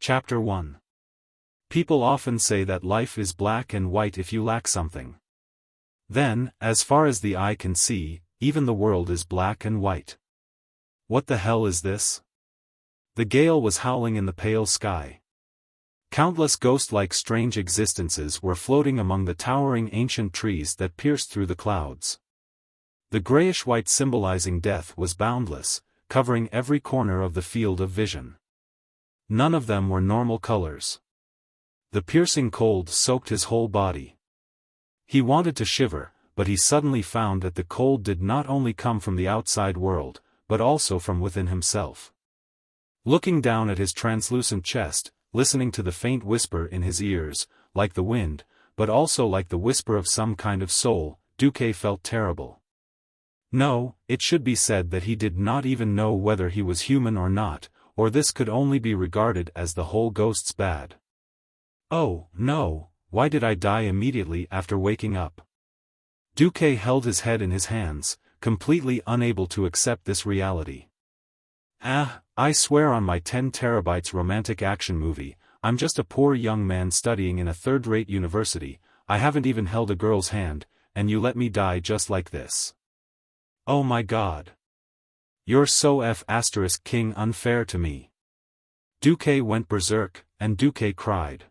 Chapter 1. People often say that life is black and white if you lack something. Then, as far as the eye can see, even the world is black and white. What the hell is this? The gale was howling in the pale sky. Countless ghost-like strange existences were floating among the towering ancient trees that pierced through the clouds. The grayish-white symbolizing death was boundless, covering every corner of the field of vision. None of them were normal colors. The piercing cold soaked his whole body. He wanted to shiver, but he suddenly found that the cold did not only come from the outside world, but also from within himself. Looking down at his translucent chest, listening to the faint whisper in his ears, like the wind, but also like the whisper of some kind of soul, Duque felt terrible. No, it should be said that he did not even know whether he was human or not, or this could only be regarded as the whole ghost's bad. Oh, no, why did I die immediately after waking up? Duque held his head in his hands, completely unable to accept this reality. I swear on my 10 terabytes romantic action movie, I'm just a poor young man studying in a third-rate university, I haven't even held a girl's hand, and you let me die just like this. Oh my god. You're so King unfair to me. Duque went berserk, and Duque cried.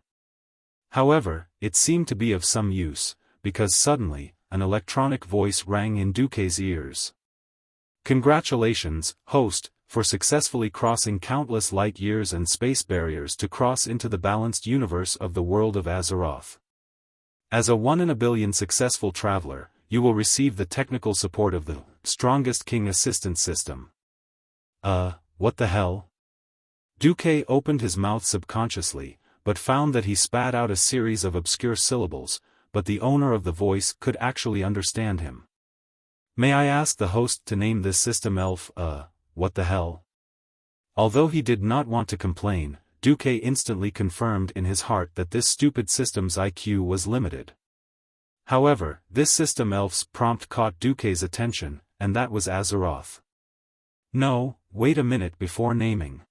However, it seemed to be of some use, because suddenly, an electronic voice rang in Duque's ears. Congratulations, host, for successfully crossing countless light years and space barriers to cross into the balanced universe of the world of Azeroth. As a 1 in a billion successful traveler, you will receive the technical support of the strongest king assistance system. What the hell? Duque opened his mouth subconsciously, but found that he spat out a series of obscure syllables, but the owner of the voice could actually understand him. May I ask the host to name this system elf, what the hell? Although he did not want to complain, Duque instantly confirmed in his heart that this stupid system's IQ was limited. However, this system elf's prompt caught Duque's attention, and that was Azeroth. No, wait a minute before naming.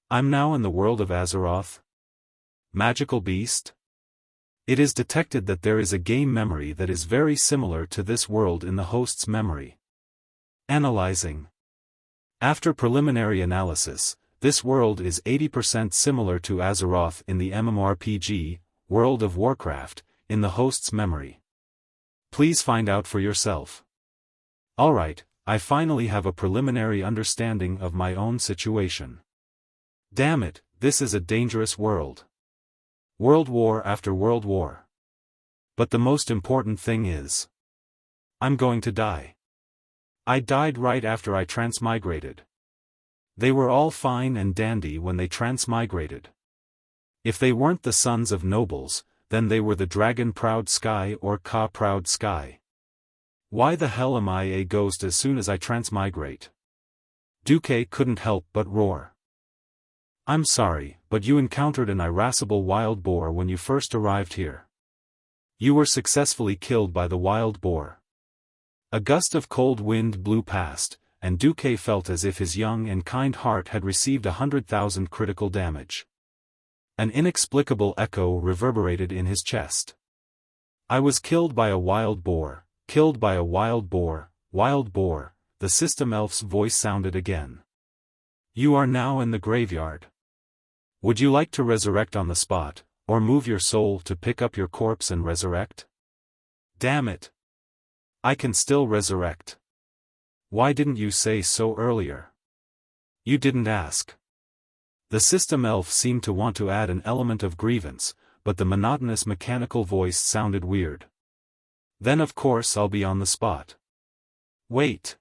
I'm now in the world of Azeroth? Magical beast? It is detected that there is a game memory that is very similar to this world in the host's memory. Analyzing. After preliminary analysis, this world is 80% similar to Azeroth in the MMORPG, World of Warcraft, in the host's memory. Please find out for yourself. Alright, I finally have a preliminary understanding of my own situation. Damn it, this is a dangerous world. World war after world war. But the most important thing is, I'm going to die. I died right after I transmigrated. They were all fine and dandy when they transmigrated. If they weren't the sons of nobles, then they were the dragon-proud sky or ka-proud sky. Why the hell am I a ghost as soon as I transmigrate? Duque couldn't help but roar. I'm sorry, but you encountered an irascible wild boar when you first arrived here. You were successfully killed by the wild boar. A gust of cold wind blew past, and Duque felt as if his young and kind heart had received 100,000 critical damage. An inexplicable echo reverberated in his chest. I was killed by a wild boar, killed by a wild boar, the system elf's voice sounded again. You are now in the graveyard. Would you like to resurrect on the spot, or move your soul to pick up your corpse and resurrect? Damn it. I can still resurrect. Why didn't you say so earlier? You didn't ask. The system elf seemed to want to add an element of grievance, but the monotonous mechanical voice sounded weird. Then of course I'll be on the spot. Wait.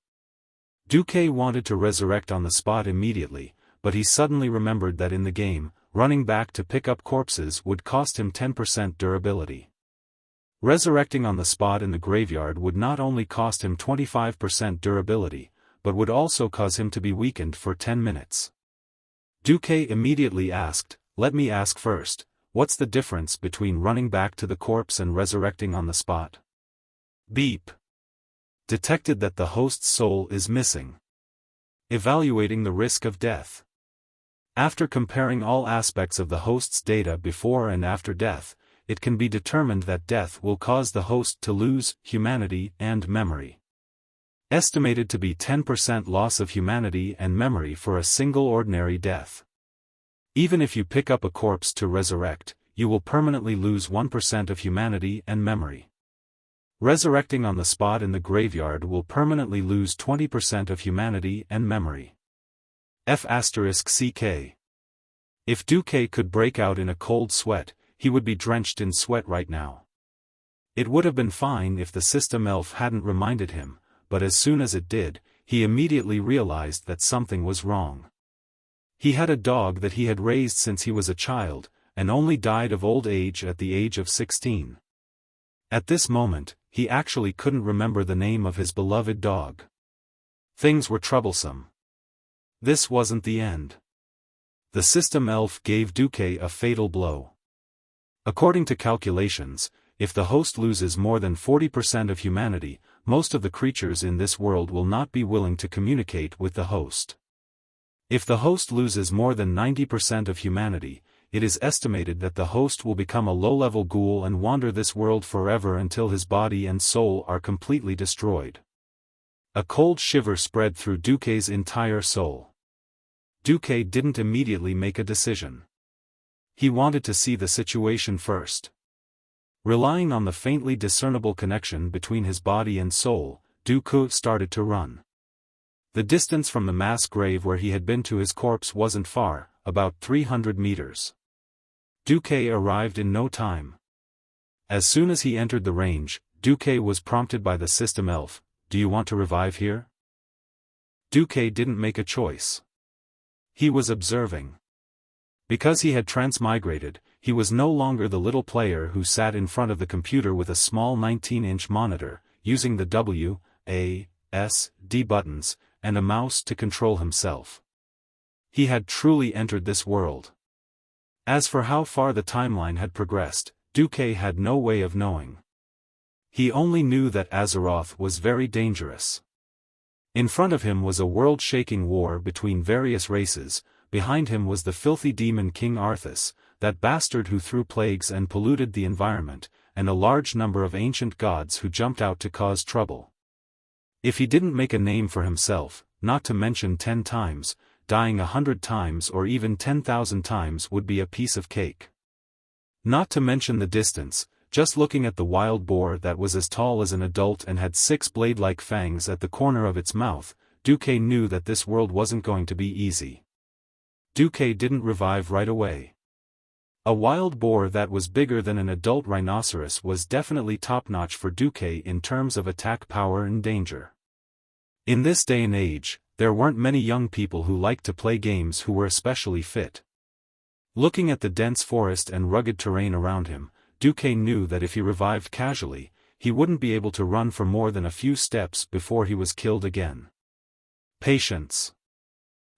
Duque wanted to resurrect on the spot immediately, but he suddenly remembered that in the game, running back to pick up corpses would cost him 10% durability. Resurrecting on the spot in the graveyard would not only cost him 25% durability, but would also cause him to be weakened for 10 minutes. Duque immediately asked, let me ask first, what's the difference between running back to the corpse and resurrecting on the spot? Beep. Detected that the host's soul is missing. Evaluating the risk of death. After comparing all aspects of the host's data before and after death, it can be determined that death will cause the host to lose humanity and memory. Estimated to be 10% loss of humanity and memory for a single ordinary death. Even if you pick up a corpse to resurrect, you will permanently lose 1% of humanity and memory. Resurrecting on the spot in the graveyard will permanently lose 20% of humanity and memory. F***CK. If Duque could break out in a cold sweat, he would be drenched in sweat right now. It would have been fine if the system elf hadn't reminded him, but as soon as it did, he immediately realized that something was wrong. He had a dog that he had raised since he was a child, and only died of old age at the age of 16. At this moment, he actually couldn't remember the name of his beloved dog. Things were troublesome. This wasn't the end. The system elf gave Duque a fatal blow. According to calculations, if the host loses more than 40% of humanity, most of the creatures in this world will not be willing to communicate with the host. If the host loses more than 90% of humanity, it is estimated that the host will become a low-level ghoul and wander this world forever until his body and soul are completely destroyed. A cold shiver spread through Duque's entire soul. Duque didn't immediately make a decision. He wanted to see the situation first. Relying on the faintly discernible connection between his body and soul, Duque started to run. The distance from the mass grave where he had been to his corpse wasn't far, about 300 meters. Duque arrived in no time. As soon as he entered the range, Duque was prompted by the system elf, "Do you want to revive here?" Duque didn't make a choice. He was observing. Because he had transmigrated, he was no longer the little player who sat in front of the computer with a small 19-inch monitor, using the W, A, S, D buttons, and a mouse to control himself. He had truly entered this world. As for how far the timeline had progressed, Duque had no way of knowing. He only knew that Azeroth was very dangerous. In front of him was a world-shaking war between various races. Behind him was the filthy demon King Arthas, that bastard who threw plagues and polluted the environment, and a large number of ancient gods who jumped out to cause trouble. If he didn't make a name for himself, not to mention 10 times, dying 100 times or even 10,000 times would be a piece of cake. Not to mention the distance, just looking at the wild boar that was as tall as an adult and had 6 blade-like fangs at the corner of its mouth, Duque knew that this world wasn't going to be easy. Duque didn't revive right away. A wild boar that was bigger than an adult rhinoceros was definitely top-notch for Duque in terms of attack power and danger. In this day and age, there weren't many young people who liked to play games who were especially fit. Looking at the dense forest and rugged terrain around him, Duque knew that if he revived casually, he wouldn't be able to run for more than a few steps before he was killed again. Patience.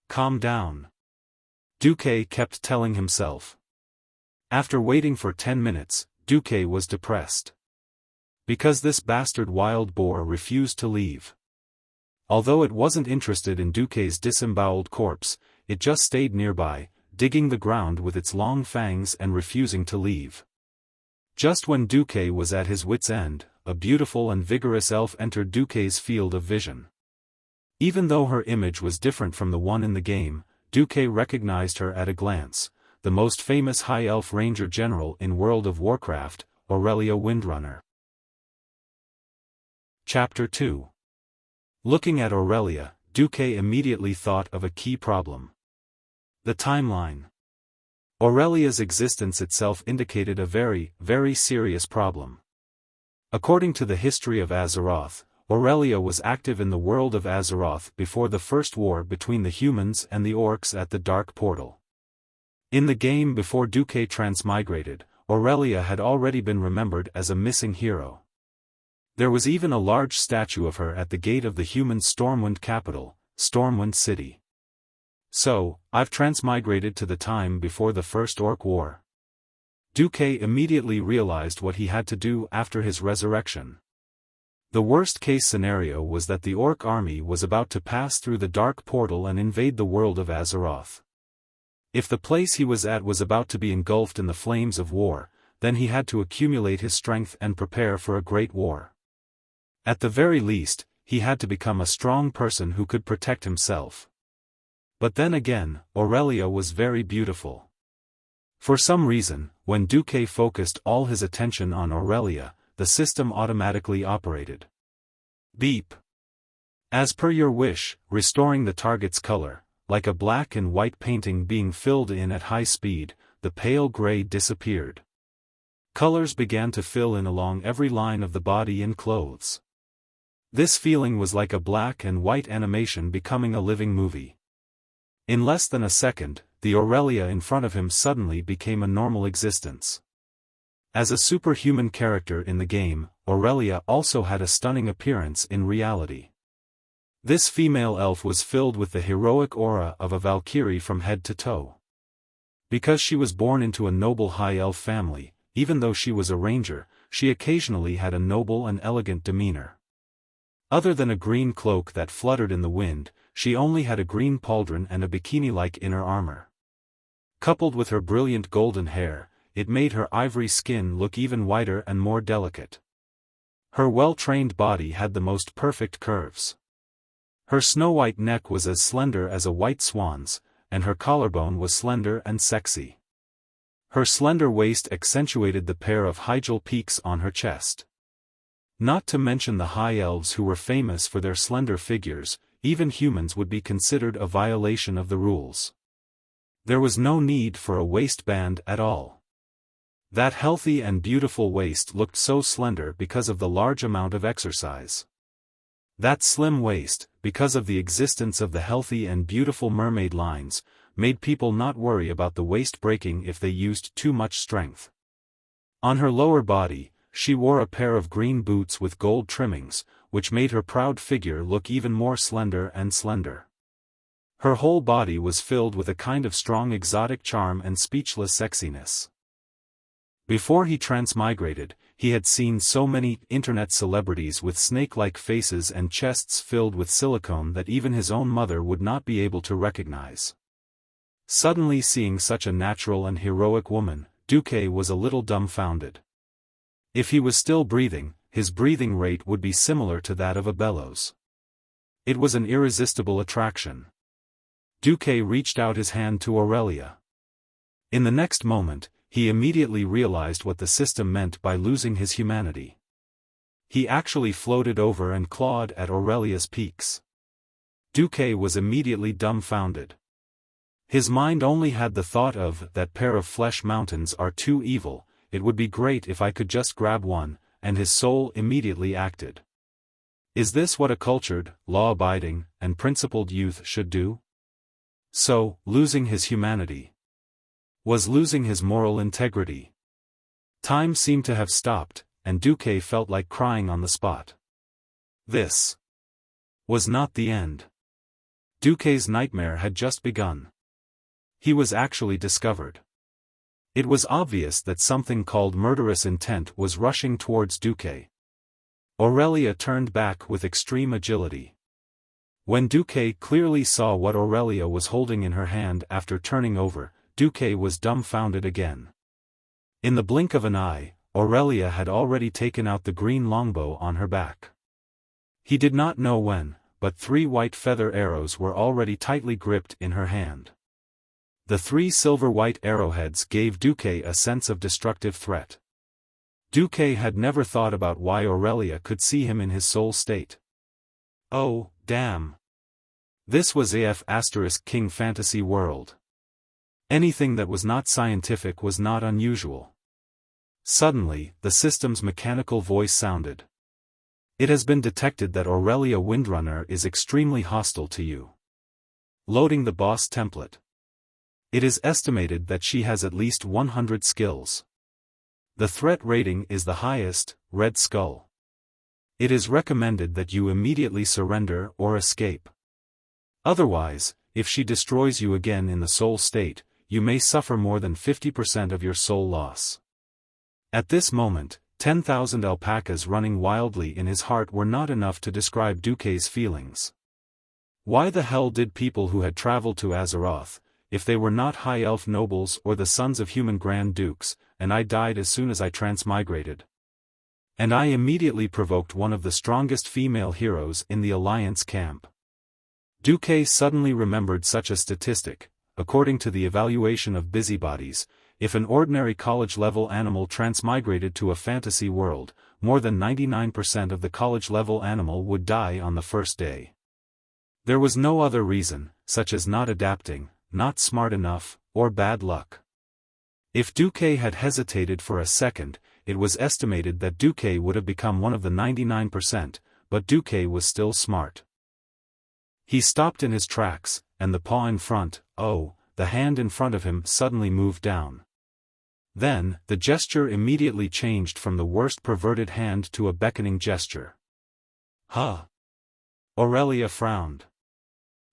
Calm down. Duque kept telling himself. After waiting for 10 minutes, Duque was depressed. Because this bastard wild boar refused to leave. Although it wasn't interested in Duque's disemboweled corpse, it just stayed nearby, digging the ground with its long fangs and refusing to leave. Just when Duque was at his wit's end, a beautiful and vigorous elf entered Duque's field of vision. Even though her image was different from the one in the game, Duque recognized her at a glance, the most famous High Elf Ranger General in World of Warcraft, Aurelia Windrunner. Chapter 2. Looking at Aurelia, Duque immediately thought of a key problem. The timeline. Aurelia's existence itself indicated a very, very serious problem. According to the history of Azeroth, Aurelia was active in the world of Azeroth before the first war between the humans and the orcs at the Dark Portal. In the game before Duque transmigrated, Aurelia had already been remembered as a missing hero. There was even a large statue of her at the gate of the human Stormwind capital, Stormwind City. So, I've transmigrated to the time before the First Orc War. Duque immediately realized what he had to do after his resurrection. The worst-case scenario was that the Orc army was about to pass through the Dark Portal and invade the world of Azeroth. If the place he was at was about to be engulfed in the flames of war, then he had to accumulate his strength and prepare for a great war. At the very least, he had to become a strong person who could protect himself. But then again, Aurelia was very beautiful. For some reason, when Duque focused all his attention on Aurelia, the system automatically operated. Beep. As per your wish, restoring the target's color, like a black and white painting being filled in at high speed, the pale gray disappeared. Colors began to fill in along every line of the body and clothes. This feeling was like a black and white animation becoming a living movie. In less than a second, the Aurelia in front of him suddenly became a normal existence. As a superhuman character in the game, Aurelia also had a stunning appearance in reality. This female elf was filled with the heroic aura of a Valkyrie from head to toe. Because she was born into a noble high elf family, even though she was a ranger, she occasionally had a noble and elegant demeanor. Other than a green cloak that fluttered in the wind, she only had a green pauldron and a bikini-like inner armor. Coupled with her brilliant golden hair, it made her ivory skin look even whiter and more delicate. Her well-trained body had the most perfect curves. Her snow-white neck was as slender as a white swan's, and her collarbone was slender and sexy. Her slender waist accentuated the pair of high jewel peaks on her chest. Not to mention the high elves who were famous for their slender figures, even humans would be considered a violation of the rules. There was no need for a waistband at all. That healthy and beautiful waist looked so slender because of the large amount of exercise. That slim waist, because of the existence of the healthy and beautiful mermaid lines, made people not worry about the waist breaking if they used too much strength. On her lower body, she wore a pair of green boots with gold trimmings, which made her proud figure look even more slender and slender. Her whole body was filled with a kind of strong exotic charm and speechless sexiness. Before he transmigrated, he had seen so many internet celebrities with snake-like faces and chests filled with silicone that even his own mother would not be able to recognize. Suddenly seeing such a natural and heroic woman, Duque was a little dumbfounded. If he was still breathing, his breathing rate would be similar to that of a bellows. It was an irresistible attraction. Duque reached out his hand to Aurelia. In the next moment, he immediately realized what the system meant by losing his humanity. He actually floated over and clawed at Aurelia's peaks. Duque was immediately dumbfounded. His mind only had the thought of, that pair of flesh mountains are too evil, it would be great if I could just grab one, and his soul immediately acted. Is this what a cultured, law-abiding, and principled youth should do? So, losing his humanity was losing his moral integrity. Time seemed to have stopped, and Duque felt like crying on the spot. This was not the end. Duque's nightmare had just begun. He was actually discovered. It was obvious that something called murderous intent was rushing towards Duque. Aurelia turned back with extreme agility. When Duque clearly saw what Aurelia was holding in her hand after turning over, Duque was dumbfounded again. In the blink of an eye, Aurelia had already taken out the green longbow on her back. He did not know when, but 3 white feather arrows were already tightly gripped in her hand. The 3 silver-white arrowheads gave Duque a sense of destructive threat. Duque had never thought about why Aurelia could see him in his soul state. Oh, damn. This was King fantasy world. Anything that was not scientific was not unusual. Suddenly, the system's mechanical voice sounded. It has been detected that Aurelia Windrunner is extremely hostile to you. Loading the boss template. It is estimated that she has at least 100 skills. The threat rating is the highest, Red Skull. It is recommended that you immediately surrender or escape. Otherwise, if she destroys you again in the soul state, you may suffer more than 50% of your soul loss. At this moment, 10,000 alpacas running wildly in his heart were not enough to describe Duque's feelings. Why the hell did people who had traveled to Azeroth, if they were not high elf nobles or the sons of human grand dukes, and I died as soon as I transmigrated. And I immediately provoked one of the strongest female heroes in the Alliance camp. Duque suddenly remembered such a statistic. According to the evaluation of busybodies, if an ordinary college-level animal transmigrated to a fantasy world, more than 99% of the college-level animal would die on the first day. There was no other reason, such as not adapting, not smart enough, or bad luck. If Duque had hesitated for a second, it was estimated that Duque would have become one of the 99%, but Duque was still smart. He stopped in his tracks, and the paw in front, the hand in front of him suddenly moved down. Then, the gesture immediately changed from the worst perverted hand to a beckoning gesture. Huh! Aurelia frowned.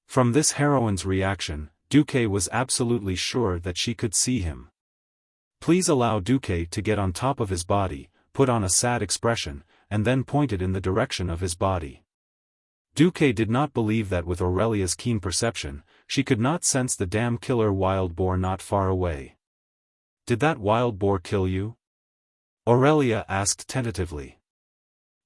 From this heroine's reaction, Duque was absolutely sure that she could see him. Please allow Duque to get on top of his body, put on a sad expression, and then pointed in the direction of his body. Duque did not believe that with Aurelia's keen perception, she could not sense the damn killer wild boar not far away. Did that wild boar kill you? Aurelia asked tentatively.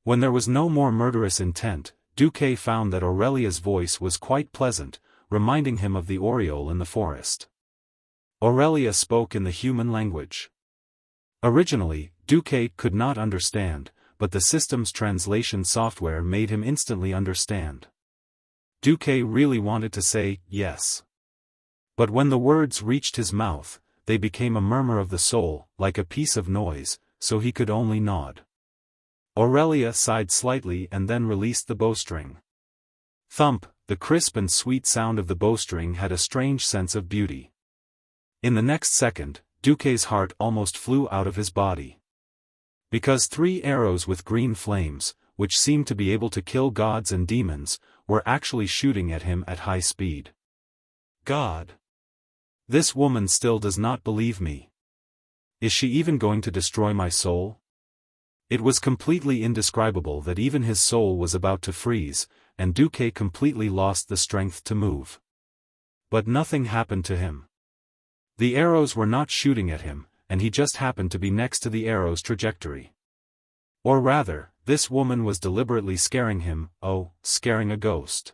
When there was no more murderous intent, Duque found that Aurelia's voice was quite pleasant, reminding him of the oriole in the forest. Aurelia spoke in the human language. Originally, Duque could not understand, but the system's translation software made him instantly understand. Duque really wanted to say, yes. But when the words reached his mouth, they became a murmur of the soul, like a piece of noise, so he could only nod. Aurelia sighed slightly and then released the bowstring. Thump, the crisp and sweet sound of the bowstring had a strange sense of beauty. In the next second, Duque's heart almost flew out of his body. Because 3 arrows with green flames, which seemed to be able to kill gods and demons, were actually shooting at him at high speed. God! This woman still does not believe me. Is she even going to destroy my soul? It was completely indescribable that even his soul was about to freeze, and Duque completely lost the strength to move. But nothing happened to him. The arrows were not shooting at him, and he just happened to be next to the arrow's trajectory. Or rather, this woman was deliberately scaring him, scaring a ghost.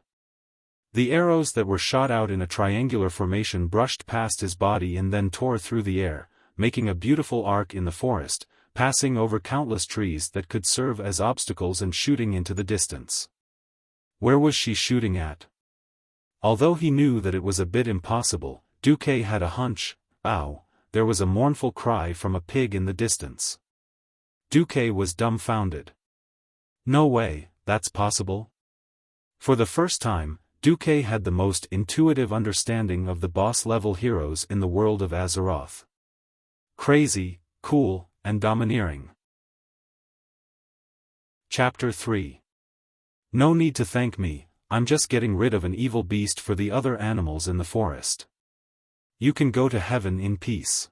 The arrows that were shot out in a triangular formation brushed past his body and then tore through the air, making a beautiful arc in the forest, passing over countless trees that could serve as obstacles and shooting into the distance. Where was she shooting at? Although he knew that it was a bit impossible, Duque had a hunch. There was a mournful cry from a pig in the distance. Duque was dumbfounded. No way, that's possible? For the first time, Duque had the most intuitive understanding of the boss-level heroes in the world of Azeroth. Crazy, cool, and domineering. Chapter 3. No need to thank me, I'm just getting rid of an evil beast for the other animals in the forest. You can go to heaven in peace.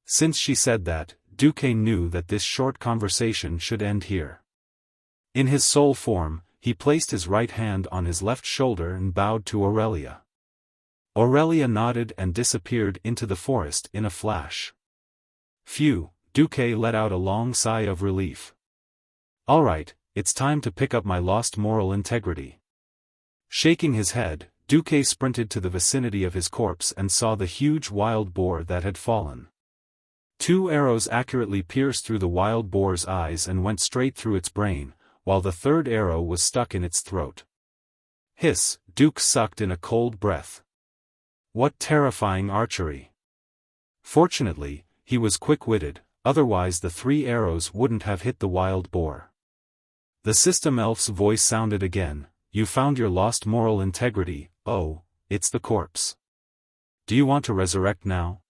Since she said that, Duque knew that this short conversation should end here. In his soul form, he placed his right hand on his left shoulder and bowed to Aurelia. Aurelia nodded and disappeared into the forest in a flash. Phew, Duque let out a long sigh of relief. Alright, it's time to pick up my lost moral integrity. Shaking his head, Duque sprinted to the vicinity of his corpse and saw the huge wild boar that had fallen. 2 arrows accurately pierced through the wild boar's eyes and went straight through its brain, while the 3rd arrow was stuck in its throat. Hiss, Duque sucked in a cold breath. What terrifying archery! Fortunately, he was quick-witted, otherwise the 3 arrows wouldn't have hit the wild boar. The system elf's voice sounded again. You found your lost moral integrity, it's the corpse. Do you want to resurrect now?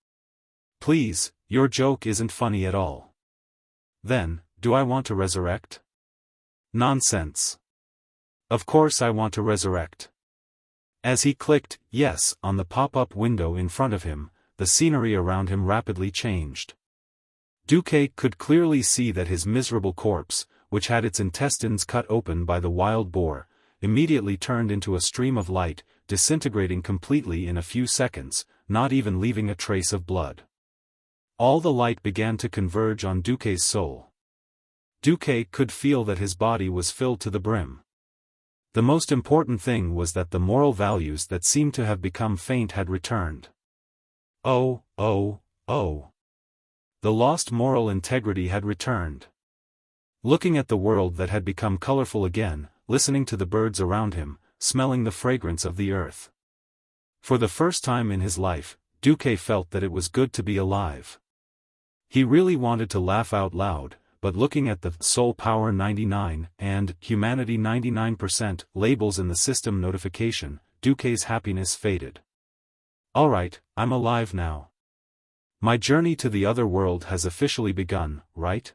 Please, your joke isn't funny at all. Then, do I want to resurrect? Nonsense. Of course I want to resurrect. As he clicked yes on the pop-up window in front of him, the scenery around him rapidly changed. Duque could clearly see that his miserable corpse, which had its intestines cut open by the wild boar, immediately turned into a stream of light, disintegrating completely in a few seconds, not even leaving a trace of blood. All the light began to converge on Duque's soul. Duque could feel that his body was filled to the brim. The most important thing was that the moral values that seemed to have become faint had returned. Oh, oh, oh. The lost moral integrity had returned. Looking at the world that had become colorful again, listening to the birds around him, smelling the fragrance of the earth. For the first time in his life, Duque felt that it was good to be alive. He really wanted to laugh out loud, but looking at the Soul Power 99 and Humanity 99% labels in the system notification, Duque's happiness faded. Alright, I'm alive now. My journey to the other world has officially begun, right?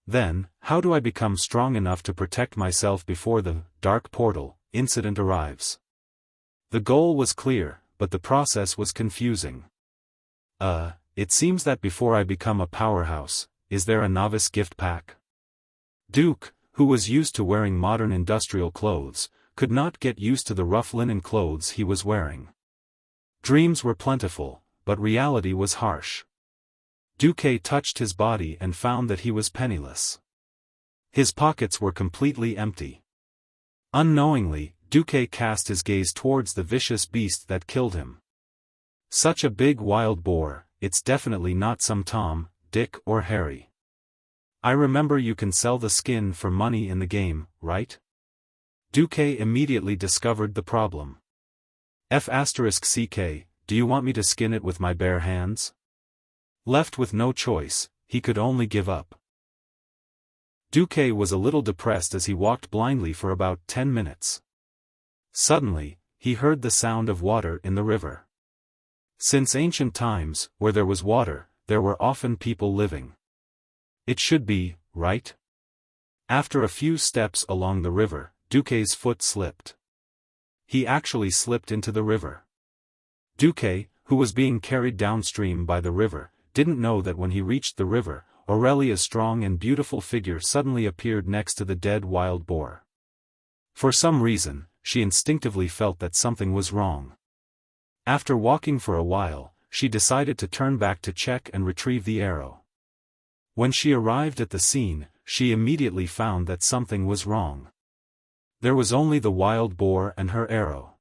Then, how do I become strong enough to protect myself before the dark portal incident arrives? The goal was clear, but the process was confusing. It seems that before I become a powerhouse, is there a novice gift pack? Duke, who was used to wearing modern industrial clothes, could not get used to the rough linen clothes he was wearing. Dreams were plentiful, but reality was harsh. Duque touched his body and found that he was penniless. His pockets were completely empty. Unknowingly, Duque cast his gaze towards the vicious beast that killed him. Such a big wild boar, it's definitely not some Tom, Dick or Harry. I remember you can sell the skin for money in the game, right? Duque immediately discovered the problem. F***ck, do you want me to skin it with my bare hands? Left with no choice, he could only give up. Duque was a little depressed as he walked blindly for about 10 minutes. Suddenly, he heard the sound of water in the river. Since ancient times, where there was water, there were often people living. It should be, right? After a few steps along the river, Duque's foot slipped. He actually slipped into the river. Duque, who was being carried downstream by the river, didn't know that when he reached the river, Aurelia's strong and beautiful figure suddenly appeared next to the dead wild boar. For some reason, she instinctively felt that something was wrong. After walking for a while, she decided to turn back to check and retrieve the arrow. When she arrived at the scene, she immediately found that something was wrong. There was only the wild boar and her arrow.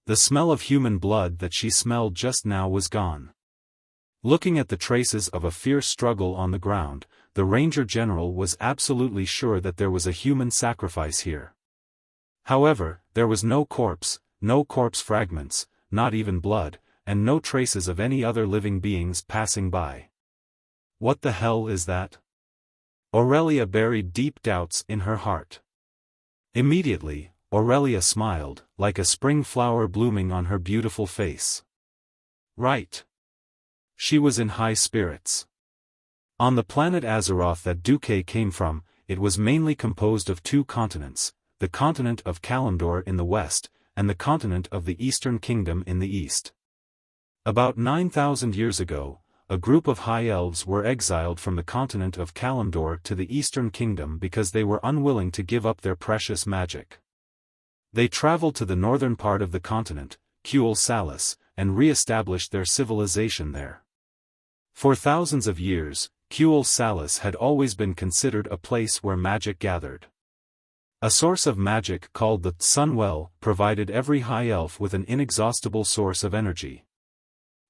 The smell of human blood that she smelled just now was gone. Looking at the traces of a fierce struggle on the ground, the Ranger General was absolutely sure that there was a human sacrifice here. However, there was no corpse fragments, not even blood, and no traces of any other living beings passing by. What the hell is that? Aurelia buried deep doubts in her heart. Immediately, Aurelia smiled, like a spring flower blooming on her beautiful face. Right. She was in high spirits. On the planet Azeroth that Duque came from, it was mainly composed of two continents, the continent of Kalimdor in the west, and the continent of the Eastern Kingdom in the east. About 9,000 years ago, a group of high elves were exiled from the continent of Kalimdor to the Eastern Kingdom because they were unwilling to give up their precious magic. They traveled to the northern part of the continent, Kuel Salis, and re-established their civilization there. For thousands of years, Kuel Salis had always been considered a place where magic gathered. A source of magic called the Sunwell provided every high elf with an inexhaustible source of energy.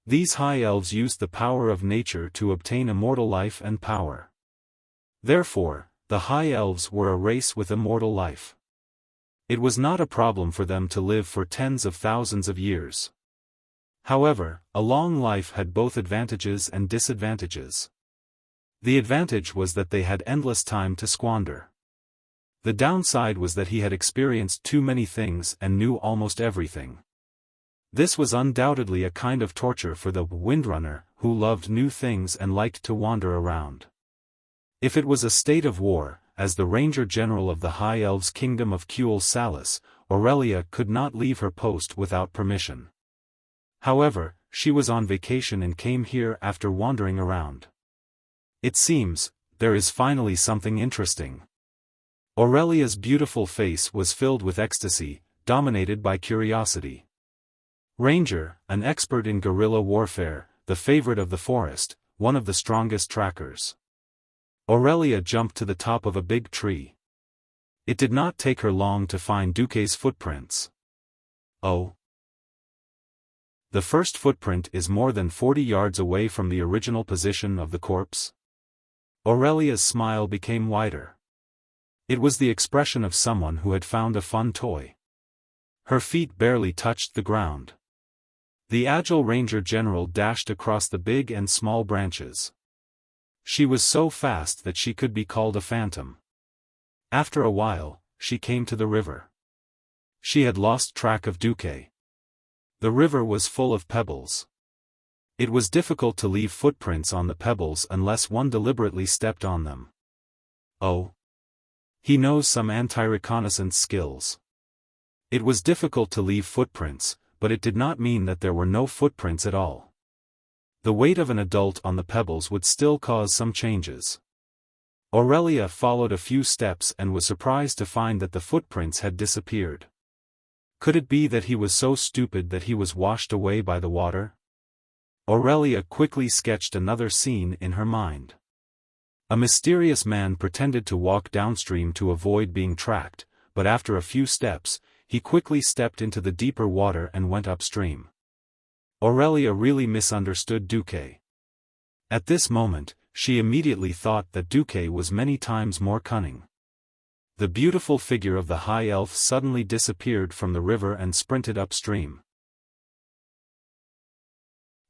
These high elves used the power of nature to obtain immortal life and power. Therefore, the high elves were a race with immortal life. It was not a problem for them to live for tens of thousands of years. However, a long life had both advantages and disadvantages. The advantage was that they had endless time to squander. The downside was that he had experienced too many things and knew almost everything. This was undoubtedly a kind of torture for the Windrunner, who loved new things and liked to wander around. If it was a state of war, as the Ranger General of the High Elves' Kingdom of Kuel Salis, Aurelia could not leave her post without permission. However, she was on vacation and came here after wandering around. It seems, there is finally something interesting. Aurelia's beautiful face was filled with ecstasy, dominated by curiosity. Ranger, an expert in guerrilla warfare, the favorite of the forest, one of the strongest trackers. Aurelia jumped to the top of a big tree. It did not take her long to find Duque's footprints. Oh. The first footprint is more than 40 yards away from the original position of the corpse. Aurelia's smile became wider. It was the expression of someone who had found a fun toy. Her feet barely touched the ground. The agile ranger general dashed across the big and small branches. She was so fast that she could be called a phantom. After a while, she came to the river. She had lost track of Duque. The river was full of pebbles. It was difficult to leave footprints on the pebbles unless one deliberately stepped on them. Oh. He knows some anti-reconnaissance skills. It was difficult to leave footprints, but it did not mean that there were no footprints at all. The weight of an adult on the pebbles would still cause some changes. Aurelia followed a few steps and was surprised to find that the footprints had disappeared. Could it be that he was so stupid that he was washed away by the water? Aurelia quickly sketched another scene in her mind. A mysterious man pretended to walk downstream to avoid being tracked, but after a few steps, he quickly stepped into the deeper water and went upstream. Aurelia really misunderstood Duque. At this moment, she immediately thought that Duque was many times more cunning. The beautiful figure of the high elf suddenly disappeared from the river and sprinted upstream.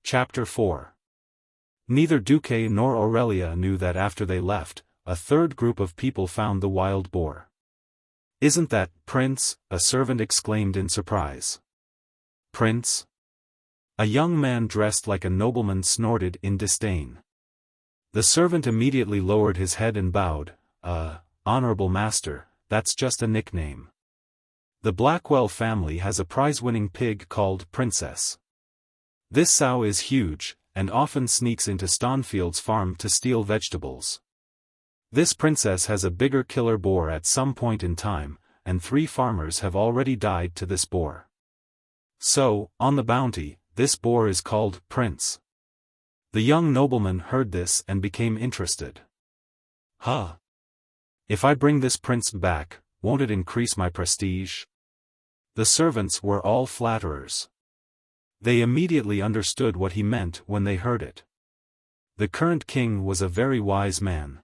Chapter 4. Neither Duque nor Aurelia knew that after they left, a third group of people found the wild boar. "Isn't that, Prince?" a servant exclaimed in surprise. "Prince?" A young man dressed like a nobleman snorted in disdain. The servant immediately lowered his head and bowed. Honorable master, that's just a nickname. The Blackwell family has a prize-winning pig called Princess. This sow is huge, and often sneaks into Stonefield's farm to steal vegetables. This princess has a bigger killer boar at some point in time, and 3 farmers have already died to this boar. So, on the bounty, this boar is called Prince. The young nobleman heard this and became interested. Huh? If I bring this prince back, won't it increase my prestige? The servants were all flatterers. They immediately understood what he meant when they heard it. The current king was a very wise man.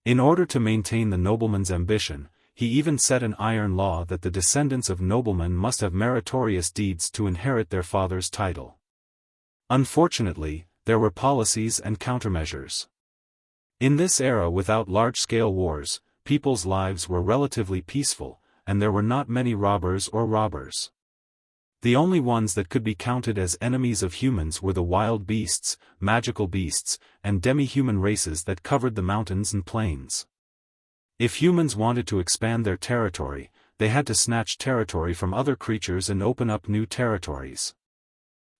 In order to maintain the nobleman's ambition, he even set an iron law that the descendants of noblemen must have meritorious deeds to inherit their father's title. Unfortunately, there were policies and countermeasures. In this era without large-scale wars, people's lives were relatively peaceful, and there were not many robbers or robbers. The only ones that could be counted as enemies of humans were the wild beasts, magical beasts, and demi-human races that covered the mountains and plains. If humans wanted to expand their territory, they had to snatch territory from other creatures and open up new territories.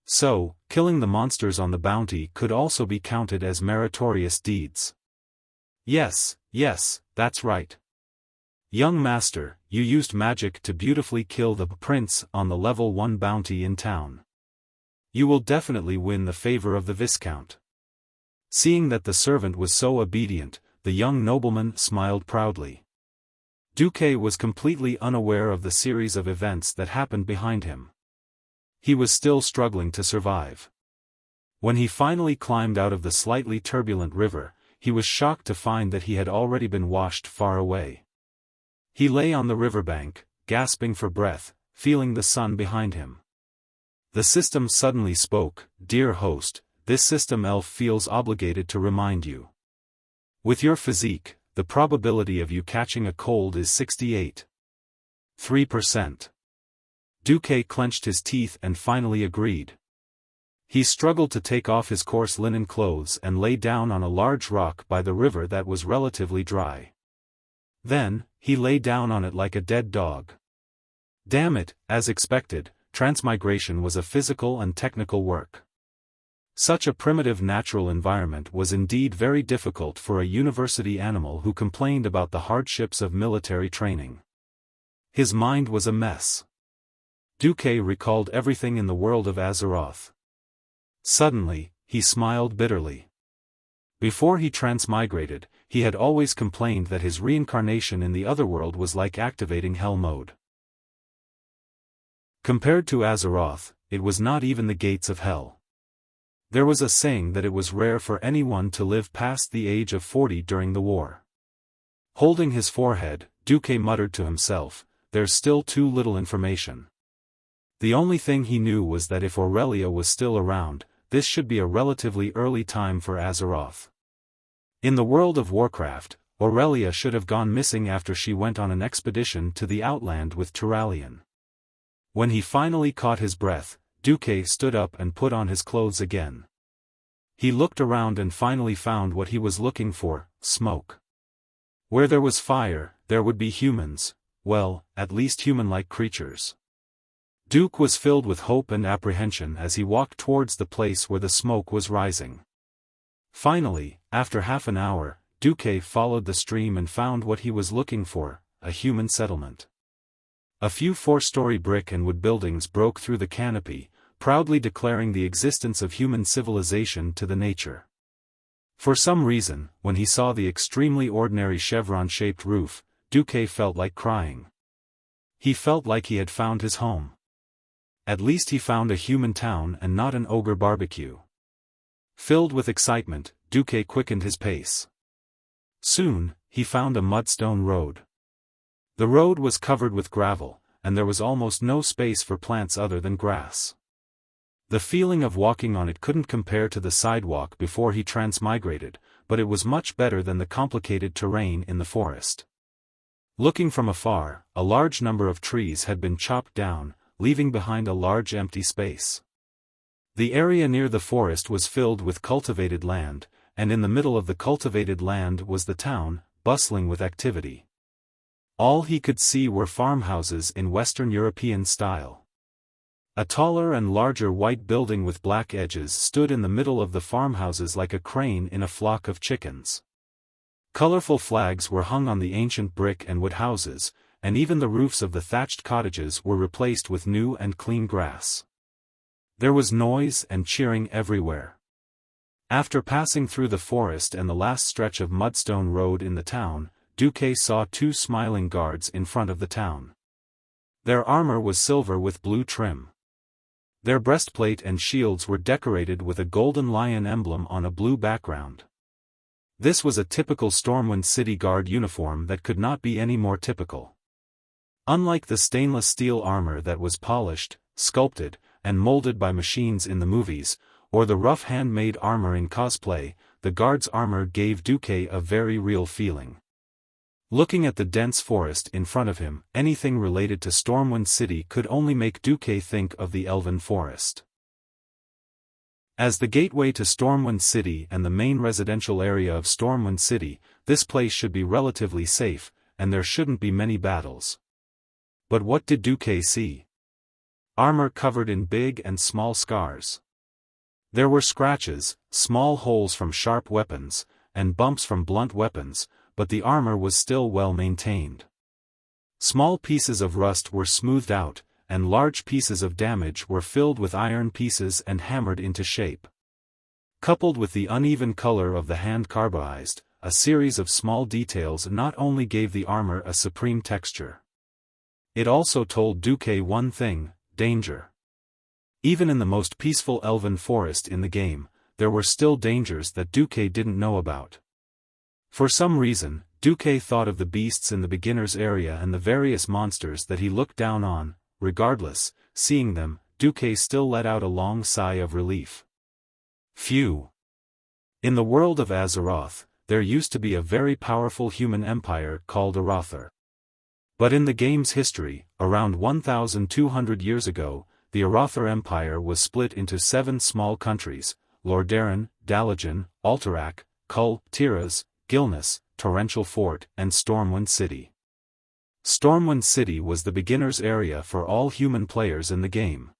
So, killing the monsters on the bounty could also be counted as meritorious deeds. Yes, that's right. Young master, you used magic to beautifully kill the prince on the level 1 bounty in town. You will definitely win the favor of the Viscount. Seeing that the servant was so obedient, the young nobleman smiled proudly. Duque was completely unaware of the series of events that happened behind him. He was still struggling to survive. When he finally climbed out of the slightly turbulent river, he was shocked to find that he had already been washed far away. He lay on the riverbank, gasping for breath, feeling the sun behind him. The system suddenly spoke, "Dear host, this system elf feels obligated to remind you. With your physique, the probability of you catching a cold is 68.3%. Duque clenched his teeth and finally agreed. He struggled to take off his coarse linen clothes and lay down on a large rock by the river that was relatively dry. Then, he lay down on it like a dead dog. Damn it, as expected, transmigration was a physical and technical work. Such a primitive natural environment was indeed very difficult for a university animal who complained about the hardships of military training. His mind was a mess. Duque recalled everything in the world of Azeroth. Suddenly, he smiled bitterly. Before he transmigrated, he had always complained that his reincarnation in the otherworld was like activating Hell mode. Compared to Azeroth, it was not even the gates of Hell. There was a saying that it was rare for anyone to live past the age of 40 during the war. Holding his forehead, Duque muttered to himself, "There's still too little information." The only thing he knew was that if Aurelia was still around, this should be a relatively early time for Azeroth. In the world of Warcraft, Aurelia should have gone missing after she went on an expedition to the Outland with Turalyon. When he finally caught his breath, Duque stood up and put on his clothes again. He looked around and finally found what he was looking for: smoke. Where there was fire, there would be humans, well, at least human-like creatures. Duque was filled with hope and apprehension as he walked towards the place where the smoke was rising. Finally, after half an hour, Duque followed the stream and found what he was looking for: a human settlement. A few 4-story brick and wood buildings broke through the canopy, proudly declaring the existence of human civilization to the nature. For some reason, when he saw the extremely ordinary chevron-shaped roof, Duque felt like crying. He felt like he had found his home. At least he found a human town and not an ogre barbecue. Filled with excitement, Duque quickened his pace. Soon, he found a mudstone road. The road was covered with gravel, and there was almost no space for plants other than grass. The feeling of walking on it couldn't compare to the sidewalk before he transmigrated, but it was much better than the complicated terrain in the forest. Looking from afar, a large number of trees had been chopped down, leaving behind a large empty space. The area near the forest was filled with cultivated land, and in the middle of the cultivated land was the town, bustling with activity. All he could see were farmhouses in Western European style. A taller and larger white building with black edges stood in the middle of the farmhouses like a crane in a flock of chickens. Colorful flags were hung on the ancient brick and wood houses, and even the roofs of the thatched cottages were replaced with new and clean grass. There was noise and cheering everywhere. After passing through the forest and the last stretch of mudstone road in the town, Duque saw 2 smiling guards in front of the town. Their armor was silver with blue trim. Their breastplate and shields were decorated with a golden lion emblem on a blue background. This was a typical Stormwind City Guard uniform that could not be any more typical. Unlike the stainless steel armor that was polished, sculpted, and molded by machines in the movies, or the rough handmade armor in cosplay, the guard's armor gave Duque a very real feeling. Looking at the dense forest in front of him, anything related to Stormwind City could only make Duque think of the Elven Forest. As the gateway to Stormwind City and the main residential area of Stormwind City, this place should be relatively safe, and there shouldn't be many battles. But what did Duque see? Armor covered in big and small scars. There were scratches, small holes from sharp weapons, and bumps from blunt weapons, but the armor was still well maintained. Small pieces of rust were smoothed out, and large pieces of damage were filled with iron pieces and hammered into shape. Coupled with the uneven color of the hand carbonized, a series of small details not only gave the armor a supreme texture. It also told Duque one thing: danger. Even in the most peaceful elven forest in the game, there were still dangers that Duque didn't know about. For some reason, Duque thought of the beasts in the beginner's area and the various monsters that he looked down on. Regardless, seeing them, Duque still let out a long sigh of relief. Phew! In the world of Azeroth, there used to be a very powerful human empire called Arothar. But in the game's history, around 1,200 years ago, the Arothar Empire was split into 7 small countries: Lordaeron, Dalajan, Alterac, Kull, Tiraz, Gilneas, Torrential Fort, and Stormwind City. Stormwind City was the beginner's area for all human players in the game.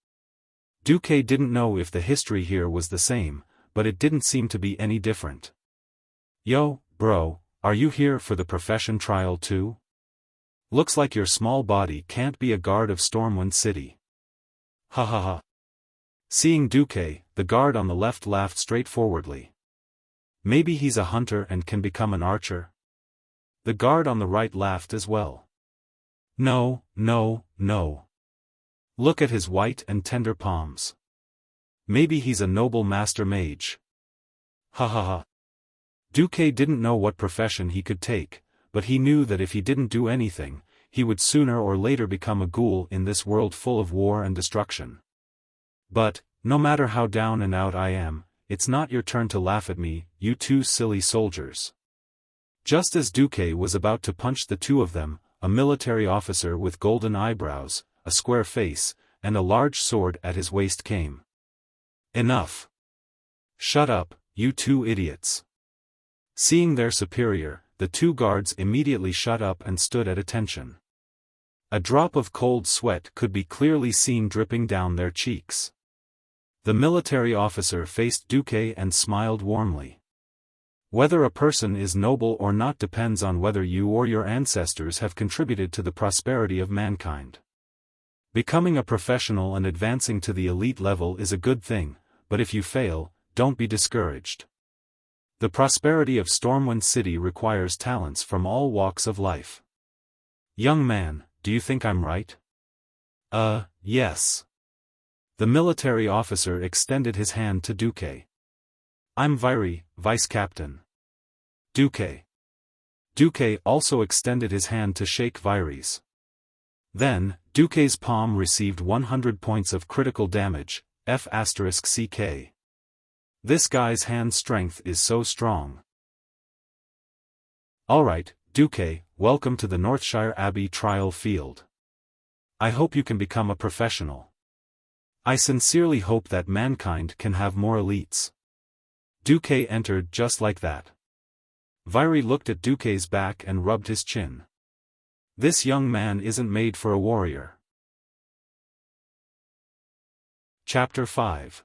Duque didn't know if the history here was the same, but it didn't seem to be any different. Yo, bro, are you here for the profession trial too? Looks like your small body can't be a guard of Stormwind City. Ha ha ha. Seeing Duque, the guard on the left laughed straightforwardly. Maybe he's a hunter and can become an archer? The guard on the right laughed as well. No, no, no. Look at his white and tender palms. Maybe he's a noble master mage. Ha ha ha. Duque didn't know what profession he could take, but he knew that if he didn't do anything, he would sooner or later become a ghoul in this world full of war and destruction. But, no matter how down and out I am, it's not your turn to laugh at me, you two silly soldiers. Just as Duque was about to punch the two of them, a military officer with golden eyebrows, a square face, and a large sword at his waist came. Enough. Shut up, you two idiots. Seeing their superior, the two guards immediately shut up and stood at attention. A drop of cold sweat could be clearly seen dripping down their cheeks. The military officer faced Duque and smiled warmly. Whether a person is noble or not depends on whether you or your ancestors have contributed to the prosperity of mankind. Becoming a professional and advancing to the elite level is a good thing, but if you fail, don't be discouraged. The prosperity of Stormwind City requires talents from all walks of life. Young man, do you think I'm right? Yes. The military officer extended his hand to Duque. I'm Viry, vice captain. Duque. Duque also extended his hand to shake Viry's. Then, Duque's palm received 100 points of critical damage, F***CK. This guy's hand strength is so strong. Alright, Duque, welcome to the Northshire Abbey trial field. I hope you can become a professional. I sincerely hope that mankind can have more elites. Duque entered just like that. Viry looked at Duque's back and rubbed his chin. This young man isn't made for a warrior. Chapter 5.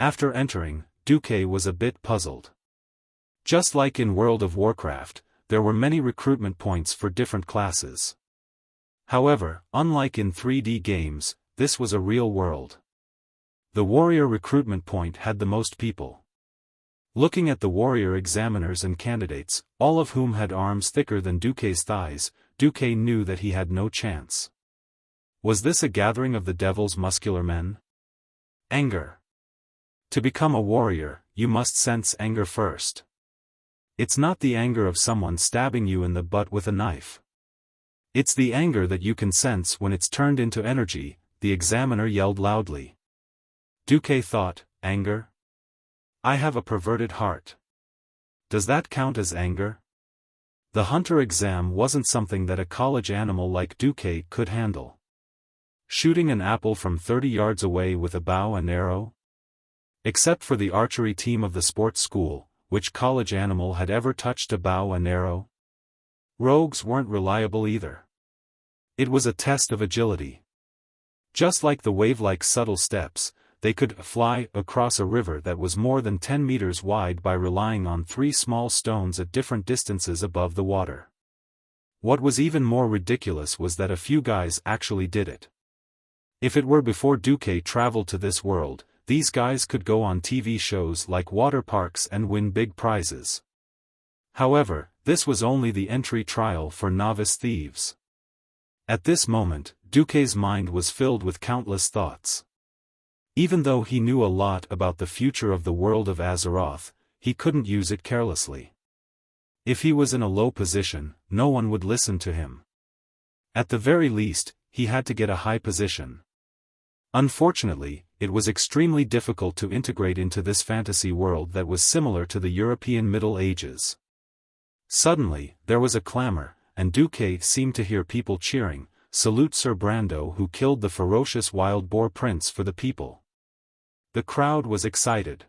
After entering, Duque was a bit puzzled. Just like in World of Warcraft, there were many recruitment points for different classes. However, unlike in 3D games, this was a real world. The warrior recruitment point had the most people. Looking at the warrior examiners and candidates, all of whom had arms thicker than Duque's thighs, Duque knew that he had no chance. Was this a gathering of the devil's muscular men? Anger. To become a warrior, you must sense anger first. It's not the anger of someone stabbing you in the butt with a knife. It's the anger that you can sense when it's turned into energy, the examiner yelled loudly. Duque thought, anger? I have a perverted heart. Does that count as anger? The hunter exam wasn't something that a college animal like Duque could handle. Shooting an apple from 30 yards away with a bow and arrow? Except for the archery team of the sports school, which college animal had ever touched a bow and arrow? Rogues weren't reliable either. It was a test of agility. Just like the wave-like subtle steps, they could fly across a river that was more than 10 meters wide by relying on 3 small stones at different distances above the water. What was even more ridiculous was that a few guys actually did it. If it were before Duque traveled to this world, these guys could go on TV shows like water parks and win big prizes. However, this was only the entry trial for novice thieves. At this moment, Duque's mind was filled with countless thoughts. Even though he knew a lot about the future of the world of Azeroth, he couldn't use it carelessly. If he was in a low position, no one would listen to him. At the very least, he had to get a high position. Unfortunately, it was extremely difficult to integrate into this fantasy world that was similar to the European Middle Ages. Suddenly, there was a clamor, and Duque seemed to hear people cheering, "Salute Sir Brando who killed the ferocious wild boar prince for the people." The crowd was excited.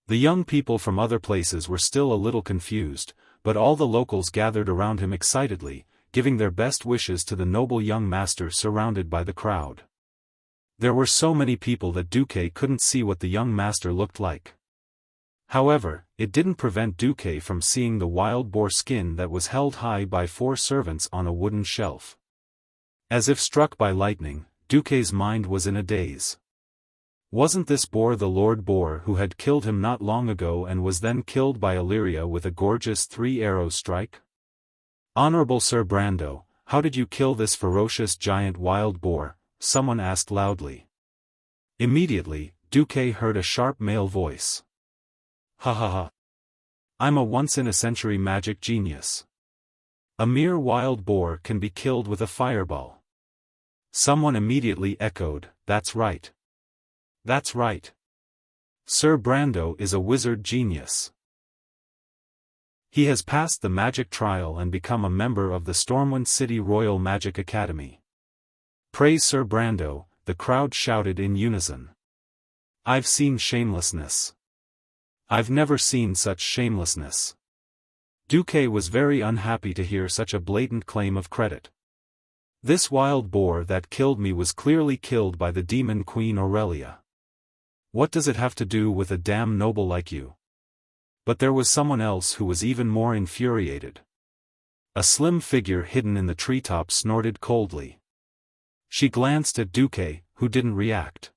The young people from other places were still a little confused, but all the locals gathered around him excitedly, giving their best wishes to the noble young master surrounded by the crowd. There were so many people that Duque couldn't see what the young master looked like. However, it didn't prevent Duque from seeing the wild boar skin that was held high by 4 servants on a wooden shelf. As if struck by lightning, Duque's mind was in a daze. Wasn't this boar the Lord Boar who had killed him not long ago and was then killed by Illyria with a gorgeous 3-arrow strike? "Honorable Sir Brando, how did you kill this ferocious giant wild boar?" someone asked loudly. Immediately, Duque heard a sharp male voice. "Ha ha ha. I'm a once-in-a-century magic genius. A mere wild boar can be killed with a fireball." Someone immediately echoed, "That's right. That's right. Sir Brando is a wizard genius. He has passed the magic trial and become a member of the Stormwind City Royal Magic Academy." "Praise Sir Brando," the crowd shouted in unison. "I've seen shamelessness. I've never seen such shamelessness." Duque was very unhappy to hear such a blatant claim of credit. "This wild boar that killed me was clearly killed by the demon Queen Aurelia. What does it have to do with a damn noble like you?" But there was someone else who was even more infuriated. A slim figure hidden in the treetop snorted coldly. She glanced at Duque, who didn't react.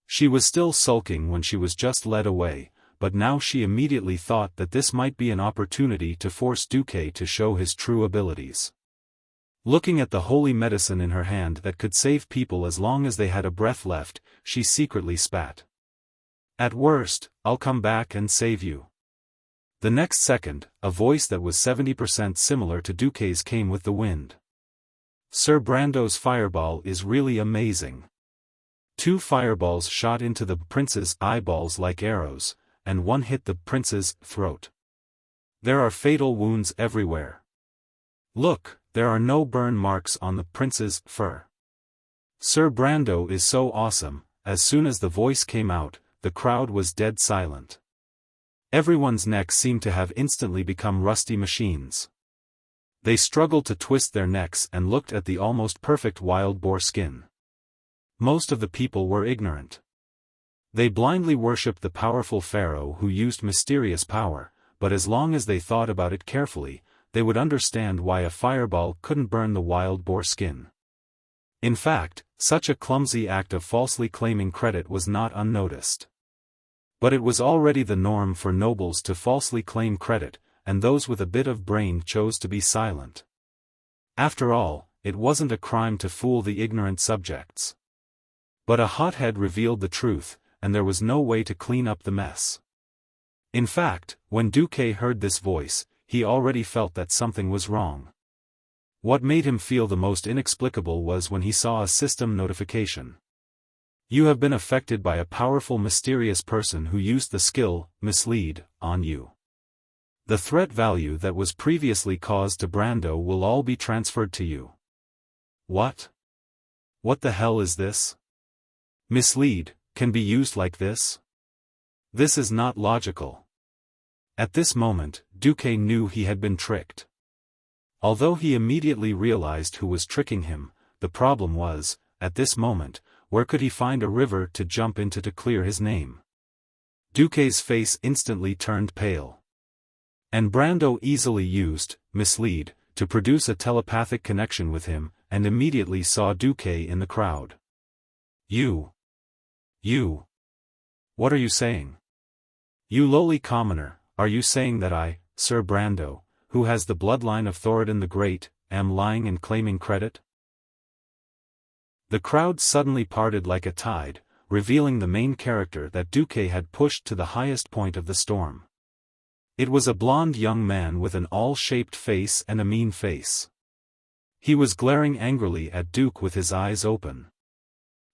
She was still sulking when she was just led away, but now she immediately thought that this might be an opportunity to force Duque to show his true abilities. Looking at the holy medicine in her hand that could save people as long as they had a breath left, she secretly spat. "At worst, I'll come back and save you." The next second, a voice that was 70% similar to Duque's came with the wind. "Sir Brando's fireball is really amazing." 2 fireballs shot into the prince's eyeballs like arrows, and one hit the prince's throat. "There are fatal wounds everywhere. Look, there are no burn marks on the prince's fur. Sir Brando is so awesome." As soon as the voice came out, the crowd was dead silent. Everyone's necks seemed to have instantly become rusty machines. They struggled to twist their necks and looked at the almost perfect wild boar skin. Most of the people were ignorant. They blindly worshipped the powerful pharaoh who used mysterious power, but as long as they thought about it carefully, they would understand why a fireball couldn't burn the wild boar skin. In fact, such a clumsy act of falsely claiming credit was not unnoticed. But it was already the norm for nobles to falsely claim credit, and those with a bit of brain chose to be silent. After all, it wasn't a crime to fool the ignorant subjects. But a hothead revealed the truth, and there was no way to clean up the mess. In fact, when Duque heard this voice, he already felt that something was wrong. What made him feel the most inexplicable was when he saw a system notification. "You have been affected by a powerful mysterious person who used the skill, mislead, on you. The threat value that was previously caused to Brando will all be transferred to you." What? What the hell is this? Mislead, can be used like this? This is not logical. At this moment, Duque knew he had been tricked. Although he immediately realized who was tricking him, the problem was, at this moment, where could he find a river to jump into to clear his name? Duque's face instantly turned pale. And Brando easily used, mislead, to produce a telepathic connection with him, and immediately saw Duque in the crowd. You. What are you saying? You lowly commoner, are you saying that I, Sir Brando, who has the bloodline of Thoradin the Great, am lying and claiming credit? The crowd suddenly parted like a tide, revealing the main character that Duque had pushed to the highest point of the storm. It was a blond young man with an awl-shaped face and a mean face. He was glaring angrily at Duque with his eyes open.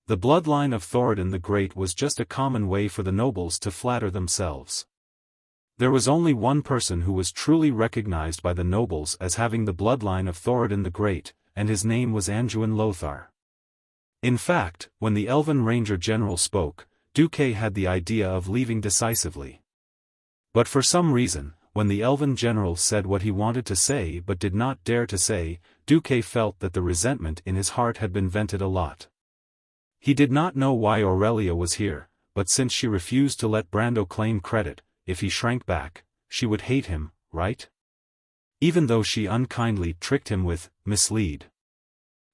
The bloodline of Thoradin the Great was just a common way for the nobles to flatter themselves. There was only one person who was truly recognized by the nobles as having the bloodline of Thoradin the Great, and his name was Anduin Lothar. In fact, when the Elven Ranger General spoke, Duque had the idea of leaving decisively. But for some reason, when the Elven General said what he wanted to say but did not dare to say, Duque felt that the resentment in his heart had been vented a lot. He did not know why Aurelia was here, but since she refused to let Brando claim credit, if he shrank back, she would hate him, right? Even though she unkindly tricked him with mislead.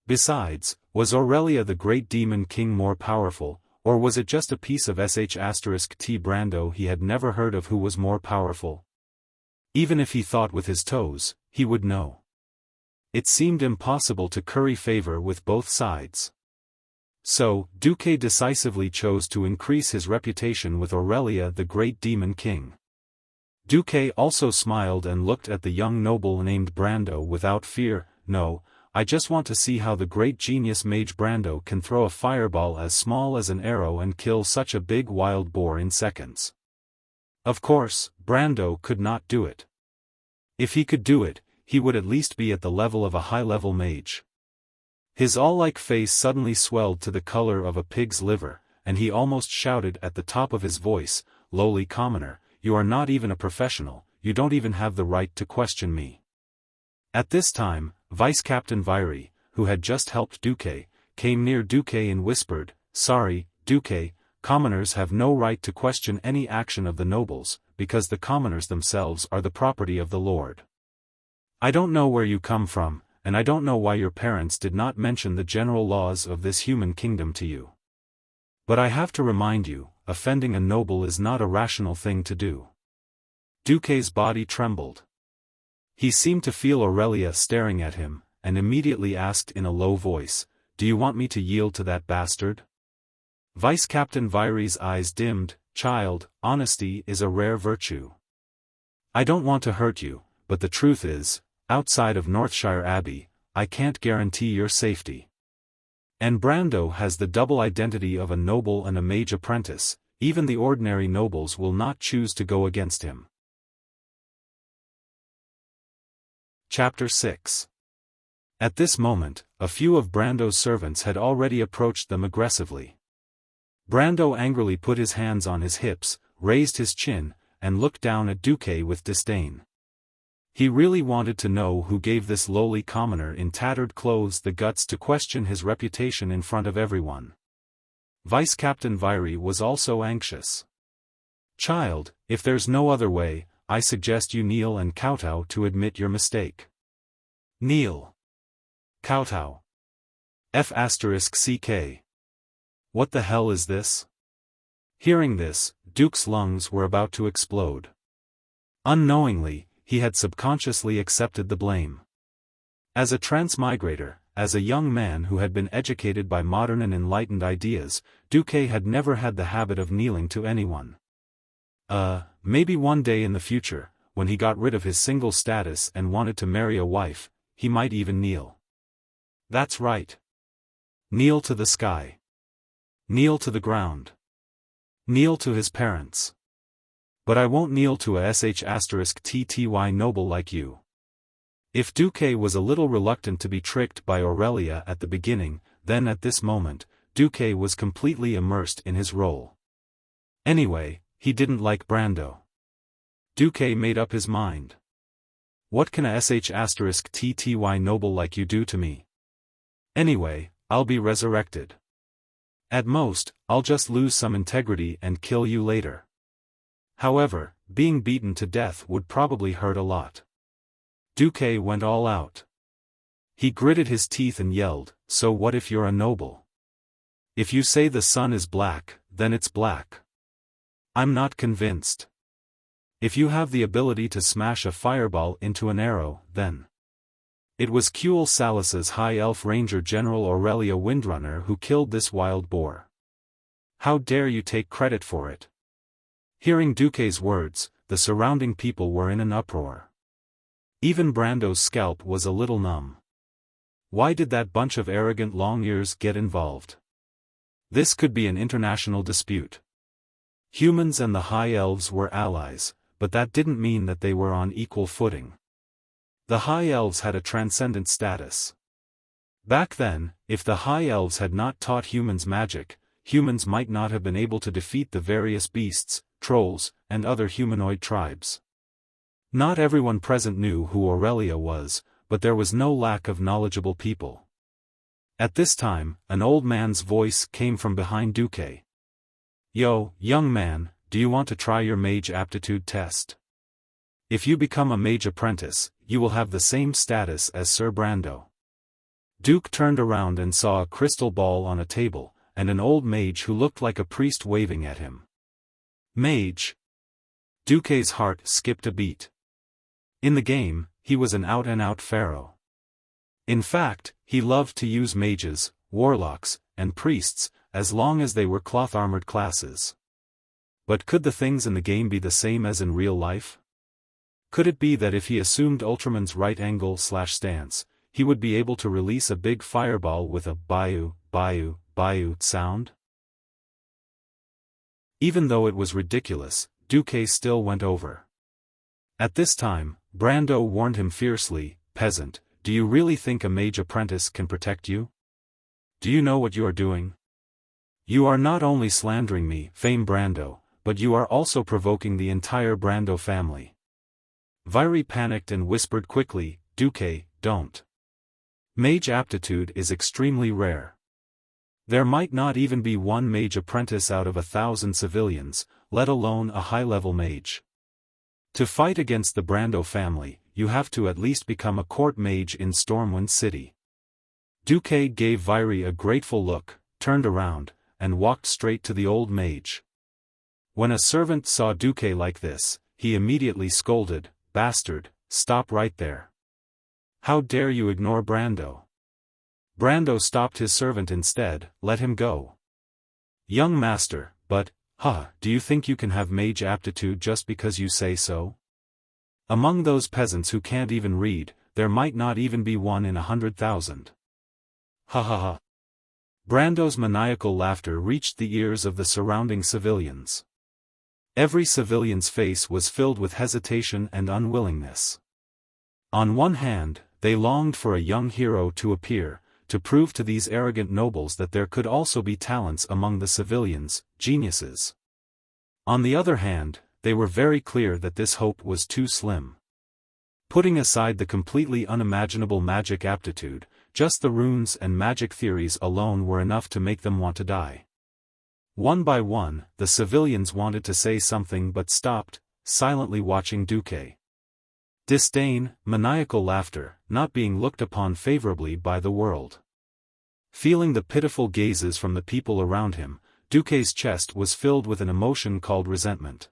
Besides, Was Aurelia the great demon king more powerful, or was it just a piece of *T Brando he had never heard of who was more powerful? Even if he thought with his toes, he would know. It seemed impossible to curry favor with both sides. So, Duque decisively chose to increase his reputation with Aurelia the great demon king. Duque also smiled and looked at the young noble named Brando without fear. No, I just want to see how the great genius mage Brando can throw a fireball as small as an arrow and kill such a big wild boar in seconds. Of course, Brando could not do it. If he could do it, he would at least be at the level of a high-level mage. His all-like face suddenly swelled to the color of a pig's liver, and he almost shouted at the top of his voice, "Lowly commoner, you are not even a professional, you don't even have the right to question me." At this time, Vice Captain Viry, who had just helped Duque, came near Duque and whispered, "Sorry, Duque, commoners have no right to question any action of the nobles, because the commoners themselves are the property of the Lord. I don't know where you come from, and I don't know why your parents did not mention the general laws of this human kingdom to you. But I have to remind you, offending a noble is not a rational thing to do." Duque's body trembled. He seemed to feel Aurelia staring at him, and immediately asked in a low voice, "Do you want me to yield to that bastard?" Vice Captain Viry's eyes dimmed. "Child, honesty is a rare virtue. I don't want to hurt you, but the truth is, outside of Northshire Abbey, I can't guarantee your safety. And Brando has the double identity of a noble and a mage apprentice, even the ordinary nobles will not choose to go against him." Chapter 6. At this moment, a few of Brando's servants had already approached them aggressively. Brando angrily put his hands on his hips, raised his chin, and looked down at Duque with disdain. He really wanted to know who gave this lowly commoner in tattered clothes the guts to question his reputation in front of everyone. Vice Captain Viry was also anxious. "Child, if there's no other way, I suggest you kneel and kowtow to admit your mistake." Kneel. Kowtow. F***ck. What the hell is this? Hearing this, Duke's lungs were about to explode. Unknowingly, he had subconsciously accepted the blame. As a transmigrator, as a young man who had been educated by modern and enlightened ideas, Duque had never had the habit of kneeling to anyone. Maybe one day in the future, when he got rid of his single status and wanted to marry a wife, he might even kneel. That's right. Kneel to the sky. Kneel to the ground. Kneel to his parents. But I won't kneel to a *TTY noble like you. If Duque was a little reluctant to be tricked by Aurelia at the beginning, then at this moment, Duque was completely immersed in his role. Anyway, he didn't like Brando. Duque made up his mind. What can a *TTY noble like you do to me? Anyway, I'll be resurrected. At most, I'll just lose some integrity and kill you later. However, being beaten to death would probably hurt a lot. Duque went all out. He gritted his teeth and yelled, "So what if you're a noble? If you say the sun is black, then it's black. I'm not convinced. If you have the ability to smash a fireball into an arrow, then..." It was Kuel Salas's High Elf Ranger General Aurelia Windrunner who killed this wild boar. How dare you take credit for it? Hearing Duque's words, the surrounding people were in an uproar. Even Brando's scalp was a little numb. Why did that bunch of arrogant long-ears get involved? This could be an international dispute. Humans and the High Elves were allies, but that didn't mean that they were on equal footing. The High Elves had a transcendent status. Back then, if the High Elves had not taught humans magic, humans might not have been able to defeat the various beasts, trolls, and other humanoid tribes. Not everyone present knew who Aurelia was, but there was no lack of knowledgeable people. At this time, an old man's voice came from behind Duque. "Yo, young man, do you want to try your mage aptitude test? If you become a mage apprentice, you will have the same status as Sir Brando." Duke turned around and saw a crystal ball on a table, and an old mage who looked like a priest waving at him. Mage. Duke's heart skipped a beat. In the game, he was an out-and-out pharaoh. In fact, he loved to use mages, warlocks, and priests, as long as they were cloth-armored classes. But could the things in the game be the same as in real life? Could it be that if he assumed Ultraman's right angle/stance, he would be able to release a big fireball with a "Bayou, Bayou, Bayou" sound? Even though it was ridiculous, Duque still went over. At this time, Brando warned him fiercely, "Peasant, do you really think a mage apprentice can protect you? Do you know what you are doing? You are not only slandering me, Fame Brando, but you are also provoking the entire Brando family." Vairi panicked and whispered quickly, "Duque, don't. Mage aptitude is extremely rare. There might not even be one mage apprentice out of 1,000 civilians, let alone a high-level mage. To fight against the Brando family, you have to at least become a court mage in Stormwind City." Duque gave Vairi a grateful look, turned around, and walked straight to the old mage. When a servant saw Duque like this, he immediately scolded, "Bastard, stop right there. How dare you ignore Brando?" Brando stopped his servant instead, "Let him go. Young master, but, do you think you can have mage aptitude just because you say so? Among those peasants who can't even read, there might not even be one in 100,000. Ha ha ha." Brando's maniacal laughter reached the ears of the surrounding civilians. Every civilian's face was filled with hesitation and unwillingness. On one hand, they longed for a young hero to appear, to prove to these arrogant nobles that there could also be talents among the civilians, geniuses. On the other hand, they were very clear that this hope was too slim. Putting aside the completely unimaginable magic aptitude, just the runes and magic theories alone were enough to make them want to die. One by one, the civilians wanted to say something but stopped, silently watching Duque. Disdain, maniacal laughter, not being looked upon favorably by the world. Feeling the pitiful gazes from the people around him, Duque's chest was filled with an emotion called resentment.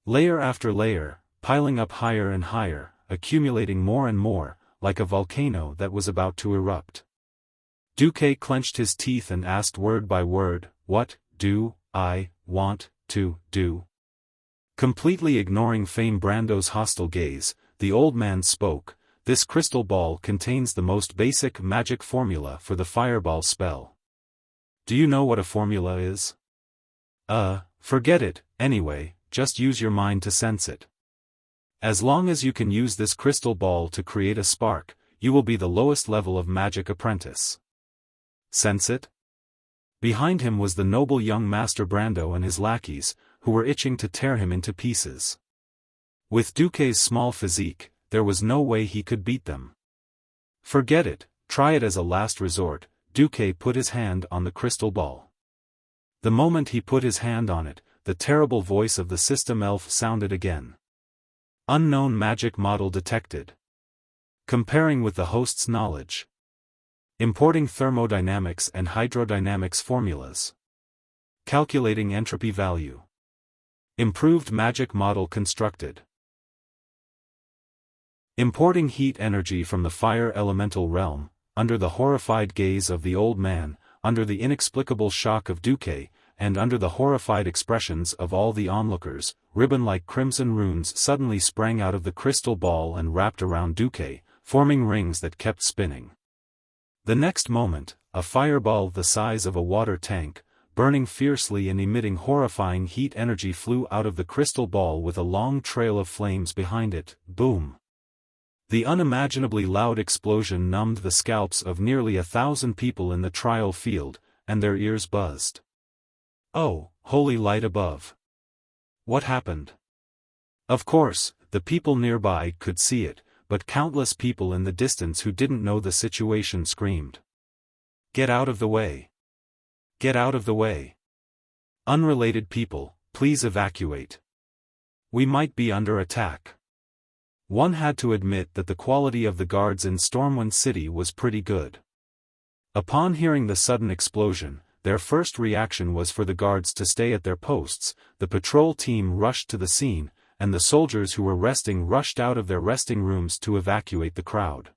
Layer after layer, piling up higher and higher, accumulating more and more, like a volcano that was about to erupt. Duque clenched his teeth and asked word by word, "What do I want to do?" Completely ignoring Fame Brando's hostile gaze, the old man spoke, "This crystal ball contains the most basic magic formula for the fireball spell. Do you know what a formula is? Forget it, anyway, just use your mind to sense it. As long as you can use this crystal ball to create a spark, you will be the lowest level of magic apprentice. Sense it?" Behind him was the noble young Master Brando and his lackeys, who were itching to tear him into pieces. With Duque's small physique, there was no way he could beat them. "Forget it, try it as a last resort." Duque put his hand on the crystal ball. The moment he put his hand on it, the terrible voice of the system elf sounded again. "Unknown magic model detected. Comparing with the host's knowledge. Importing thermodynamics and hydrodynamics formulas. Calculating entropy value. Improved magic model constructed. Importing heat energy from the fire elemental realm." Under the horrified gaze of the old man, under the inexplicable shock of Duque, and under the horrified expressions of all the onlookers, ribbon-like crimson runes suddenly sprang out of the crystal ball and wrapped around Duque, forming rings that kept spinning. The next moment, a fireball the size of a water tank, burning fiercely and emitting horrifying heat energy flew out of the crystal ball with a long trail of flames behind it. Boom! The unimaginably loud explosion numbed the scalps of nearly 1,000 people in the trial field, and their ears buzzed. Oh, holy light above! What happened? Of course, the people nearby could see it, but countless people in the distance who didn't know the situation screamed. "Get out of the way! Get out of the way! Unrelated people, please evacuate. We might be under attack." One had to admit that the quality of the guards in Stormwind City was pretty good. Upon hearing the sudden explosion, their first reaction was for the guards to stay at their posts. The patrol team rushed to the scene, and the soldiers who were resting rushed out of their resting rooms to evacuate the crowd.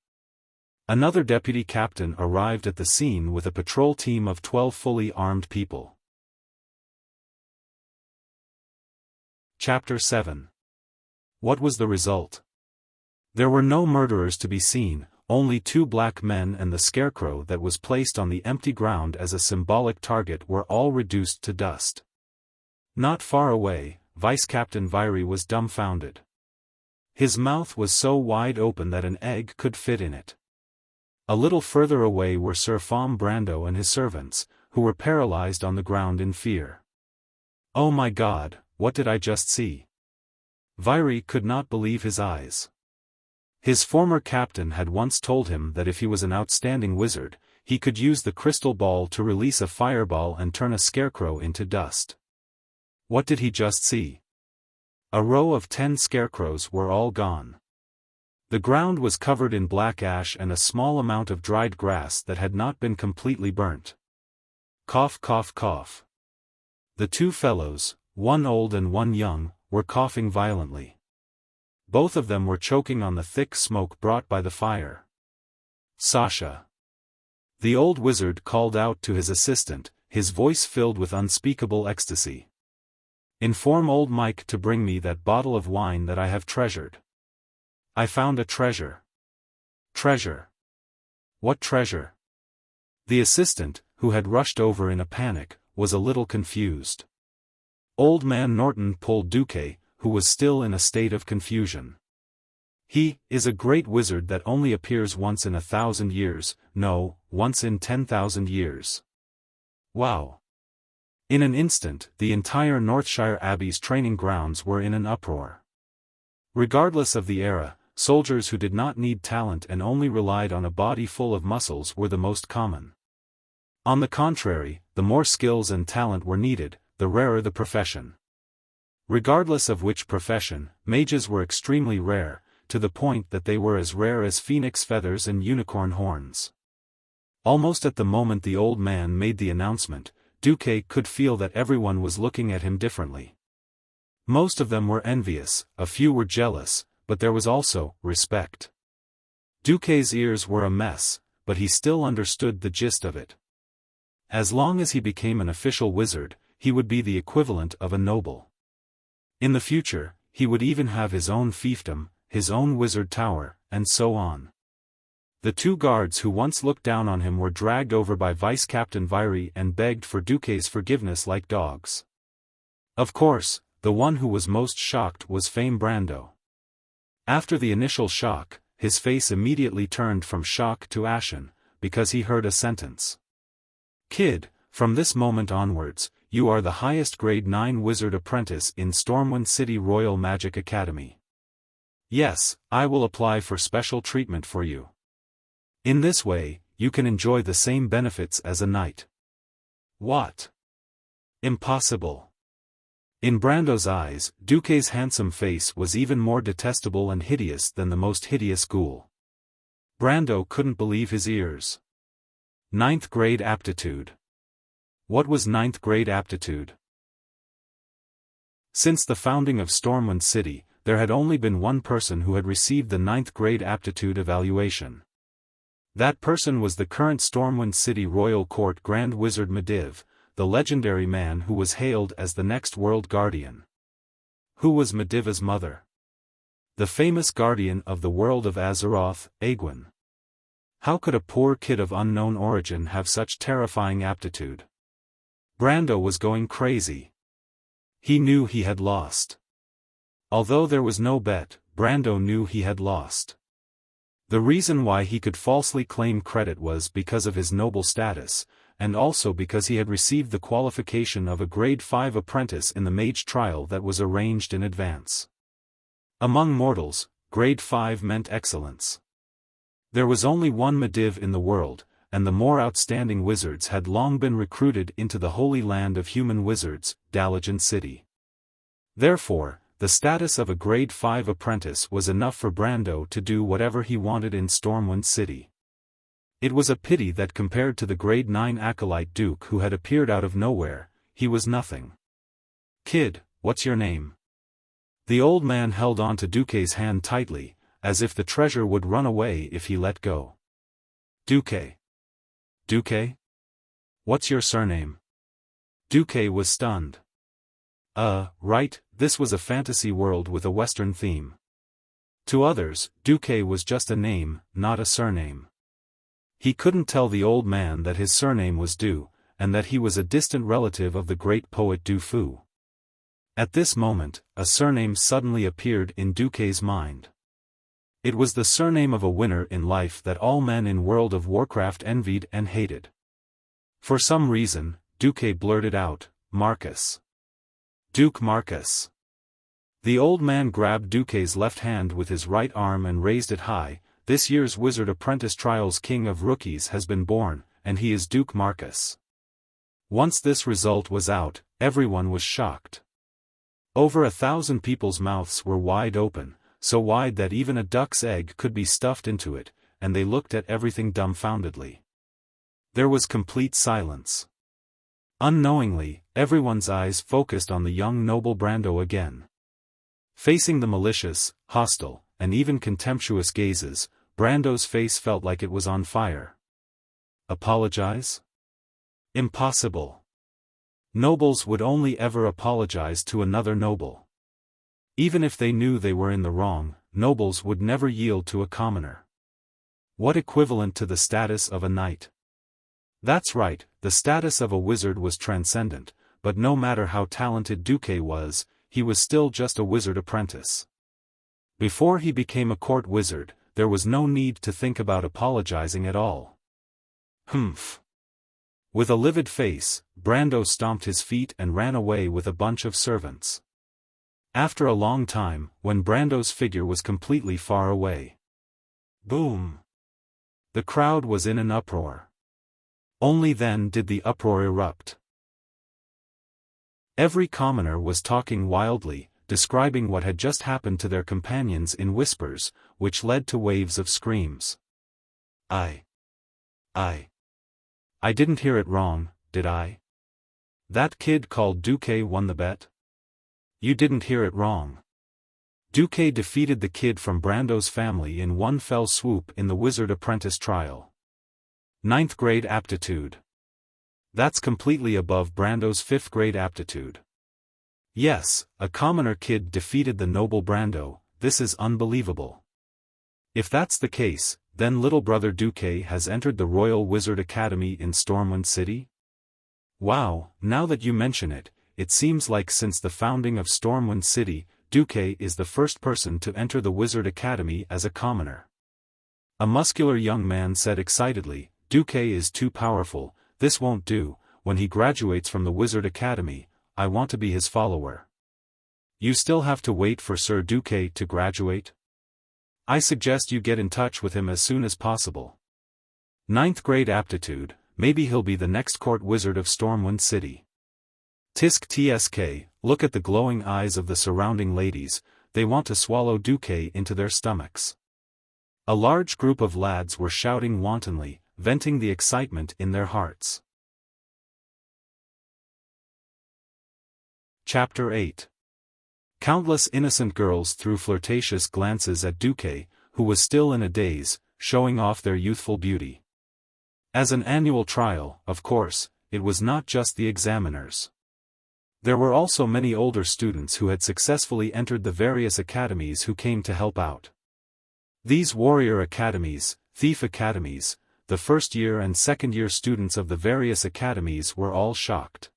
Another deputy captain arrived at the scene with a patrol team of 12 fully armed people. Chapter 7. What was the result? There were no murderers to be seen, only 2 black men and the scarecrow that was placed on the empty ground as a symbolic target were all reduced to dust. Not far away, Vice-Captain Viry was dumbfounded. His mouth was so wide open that an egg could fit in it. A little further away were Sir Fom Brando and his servants, who were paralyzed on the ground in fear. Oh my God, what did I just see? Viry could not believe his eyes. His former captain had once told him that if he was an outstanding wizard, he could use the crystal ball to release a fireball and turn a scarecrow into dust. What did he just see? A row of 10 scarecrows were all gone. The ground was covered in black ash and a small amount of dried grass that had not been completely burnt. Cough, cough, cough. The 2 fellows, one old and one young, were coughing violently. Both of them were choking on the thick smoke brought by the fire. Sasha. The old wizard called out to his assistant, his voice filled with unspeakable ecstasy. Inform old Mike to bring me that bottle of wine that I have treasured. I found a treasure. Treasure? What treasure? The assistant, who had rushed over in a panic, was a little confused. Old man Norton pulled Duque, who was still in a state of confusion. He is a great wizard that only appears once in 1,000 years, no, once in 10,000 years. Wow! In an instant, the entire Northshire Abbey's training grounds were in an uproar. Regardless of the era, soldiers who did not need talent and only relied on a body full of muscles were the most common. On the contrary, the more skills and talent were needed, the rarer the profession. Regardless of which profession, mages were extremely rare, to the point that they were as rare as phoenix feathers and unicorn horns. Almost at the moment the old man made the announcement, Duque could feel that everyone was looking at him differently. Most of them were envious, a few were jealous, but there was also respect. Duque's ears were a mess, but he still understood the gist of it. As long as he became an official wizard, he would be the equivalent of a noble. In the future, he would even have his own fiefdom, his own wizard tower, and so on. The 2 guards who once looked down on him were dragged over by Vice-Captain Viry and begged for Duque's forgiveness like dogs. Of course, the one who was most shocked was Fame Brando. After the initial shock, his face immediately turned from shock to ashen, because he heard a sentence. Kid, from this moment onwards, you are the highest grade 9 wizard apprentice in Stormwind City Royal Magic Academy. Yes, I will apply for special treatment for you. In this way, you can enjoy the same benefits as a knight. What? Impossible. In Brando's eyes, Duque's handsome face was even more detestable and hideous than the most hideous ghoul. Brando couldn't believe his ears. 9th grade aptitude. What was 9th grade aptitude? Since the founding of Stormwind City, there had only been one person who had received the 9th grade aptitude evaluation. That person was the current Stormwind City Royal Court Grand Wizard Medivh, the legendary man who was hailed as the next world guardian. Who was Medivh's mother? The famous guardian of the world of Azeroth, Egwene. How could a poor kid of unknown origin have such terrifying aptitude? Brando was going crazy. He knew he had lost. Although there was no bet, Brando knew he had lost. The reason why he could falsely claim credit was because of his noble status, and also because he had received the qualification of a grade 5 apprentice in the mage trial that was arranged in advance. Among mortals, grade 5 meant excellence. There was only one Medivh in the world, and the more outstanding wizards had long been recruited into the holy land of human wizards, Dalajan City. Therefore, the status of a grade 5 apprentice was enough for Brando to do whatever he wanted in Stormwind City. It was a pity that compared to the grade 9 acolyte Duke who had appeared out of nowhere, he was nothing. "Kid, what's your name?" The old man held on to Duke's hand tightly, as if the treasure would run away if he let go. "Duke. Duke? What's your surname?" Duke was stunned. Right, this was a fantasy world with a Western theme. To others, Duque was just a name, not a surname. He couldn't tell the old man that his surname was Du, and that he was a distant relative of the great poet Du Fu. At this moment, a surname suddenly appeared in Duque's mind. It was the surname of a winner in life that all men in World of Warcraft envied and hated. For some reason, Duque blurted out, "Marcus. Duke Marcus." The old man grabbed Duque's left hand with his right arm and raised it high. "This year's Wizard Apprentice Trials King of Rookies has been born, and he is Duke Marcus." Once this result was out, everyone was shocked. Over 1,000 people's mouths were wide open, so wide that even a duck's egg could be stuffed into it, and they looked at everything dumbfoundedly. There was complete silence. Unknowingly, everyone's eyes focused on the young noble Brando again. Facing the malicious, hostile, and even contemptuous gazes, Brando's face felt like it was on fire. Apologize? Impossible. Nobles would only ever apologize to another noble. Even if they knew they were in the wrong, nobles would never yield to a commoner. What equivalent to the status of a knight? That's right, the status of a wizard was transcendent, but no matter how talented Duque was, he was still just a wizard apprentice. Before he became a court wizard, there was no need to think about apologizing at all. Humph. With a livid face, Brando stomped his feet and ran away with a bunch of servants. After a long time, when Brando's figure was completely far away. Boom! The crowd was in an uproar. Only then did the uproar erupt. Every commoner was talking wildly, describing what had just happened to their companions in whispers, which led to waves of screams. I didn't hear it wrong, did I? That kid called Duque won the bet? You didn't hear it wrong. Duque defeated the kid from Brando's family in one fell swoop in the Wizard Apprentice trial. 9th grade aptitude. That's completely above Brando's 5th grade aptitude. Yes, a commoner kid defeated the noble Brando. This is unbelievable. If that's the case, then little brother Duque has entered the Royal Wizard Academy in Stormwind City? Wow, now that you mention it, it seems like since the founding of Stormwind City, Duque is the first person to enter the Wizard Academy as a commoner. A muscular young man said excitedly, "Duque is too powerful, this won't do. When he graduates from the Wizard Academy, I want to be his follower." You still have to wait for Sir Duque to graduate? I suggest you get in touch with him as soon as possible. 9th grade aptitude, maybe he'll be the next court wizard of Stormwind City. Tisk tsk, look at the glowing eyes of the surrounding ladies, they want to swallow Duque into their stomachs. A large group of lads were shouting wantonly, venting the excitement in their hearts. Chapter 8. Countless innocent girls threw flirtatious glances at Duque, who was still in a daze, showing off their youthful beauty. As an annual trial, of course, it was not just the examiners. There were also many older students who had successfully entered the various academies who came to help out. These warrior academies, thief academies, the first-year and second-year students of the various academies were all shocked.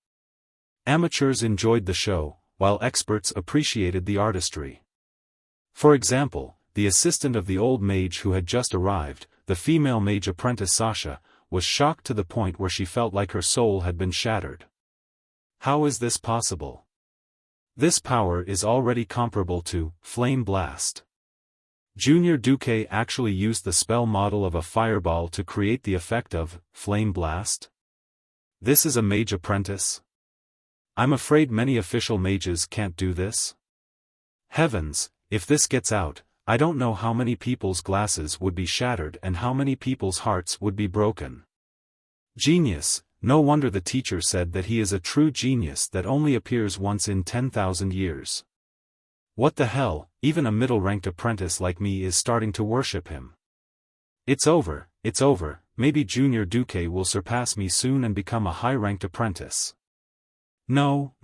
Amateurs enjoyed the show, while experts appreciated the artistry. For example, the assistant of the old mage who had just arrived, the female mage apprentice Sasha, was shocked to the point where she felt like her soul had been shattered. How is this possible? This power is already comparable to Flame Blast. Junior Duque actually used the spell model of a fireball to create the effect of Flame Blast? This is a mage apprentice? I'm afraid many official mages can't do this. Heavens, if this gets out, I don't know how many people's glasses would be shattered and how many people's hearts would be broken. Genius, no wonder the teacher said that he is a true genius that only appears once in 10,000 years. What the hell, even a middle-ranked apprentice like me is starting to worship him. It's over, maybe Junior Duque will surpass me soon and become a high-ranked apprentice. No,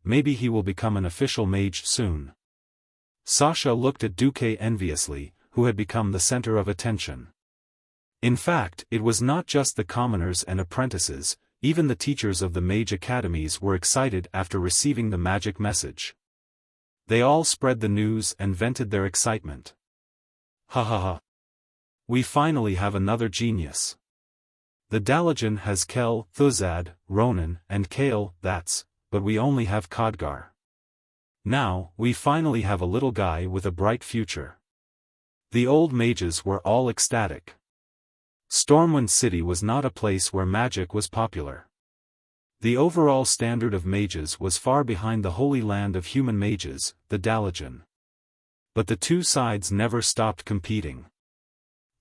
maybe he will become an official mage soon. Sasha looked at Duque enviously, who had become the center of attention. In fact, it was not just the commoners and apprentices, even the teachers of the mage academies were excited after receiving the magic message. They all spread the news and vented their excitement. Ha ha ha. We finally have another genius. The Dalajan has Kel, Thuzad, Ronan, and Kale, but we only have Khadgar. Now, we finally have a little guy with a bright future. The old mages were all ecstatic. Stormwind City was not a place where magic was popular. The overall standard of mages was far behind the holy land of human mages, the Dalajan. But the two sides never stopped competing.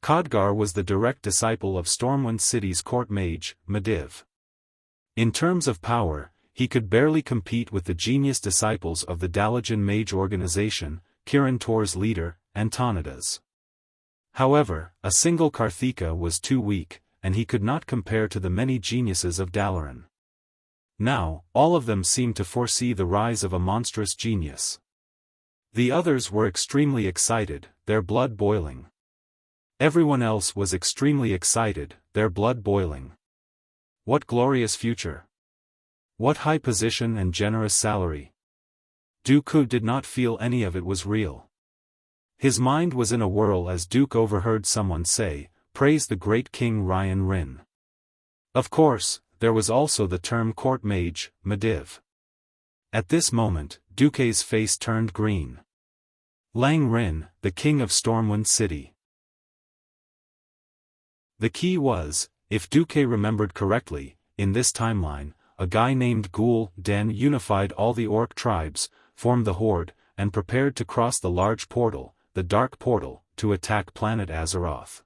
Khadgar was the direct disciple of Stormwind City's court mage, Mediv. In terms of power, he could barely compete with the genius disciples of the Dalajan mage organization, Kiran Tor's leader, Antonidas. However, a single Karthika was too weak, and he could not compare to the many geniuses of Dalaran. Now, all of them seemed to foresee the rise of a monstrous genius. The others were extremely excited, their blood boiling. Everyone else was extremely excited, their blood boiling. What glorious future! What high position and generous salary! Dooku did not feel any of it was real. His mind was in a whirl as Duke overheard someone say, "Praise the great King Ryan Rin." Of course, there was also the term court mage, Mediv. At this moment, Duque's face turned green. Lang Rin, the king of Stormwind City. The key was, if Duque remembered correctly, in this timeline, a guy named Ghoul Den unified all the orc tribes, formed the Horde, and prepared to cross the large portal, the Dark Portal, to attack planet Azeroth.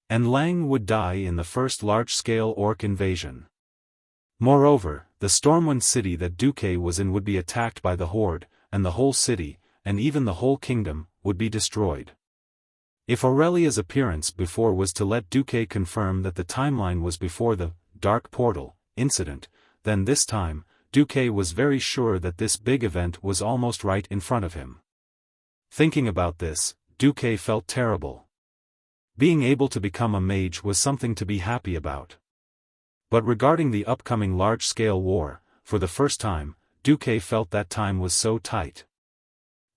And Lang would die in the first large-scale orc invasion. Moreover, the Stormwind City that Duque was in would be attacked by the Horde, and the whole city, and even the whole kingdom, would be destroyed. If Aurelia's appearance before was to let Duque confirm that the timeline was before the Dark Portal incident, then this time, Duque was very sure that this big event was almost right in front of him. Thinking about this, Duque felt terrible. Being able to become a mage was something to be happy about. But regarding the upcoming large-scale war, for the first time, Duque felt that time was so tight.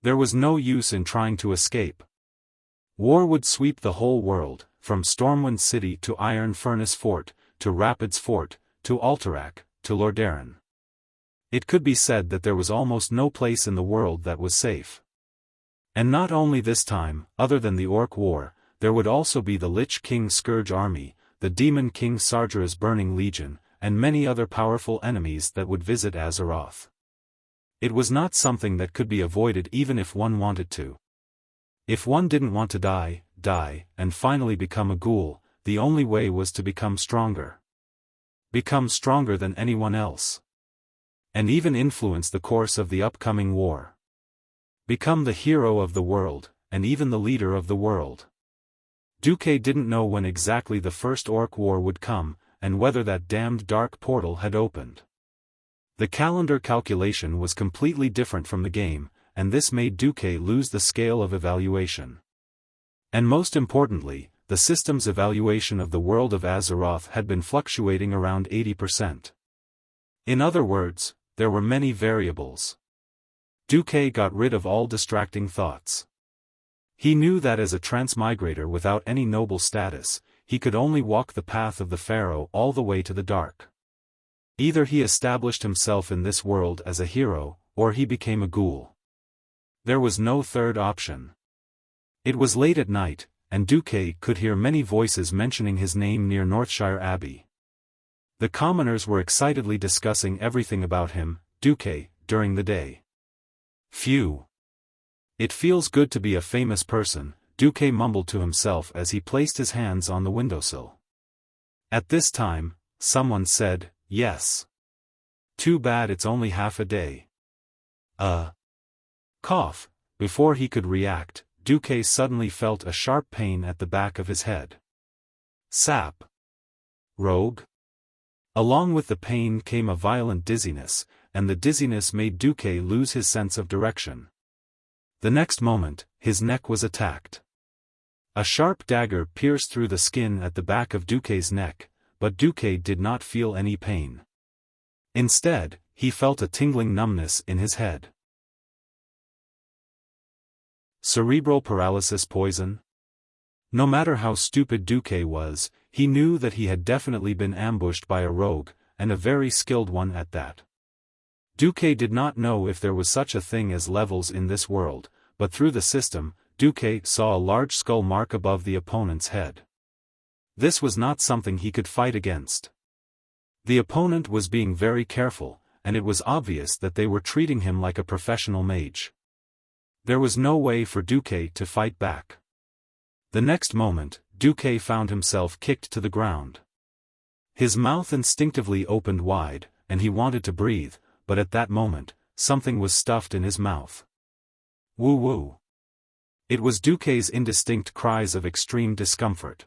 There was no use in trying to escape. War would sweep the whole world, from Stormwind City to Iron Furnace Fort, to Rapids Fort, to Alterac, to Lordaeron. It could be said that there was almost no place in the world that was safe. And not only this time, other than the Orc War, there would also be the Lich King Scourge Army, the Demon King Sargera's Burning Legion, and many other powerful enemies that would visit Azeroth. It was not something that could be avoided even if one wanted to. If one didn't want to die, and finally become a ghoul, the only way was to become stronger. Become stronger than anyone else. And even influence the course of the upcoming war. Become the hero of the world, and even the leader of the world. Duque didn't know when exactly the first Orc War would come, and whether that damned dark portal had opened. The calendar calculation was completely different from the game, and this made Duque lose the scale of evaluation. And most importantly, the system's evaluation of the world of Azeroth had been fluctuating around 80%. In other words, there were many variables. Duque got rid of all distracting thoughts. He knew that as a transmigrator without any noble status, he could only walk the path of the Pharaoh all the way to the dark. Either he established himself in this world as a hero, or he became a ghoul. There was no third option. It was late at night, and Duque could hear many voices mentioning his name near Northshire Abbey. The commoners were excitedly discussing everything about him, Duque, during the day. Phew! It feels good to be a famous person, Duque mumbled to himself as he placed his hands on the windowsill. At this time, someone said, "Yes. Too bad it's only half a day." Cough. Before he could react, Duque suddenly felt a sharp pain at the back of his head. Sap. Rogue? Along with the pain came a violent dizziness, and the dizziness made Duque lose his sense of direction. The next moment, his neck was attacked. A sharp dagger pierced through the skin at the back of Duque's neck, but Duque did not feel any pain. Instead, he felt a tingling numbness in his head. Cerebral paralysis poison? No matter how stupid Duque was, he knew that he had definitely been ambushed by a rogue, and a very skilled one at that. Duque did not know if there was such a thing as levels in this world, but through the system, Duque saw a large skull mark above the opponent's head. This was not something he could fight against. The opponent was being very careful, and it was obvious that they were treating him like a professional mage. There was no way for Duque to fight back. The next moment, Duque found himself kicked to the ground. His mouth instinctively opened wide, and he wanted to breathe, but at that moment, something was stuffed in his mouth. Woo-woo. It was Duque's indistinct cries of extreme discomfort.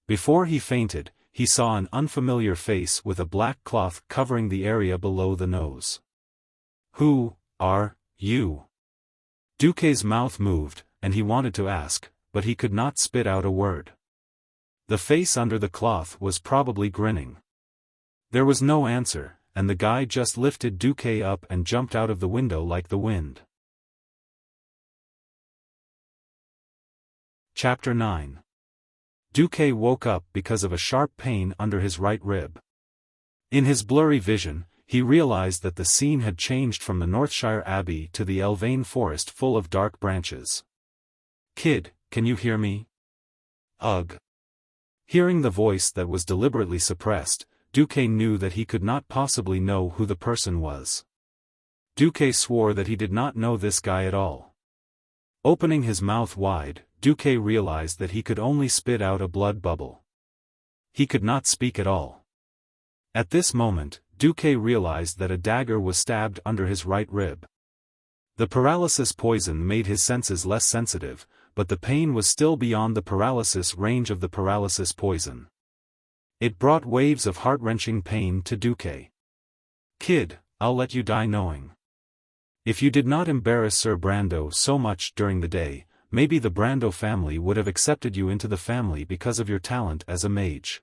Before he fainted, he saw an unfamiliar face with a black cloth covering the area below the nose. "Who are you?" Duque's mouth moved, and he wanted to ask, but he could not spit out a word. The face under the cloth was probably grinning. There was no answer, and the guy just lifted Duque up and jumped out of the window like the wind. Chapter 9. Duque woke up because of a sharp pain under his right rib. In his blurry vision, he realized that the scene had changed from the Northshire Abbey to the Elvain forest full of dark branches. "Kid, can you hear me?" "Ugh." Hearing the voice that was deliberately suppressed, Duque knew that he could not possibly know who the person was. Duque swore that he did not know this guy at all. Opening his mouth wide, Duque realized that he could only spit out a blood bubble. He could not speak at all. At this moment, Duque realized that a dagger was stabbed under his right rib. The paralysis poison made his senses less sensitive, but the pain was still beyond the paralysis range of the paralysis poison. It brought waves of heart-wrenching pain to Duque. "Kid, I'll let you die knowing. If you did not embarrass Sir Brando so much during the day, maybe the Brando family would have accepted you into the family because of your talent as a mage.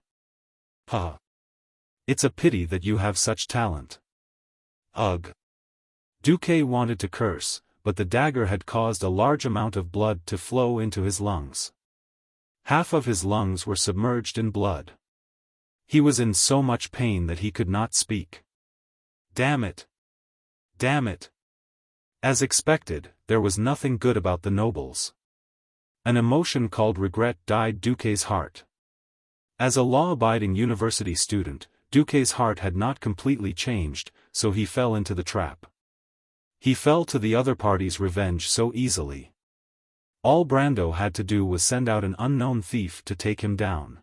Huh. It's a pity that you have such talent." Ugh. Duque wanted to curse, but the dagger had caused a large amount of blood to flow into his lungs. Half of his lungs were submerged in blood. He was in so much pain that he could not speak. Damn it! Damn it! As expected, there was nothing good about the nobles. An emotion called regret dyed Duque's heart. As a law-abiding university student, Duque's heart had not completely changed, so he fell into the trap. He fell to the other party's revenge so easily. All Brando had to do was send out an unknown thief to take him down.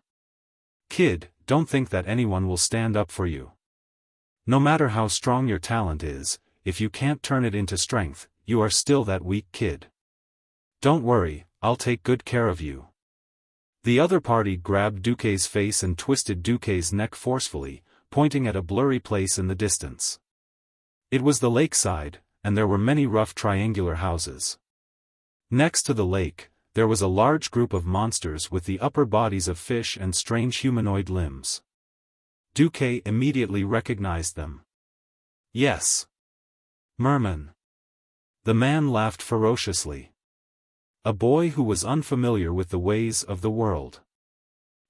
"Kid, don't think that anyone will stand up for you. No matter how strong your talent is, if you can't turn it into strength, you are still that weak kid. Don't worry, I'll take good care of you." The other party grabbed Duque's face and twisted Duque's neck forcefully, pointing at a blurry place in the distance. It was the lakeside, and there were many rough triangular houses. Next to the lake, there was a large group of monsters with the upper bodies of fish and strange humanoid limbs. Duque immediately recognized them. "Yes. Merman." The man laughed ferociously. A boy who was unfamiliar with the ways of the world.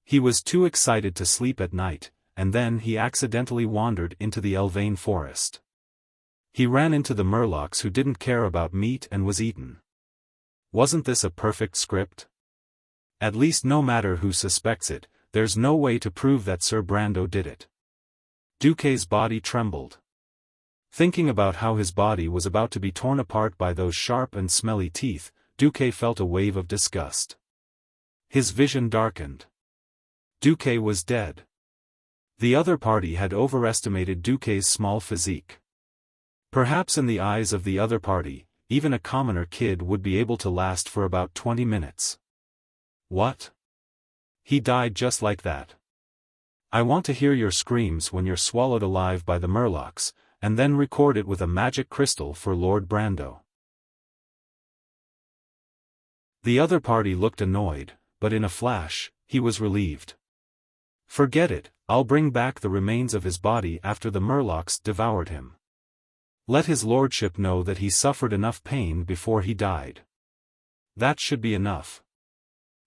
He was too excited to sleep at night, and then he accidentally wandered into the Elvain forest. He ran into the Murlocs who didn't care about meat and was eaten. Wasn't this a perfect script? At least no matter who suspects it, there's no way to prove that Sir Brando did it. Duque's body trembled. Thinking about how his body was about to be torn apart by those sharp and smelly teeth, Duque felt a wave of disgust. His vision darkened. Duque was dead. The other party had overestimated Duque's small physique. Perhaps in the eyes of the other party, even a commoner kid would be able to last for about 20 minutes. What? He died just like that. I want to hear your screams when you're swallowed alive by the murlocs, and then record it with a magic crystal for Lord Brando. The other party looked annoyed, but in a flash, he was relieved. Forget it, I'll bring back the remains of his body after the murlocs devoured him. Let his lordship know that he suffered enough pain before he died. That should be enough.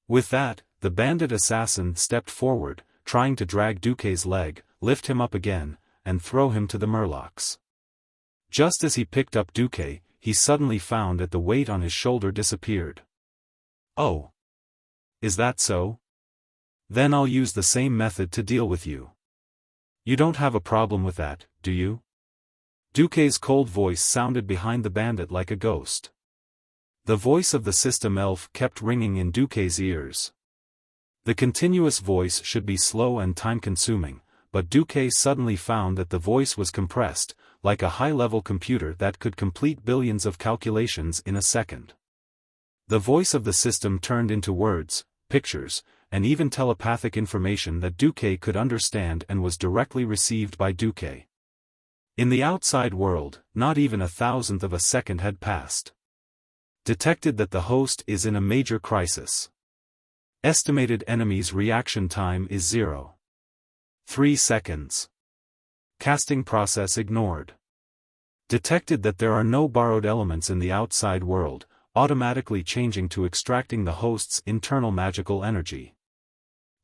With that, the bandit assassin stepped forward, trying to drag Duque's leg, lift him up again, and throw him to the murlocs. Just as he picked up Duque, he suddenly found that the weight on his shoulder disappeared. Oh. Is that so? Then I'll use the same method to deal with you. You don't have a problem with that, do you? Duque's cold voice sounded behind the bandit like a ghost. The voice of the system elf kept ringing in Duque's ears. The continuous voice should be slow and time-consuming, but Duque suddenly found that the voice was compressed, like a high-level computer that could complete billions of calculations in a second. The voice of the system turned into words, pictures, and even telepathic information that Duque could understand and was directly received by Duque. In the outside world, not even 1,000th of a second had passed. Detected that the host is in a major crisis. Estimated enemy's reaction time is 0.3 seconds. Casting process ignored. Detected that there are no borrowed elements in the outside world, automatically changing to extracting the host's internal magical energy.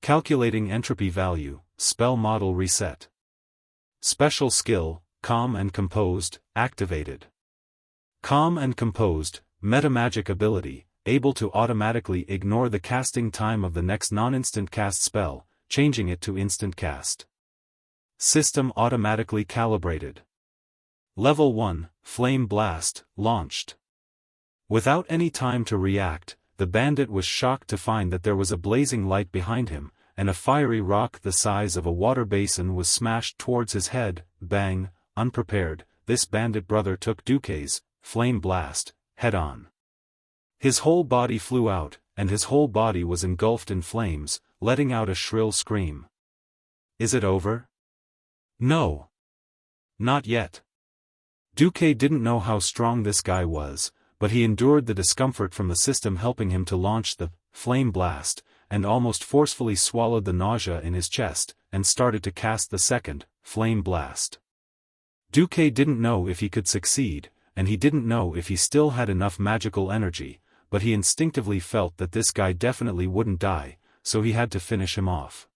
Calculating entropy value, spell model reset. Special skill, Calm and Composed, activated. Calm and Composed, metamagic ability, able to automatically ignore the casting time of the next non-instant cast spell, changing it to instant cast. System automatically calibrated. Level 1, Flame Blast, launched. Without any time to react, the bandit was shocked to find that there was a blazing light behind him, and a fiery rock the size of a water basin was smashed towards his head. Bang, unprepared, this bandit brother took Duque's Flame Blast head-on. His whole body flew out, and his whole body was engulfed in flames, letting out a shrill scream. Is it over? No. Not yet. Duque didn't know how strong this guy was, but he endured the discomfort from the system helping him to launch the Flame Blast, and almost forcefully swallowed the nausea in his chest, and started to cast the second Flame Blast. Duque didn't know if he could succeed, and he didn't know if he still had enough magical energy, but he instinctively felt that this guy definitely wouldn't die, so he had to finish him off.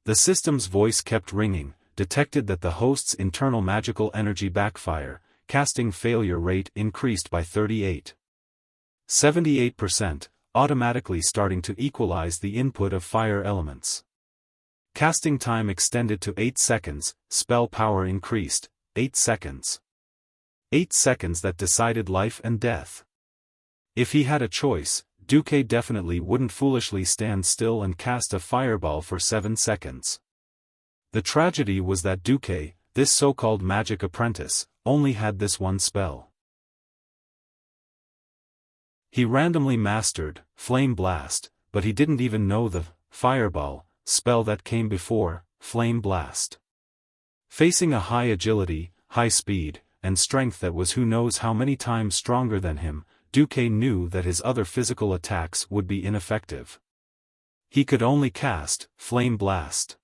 The system's voice kept ringing, detected that the host's internal magical energy backfire, casting failure rate increased by 78%, automatically starting to equalize the input of fire elements. Casting time extended to 8 seconds, spell power increased, 8 seconds. 8 seconds that decided life and death. If he had a choice, Duque definitely wouldn't foolishly stand still and cast a fireball for 7 seconds. The tragedy was that Duque, this so-called magic apprentice, only had this one spell. He randomly mastered Flame Blast, but he didn't even know the Fireball spell that came before Flame Blast. Facing a high agility, high speed, and strength that was who knows how many times stronger than him, Duque knew that his other physical attacks would be ineffective. He could only cast Flame Blast.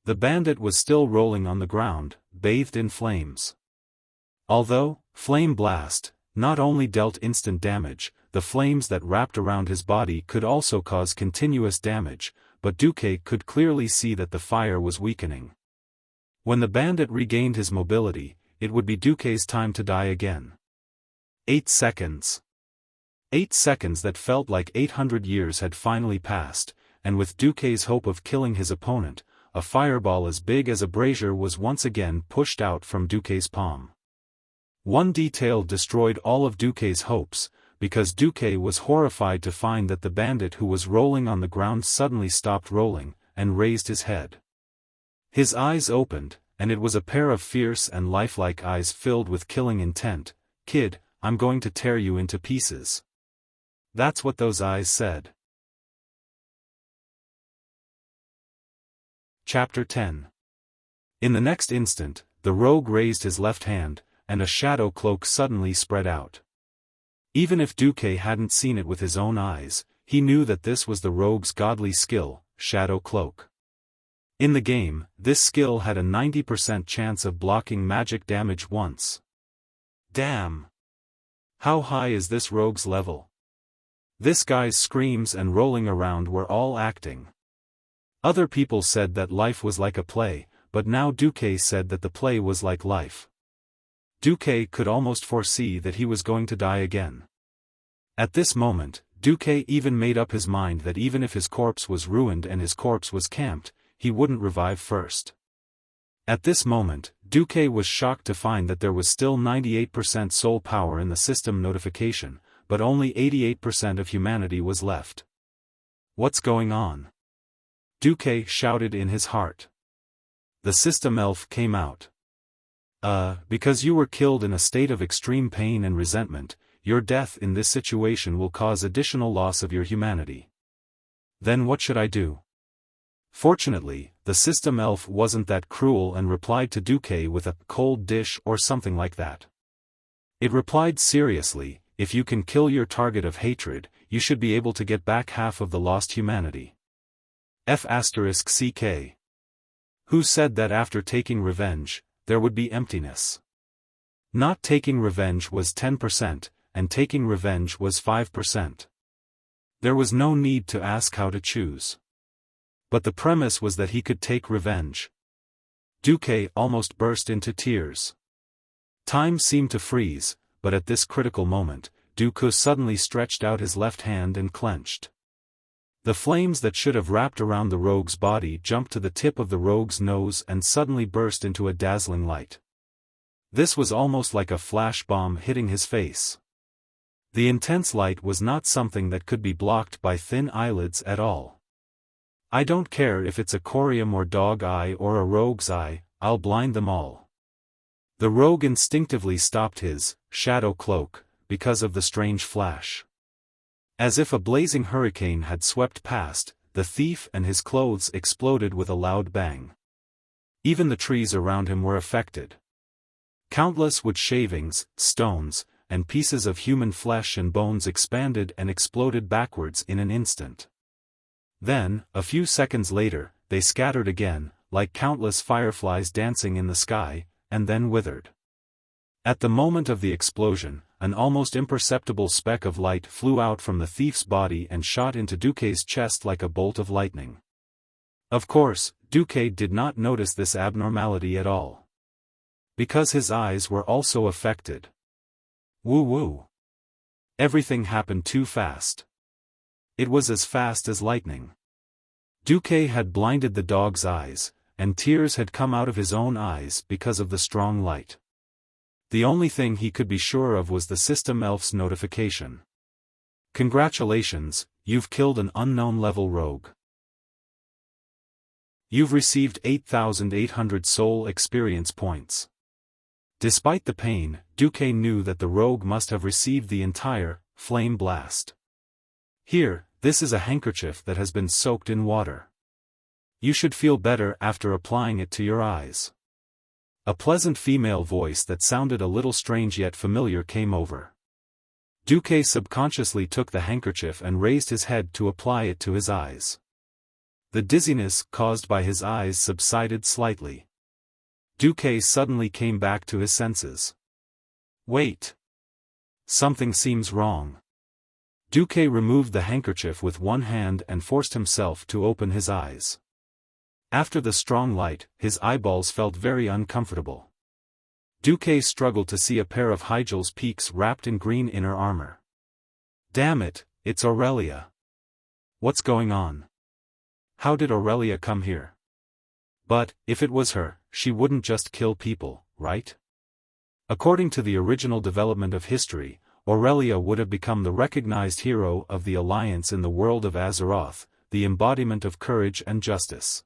The bandit was still rolling on the ground, bathed in flames. Although Flame Blast not only dealt instant damage, the flames that wrapped around his body could also cause continuous damage, but Duque could clearly see that the fire was weakening. When the bandit regained his mobility, it would be Duque's time to die again. 8 seconds. 8 seconds that felt like 800 years had finally passed, and with Duque's hope of killing his opponent, a fireball as big as a brazier was once again pushed out from Duque's palm. One detail destroyed all of Duque's hopes, because Duque was horrified to find that the bandit who was rolling on the ground suddenly stopped rolling, and raised his head. His eyes opened, and it was a pair of fierce and lifelike eyes filled with killing intent. "Kid, I'm going to tear you into pieces." That's what those eyes said. Chapter 10. In the next instant, the rogue raised his left hand, and a shadow cloak suddenly spread out. Even if Duque hadn't seen it with his own eyes, he knew that this was the rogue's godly skill, Shadow Cloak. In the game, this skill had a 90% chance of blocking magic damage once. Damn! How high is this rogue's level? This guy's screams and rolling around were all acting. Other people said that life was like a play, but now Duque said that the play was like life. Duque could almost foresee that he was going to die again. At this moment, Duque even made up his mind that even if his corpse was ruined and his corpse was camped, he wouldn't revive first. At this moment, Duque was shocked to find that there was still 98% soul power in the system notification, but only 88% of humanity was left. What's going on? Duque shouted in his heart. The system elf came out. Because you were killed in a state of extreme pain and resentment, your death in this situation will cause additional loss of your humanity. Then what should I do? Fortunately, the system elf wasn't that cruel and replied to Duque with a cold dish or something like that. It replied seriously, if you can kill your target of hatred, you should be able to get back half of the lost humanity. F***ck. Who said that after taking revenge, there would be emptiness? Not taking revenge was 10%, and taking revenge was 5%. There was no need to ask how to choose. But the premise was that he could take revenge. Duque almost burst into tears. Time seemed to freeze, but at this critical moment, Duque suddenly stretched out his left hand and clenched. The flames that should have wrapped around the rogue's body jumped to the tip of the rogue's nose and suddenly burst into a dazzling light. This was almost like a flash bomb hitting his face. The intense light was not something that could be blocked by thin eyelids at all. I don't care if it's a corium or dog eye or a rogue's eye, I'll blind them all. The rogue instinctively stopped his shadow cloak, because of the strange flash. As if a blazing hurricane had swept past, the thief and his clothes exploded with a loud bang. Even the trees around him were affected. Countless wood shavings, stones, and pieces of human flesh and bones expanded and exploded backwards in an instant. Then, a few seconds later, they scattered again, like countless fireflies dancing in the sky, and then withered. At the moment of the explosion, an almost imperceptible speck of light flew out from the thief's body and shot into Duque's chest like a bolt of lightning. Of course, Duque did not notice this abnormality at all. Because his eyes were also affected. Woo-woo. Everything happened too fast. It was as fast as lightning. Duque had blinded the dog's eyes, and tears had come out of his own eyes because of the strong light. The only thing he could be sure of was the system elf's notification. Congratulations, you've killed an unknown level rogue. You've received 8,800 soul experience points. Despite the pain, Duque knew that the rogue must have received the entire flame blast. Here, this is a handkerchief that has been soaked in water. You should feel better after applying it to your eyes. A pleasant female voice that sounded a little strange yet familiar came over. Duque subconsciously took the handkerchief and raised his head to apply it to his eyes. The dizziness caused by his eyes subsided slightly. Duque suddenly came back to his senses. Wait. Something seems wrong. Duque removed the handkerchief with one hand and forced himself to open his eyes. After the strong light, his eyeballs felt very uncomfortable. Duque struggled to see a pair of Hygel's peaks wrapped in green inner armor. Damn it, it's Aurelia. What's going on? How did Aurelia come here? But, if it was her, she wouldn't just kill people, right? According to the original development of history, Aurelia would have become the recognized hero of the Alliance in the world of Azeroth, the embodiment of courage and justice.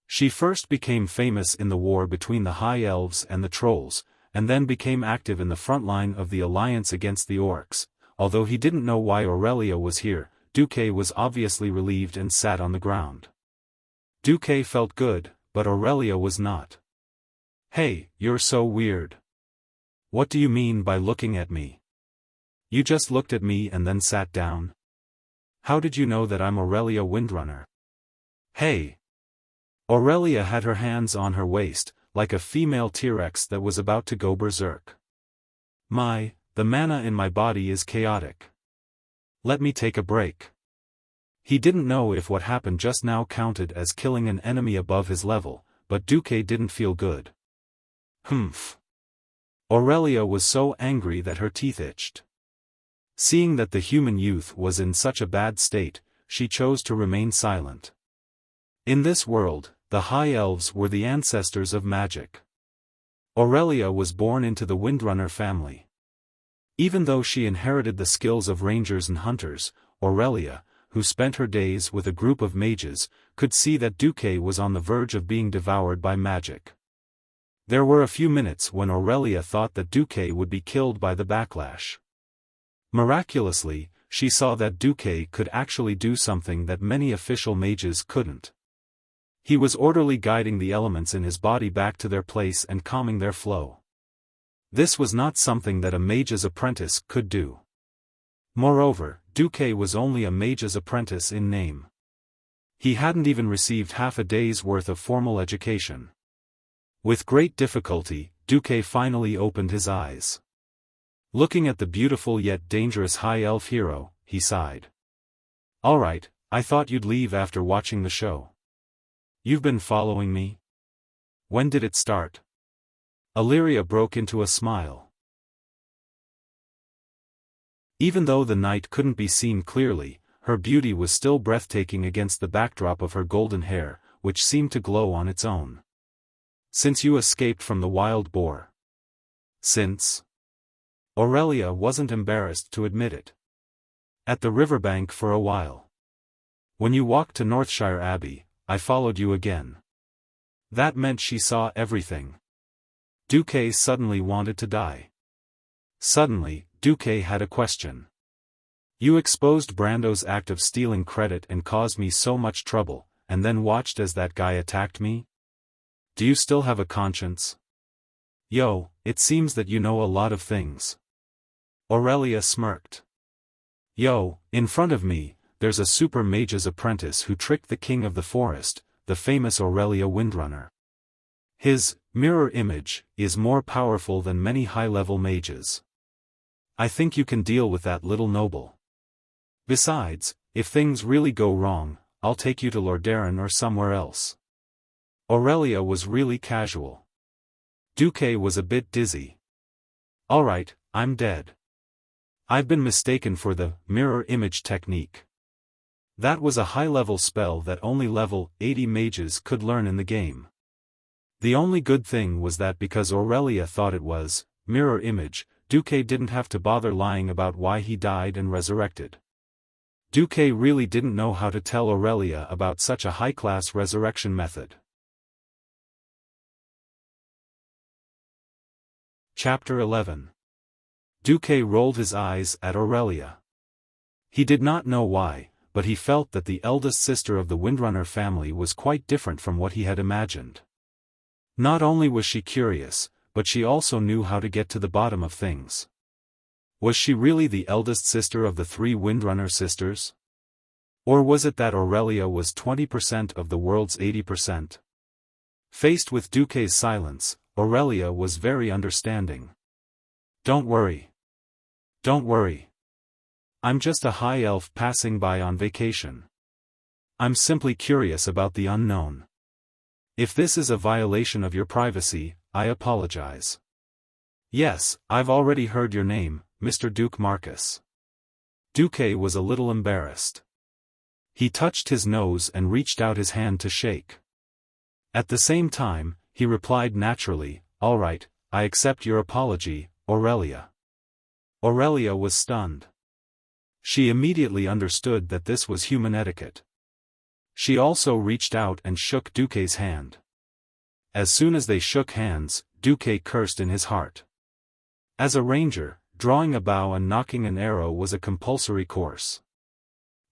She first became famous in the war between the High Elves and the Trolls, and then became active in the front line of the Alliance against the Orcs. Although he didn't know why Aurelia was here, Duque was obviously relieved and sat on the ground. Duque felt good, but Aurelia was not. "Hey, you're so weird. What do you mean by looking at me? You just looked at me and then sat down? How did you know that I'm Aurelia Windrunner?" "Hey!" Aurelia had her hands on her waist, like a female T-Rex that was about to go berserk. The mana in my body is chaotic. Let me take a break." He didn't know if what happened just now counted as killing an enemy above his level, but Duque didn't feel good. Humph. Aurelia was so angry that her teeth itched. Seeing that the human youth was in such a bad state, she chose to remain silent. In this world, the High Elves were the ancestors of magic. Aurelia was born into the Windrunner family. Even though she inherited the skills of rangers and hunters, Aurelia, who spent her days with a group of mages, could see that Duque was on the verge of being devoured by magic. There were a few minutes when Aurelia thought that Duque would be killed by the backlash. Miraculously, she saw that Duque could actually do something that many official mages couldn't. He was orderly guiding the elements in his body back to their place and calming their flow. This was not something that a mage's apprentice could do. Moreover, Duque was only a mage's apprentice in name. He hadn't even received half a day's worth of formal education. With great difficulty, Duque finally opened his eyes. Looking at the beautiful yet dangerous High Elf hero, he sighed. "Alright, I thought you'd leave after watching the show. You've been following me? When did it start?" Illyria broke into a smile. Even though the night couldn't be seen clearly, her beauty was still breathtaking against the backdrop of her golden hair, which seemed to glow on its own. "Since you escaped from the wild boar." "Since?" Aurelia wasn't embarrassed to admit it. "At the riverbank for a while. When you walked to Northshire Abbey, I followed you again." That meant she saw everything. Duque suddenly wanted to die. Suddenly, Duque had a question. "You exposed Brando's act of stealing credit and caused me so much trouble, and then watched as that guy attacked me? Do you still have a conscience?" "Yo, it seems that you know a lot of things." Aurelia smirked. "Yo, in front of me, there's a super mage's apprentice who tricked the king of the forest, the famous Aurelia Windrunner. His mirror image is more powerful than many high-level mages. I think you can deal with that little noble. Besides, if things really go wrong, I'll take you to Lordaeron or somewhere else." Aurelia was really casual. Duque was a bit dizzy. "Alright, I'm dead. I've been mistaken for the mirror image technique. That was a high-level spell that only level 80 mages could learn in the game. The only good thing was that because Aurelia thought it was mirror image, Duque didn't have to bother lying about why he died and resurrected. Duque really didn't know how to tell Aurelia about such a high-class resurrection method. Chapter 11. Duque rolled his eyes at Aurelia. He did not know why, but he felt that the eldest sister of the Windrunner family was quite different from what he had imagined. Not only was she curious, but she also knew how to get to the bottom of things. Was she really the eldest sister of the 3 Windrunner sisters? Or was it that Aurelia was 20% of the world's 80%? Faced with Duque's silence, Aurelia was very understanding. "Don't worry. Don't worry. I'm just a high elf passing by on vacation. I'm simply curious about the unknown. If this is a violation of your privacy, I apologize." "Yes, I've already heard your name, Mr. Duke Marcus." Duque was a little embarrassed. He touched his nose and reached out his hand to shake. At the same time, he replied naturally, "All right, I accept your apology, Aurelia." Aurelia was stunned. She immediately understood that this was human etiquette. She also reached out and shook Duque's hand. As soon as they shook hands, Duque cursed in his heart. As a ranger, drawing a bow and knocking an arrow was a compulsory course.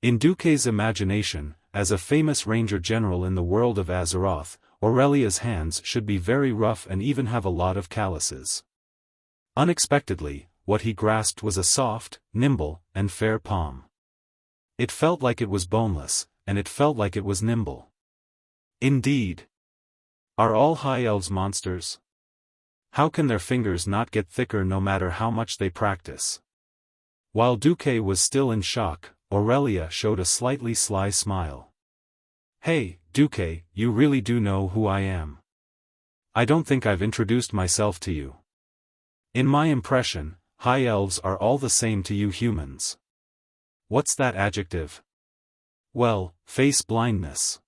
In Duque's imagination, as a famous ranger general in the world of Azeroth, Aurelia's hands should be very rough and even have a lot of calluses. Unexpectedly, what he grasped was a soft, nimble, and fair palm. It felt like it was boneless, and it felt like it was nimble. Indeed. Are all high elves monsters? How can their fingers not get thicker no matter how much they practice? While Duque was still in shock, Aurelia showed a slightly sly smile. "Hey, Duque, you really do know who I am. I don't think I've introduced myself to you. In my impression, high elves are all the same to you humans." "What's that adjective?" "Well, face blindness."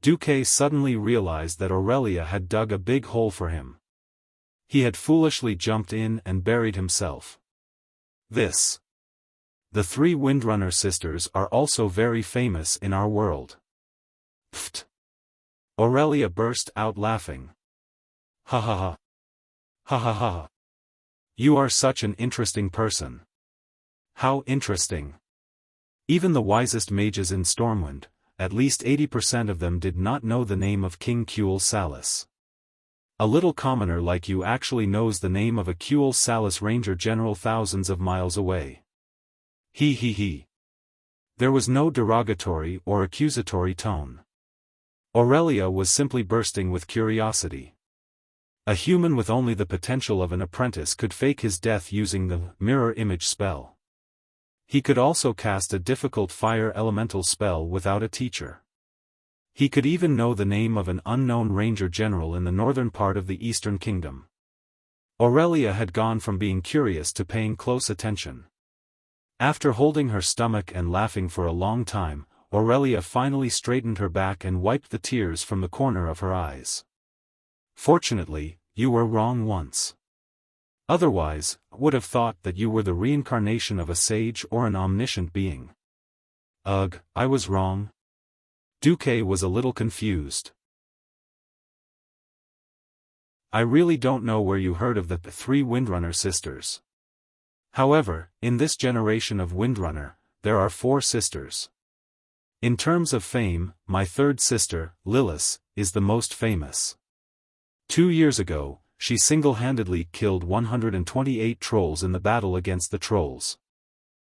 Duque suddenly realized that Aurelia had dug a big hole for him. He had foolishly jumped in and buried himself. The 3 Windrunner sisters are also very famous in our world. Pfft! Aurelia burst out laughing. "Ha ha ha. Ha ha ha. You are such an interesting person." "How interesting?" Even the wisest mages in Stormwind, at least 80% of them did not know the name of King Kuel Salas. A little commoner like you actually knows the name of a Kuel Salas Ranger General thousands of miles away. He. There was no derogatory or accusatory tone. Aurelia was simply bursting with curiosity. A human with only the potential of an apprentice could fake his death using the mirror image spell. He could also cast a difficult fire elemental spell without a teacher. He could even know the name of an unknown ranger general in the northern part of the Eastern Kingdom. Aurelia had gone from being curious to paying close attention. After holding her stomach and laughing for a long time, Aurelia finally straightened her back and wiped the tears from the corner of her eyes. "Fortunately, you were wrong once. Otherwise, I would have thought that you were the reincarnation of a sage or an omniscient being." "Ugh, I was wrong." Duque was a little confused. "I really don't know where you heard of the 3 Windrunner sisters. However, in this generation of Windrunner, there are 4 sisters. In terms of fame, my 3rd sister, Lilith, is the most famous. 2 years ago, she single-handedly killed 128 trolls in the battle against the trolls."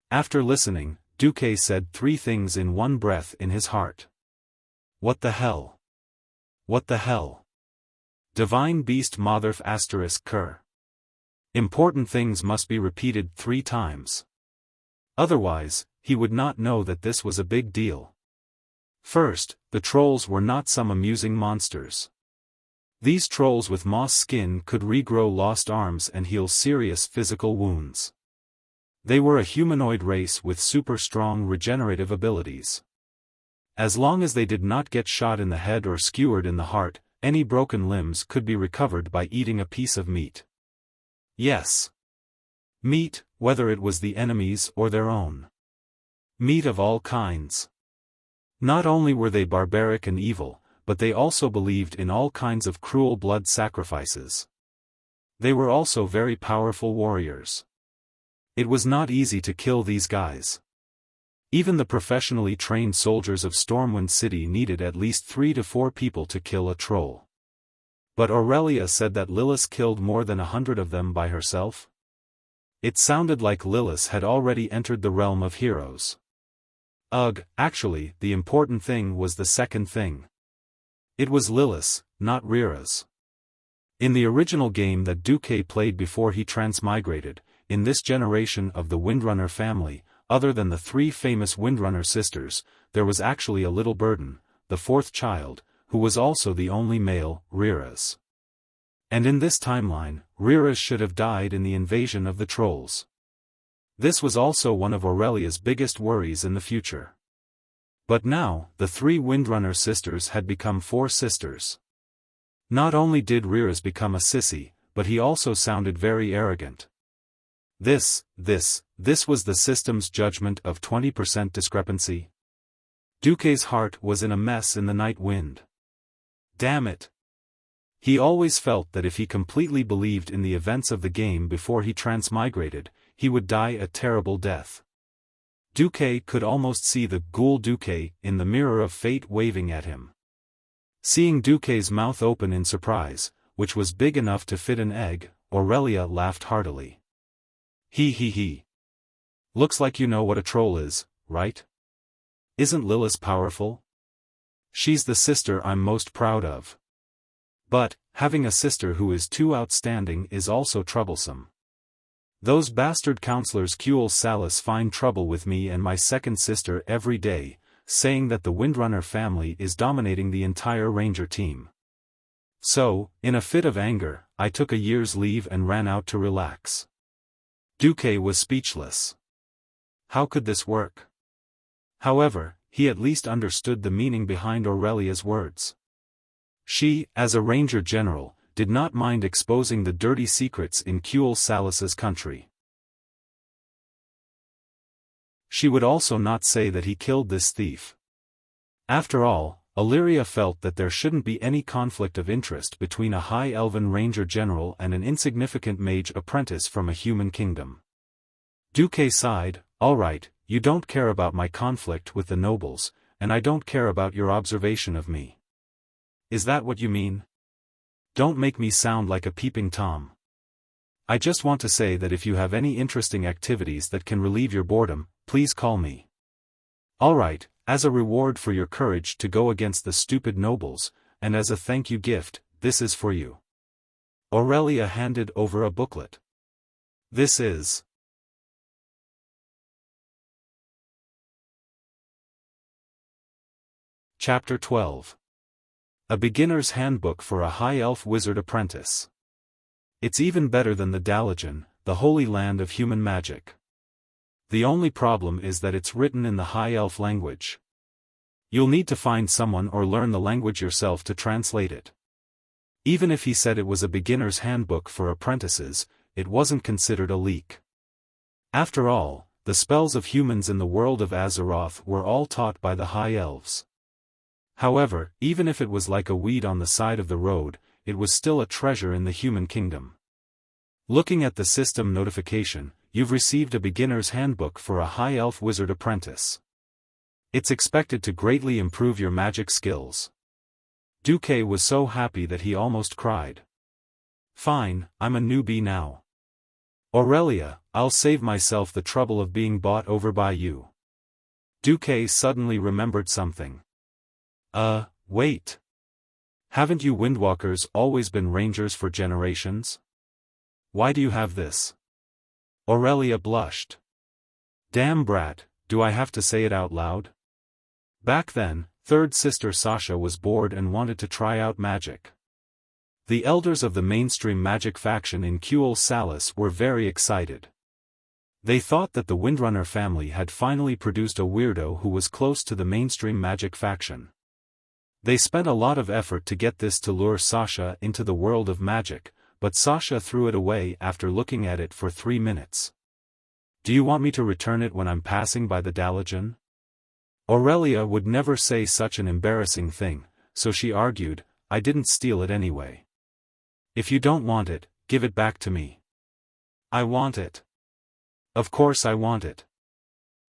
After listening, Duque said 3 things in one breath in his heart. "What the hell? What the hell? Divine Beast Motherf * Cur. Important things must be repeated 3 times. Otherwise, he would not know that this was a big deal. First, the trolls were not some amusing monsters. These trolls with moss skin could regrow lost arms and heal serious physical wounds. They were a humanoid race with super strong regenerative abilities. As long as they did not get shot in the head or skewered in the heart, any broken limbs could be recovered by eating a piece of meat. Yes. Meat, whether it was the enemy's or their own. Meat of all kinds. Not only were they barbaric and evil, but they also believed in all kinds of cruel blood sacrifices. They were also very powerful warriors. It was not easy to kill these guys. Even the professionally trained soldiers of Stormwind City needed at least 3 to 4 people to kill a troll. But Aurelia said that Lilith killed more than 100 of them by herself? It sounded like Lilith had already entered the realm of heroes. Ugh, actually, the important thing was the second thing. It was Lilith, not Rira's. In the original game that Duque played before he transmigrated, in this generation of the Windrunner family, other than the 3 famous Windrunner sisters, there was actually a little burden, the 4th child, who was also the only male, Rira's. And in this timeline, Rira's should have died in the invasion of the trolls. This was also one of Aurelia's biggest worries in the future. But now, the three Windrunner sisters had become four sisters. Not only did Riras become a sissy, but he also sounded very arrogant. This was the system's judgment of 20% discrepancy? Duque's heart was in a mess in the night wind. Damn it! He always felt that if he completely believed in the events of the game before he transmigrated, he would die a terrible death. Duque could almost see the ghoul Duque in the mirror of fate waving at him. Seeing Duque's mouth open in surprise, which was big enough to fit an egg, Aurelia laughed heartily. He. Looks like you know what a troll is, right? Isn't Lilith powerful? She's the sister I'm most proud of. But, having a sister who is too outstanding is also troublesome. Those bastard counselors Kuel Salis find trouble with me and my second sister every day, saying that the Windrunner family is dominating the entire Ranger team. So, in a fit of anger, I took a year's leave and ran out to relax. Duque was speechless. How could this work? However, he at least understood the meaning behind Aurelia's words. She, as a Ranger General, did not mind exposing the dirty secrets in Kuel Salis's country. She would also not say that he killed this thief. After all, Illyria felt that there shouldn't be any conflict of interest between a high elven Ranger General and an insignificant mage apprentice from a human kingdom. Duque sighed, "All right, you don't care about my conflict with the nobles, and I don't care about your observation of me. Is that what you mean? Don't make me sound like a peeping Tom. I just want to say that if you have any interesting activities that can relieve your boredom, please call me. All right, as a reward for your courage to go against the stupid nobles, and as a thank you gift, this is for you." Aurelia handed over a booklet. This is Chapter 12. A Beginner's Handbook for a High Elf Wizard Apprentice. It's even better than the Dalajan, the holy land of human magic. The only problem is that it's written in the High Elf language. You'll need to find someone or learn the language yourself to translate it. Even if he said it was a beginner's handbook for apprentices, it wasn't considered a leak. After all, the spells of humans in the world of Azeroth were all taught by the High Elves. However, even if it was like a weed on the side of the road, it was still a treasure in the human kingdom. Looking at the system notification, you've received a beginner's handbook for a high elf wizard apprentice. It's expected to greatly improve your magic skills. Duque was so happy that he almost cried. Fine, I'm a newbie now. Aurelia, I'll save myself the trouble of being bought over by you. Duque suddenly remembered something. Wait. Haven't you Windwalkers always been rangers for generations? Why do you have this? Aurelia blushed. Damn brat, do I have to say it out loud? Back then, third sister Sasha was bored and wanted to try out magic. The elders of the mainstream magic faction in Kuel Salis were very excited. They thought that the Windrunner family had finally produced a weirdo who was close to the mainstream magic faction. They spent a lot of effort to get this to lure Sasha into the world of magic, but Sasha threw it away after looking at it for 3 minutes. Do you want me to return it when I'm passing by the Dalajan? Aurelia would never say such an embarrassing thing, so she argued, I didn't steal it anyway. If you don't want it, give it back to me. I want it. Of course I want it.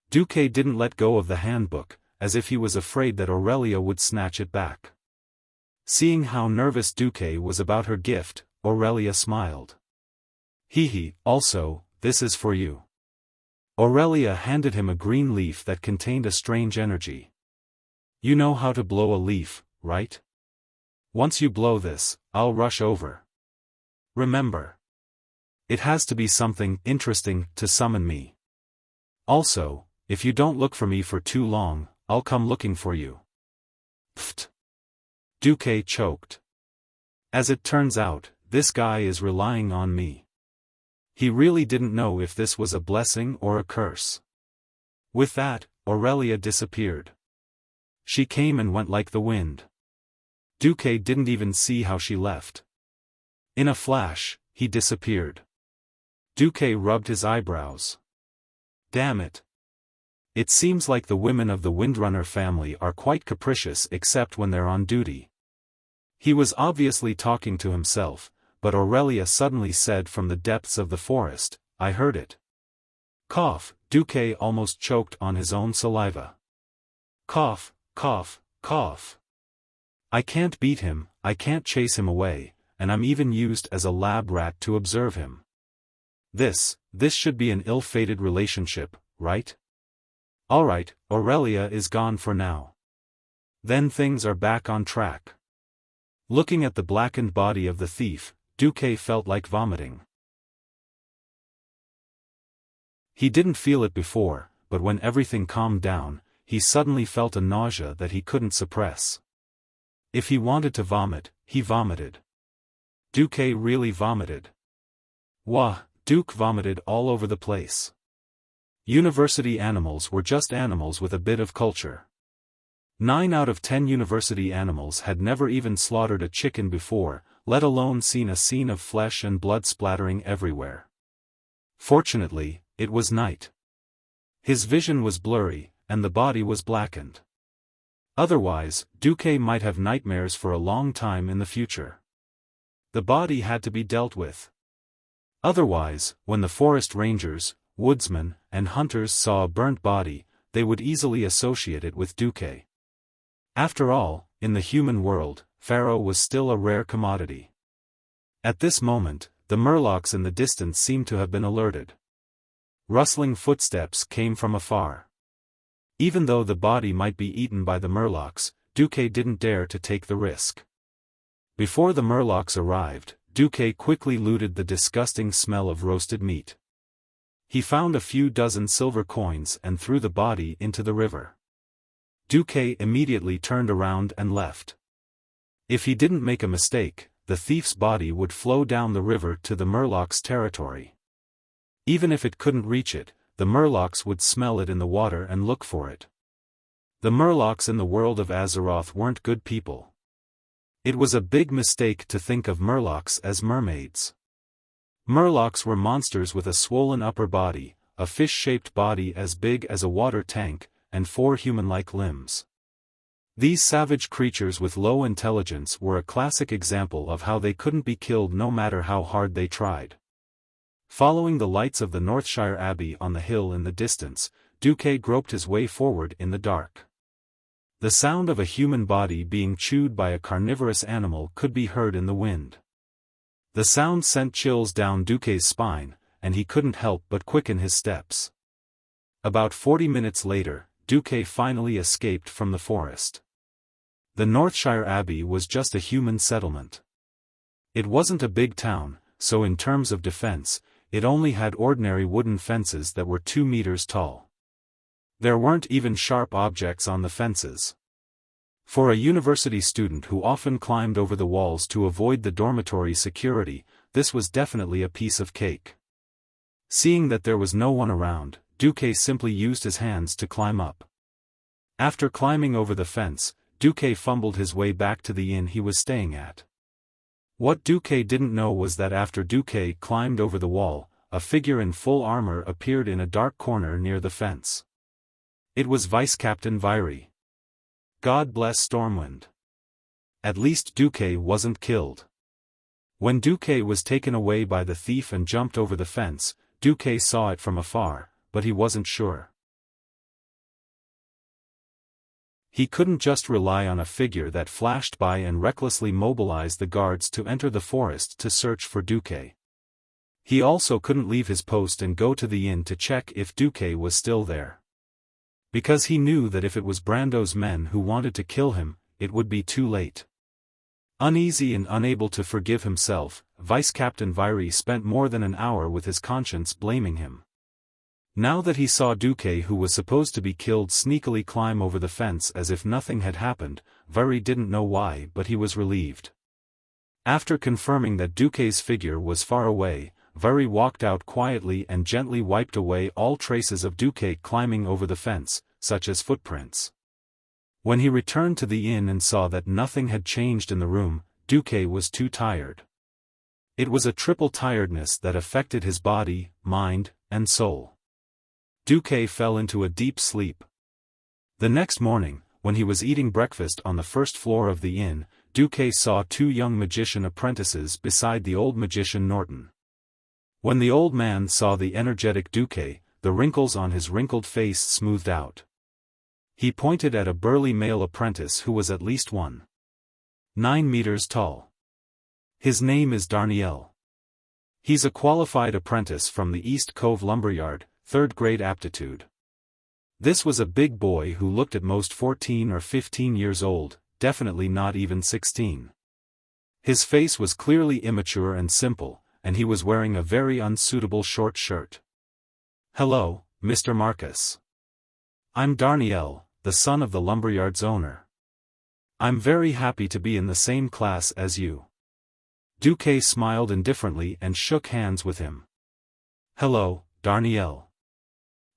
Duque didn't let go of the handbook, as if he was afraid that Aurelia would snatch it back. Seeing how nervous Duque was about her gift, Aurelia smiled. Also, this is for you. Aurelia handed him a green leaf that contained a strange energy. You know how to blow a leaf, right? Once you blow this, I'll rush over. Remember. It has to be something interesting to summon me. Also, if you don't look for me for too long, I'll come looking for you. Pfft. Duque choked. As it turns out, this guy is relying on me. He really didn't know if this was a blessing or a curse. With that, Aurelia disappeared. She came and went like the wind. Duque didn't even see how she left. In a flash, he disappeared. Duque rubbed his eyebrows. Damn it. It seems like the women of the Windrunner family are quite capricious except when they're on duty. He was obviously talking to himself, but Aurelia suddenly said from the depths of the forest, "I heard it." Cough, Duque almost choked on his own saliva. Cough, cough, cough. I can't beat him, I can't chase him away, and I'm even used as a lab rat to observe him. This should be an ill-fated relationship, right? Alright, Aurelia is gone for now. Then things are back on track. Looking at the blackened body of the thief, Duque felt like vomiting. He didn't feel it before, but when everything calmed down, he suddenly felt a nausea that he couldn't suppress. If he wanted to vomit, he vomited. Duque really vomited. Wah, Duke vomited all over the place. University animals were just animals with a bit of culture. 9 out of 10 university animals had never even slaughtered a chicken before, let alone seen a scene of flesh and blood splattering everywhere. Fortunately, it was night. His vision was blurry, and the body was blackened. Otherwise, Duque might have nightmares for a long time in the future. The body had to be dealt with. Otherwise, when the forest rangers, woodsmen, and hunters saw a burnt body, they would easily associate it with Duque. After all, in the human world, Pharaoh was still a rare commodity. At this moment, the murlocs in the distance seemed to have been alerted. Rustling footsteps came from afar. Even though the body might be eaten by the murlocs, Duque didn't dare to take the risk. Before the murlocs arrived, Duque quickly looted the disgusting smell of roasted meat. He found a few dozen silver coins and threw the body into the river. Duque immediately turned around and left. If he didn't make a mistake, the thief's body would flow down the river to the murlocs' territory. Even if it couldn't reach it, the murlocs would smell it in the water and look for it. The murlocs in the world of Azeroth weren't good people. It was a big mistake to think of murlocs as mermaids. Murlocs were monsters with a swollen upper body, a fish-shaped body as big as a water tank, and 4 human-like limbs. These savage creatures with low intelligence were a classic example of how they couldn't be killed no matter how hard they tried. Following the lights of the Northshire Abbey on the hill in the distance, Duque groped his way forward in the dark. The sound of a human body being chewed by a carnivorous animal could be heard in the wind. The sound sent chills down Duque's spine, and he couldn't help but quicken his steps. About 40 minutes later, Duque finally escaped from the forest. The Northshire Abbey was just a human settlement. It wasn't a big town, so in terms of defense, it only had ordinary wooden fences that were 2 meters tall. There weren't even sharp objects on the fences. For a university student who often climbed over the walls to avoid the dormitory security, this was definitely a piece of cake. Seeing that there was no one around, Duque simply used his hands to climb up. After climbing over the fence, Duque fumbled his way back to the inn he was staying at. What Duque didn't know was that after Duque climbed over the wall, a figure in full armor appeared in a dark corner near the fence. It was Vice Captain Viry. God bless Stormwind. At least Duque wasn't killed. When Duque was taken away by the thief and jumped over the fence, Duque saw it from afar, but he wasn't sure. He couldn't just rely on a figure that flashed by and recklessly mobilized the guards to enter the forest to search for Duque. He also couldn't leave his post and go to the inn to check if Duque was still there. Because he knew that if it was Brando's men who wanted to kill him, it would be too late. Uneasy and unable to forgive himself, Vice Captain Viry spent more than an hour with his conscience blaming him. Now that he saw Duque, who was supposed to be killed, sneakily climb over the fence as if nothing had happened, Viry didn't know why, but he was relieved. After confirming that Duque's figure was far away, Viry walked out quietly and gently wiped away all traces of Duque climbing over the fence, such as footprints. When he returned to the inn and saw that nothing had changed in the room, Duque was too tired. It was a triple tiredness that affected his body, mind, and soul. Duque fell into a deep sleep. The next morning, when he was eating breakfast on the first floor of the inn, Duque saw two young magician apprentices beside the old magician Norton. When the old man saw the energetic Duque, the wrinkles on his wrinkled face smoothed out. He pointed at a burly male apprentice who was at least 1.9 meters tall. His name is Darnielle. He's a qualified apprentice from the East Cove Lumberyard, 3rd grade aptitude. This was a big boy who looked at most 14 or 15 years old, definitely not even 16. His face was clearly immature and simple, and he was wearing a very unsuitable short shirt. "Hello, Mr. Marcus. I'm Darnielle, the son of the lumberyard's owner. I'm very happy to be in the same class as you." Duque smiled indifferently and shook hands with him. "Hello, Darnielle."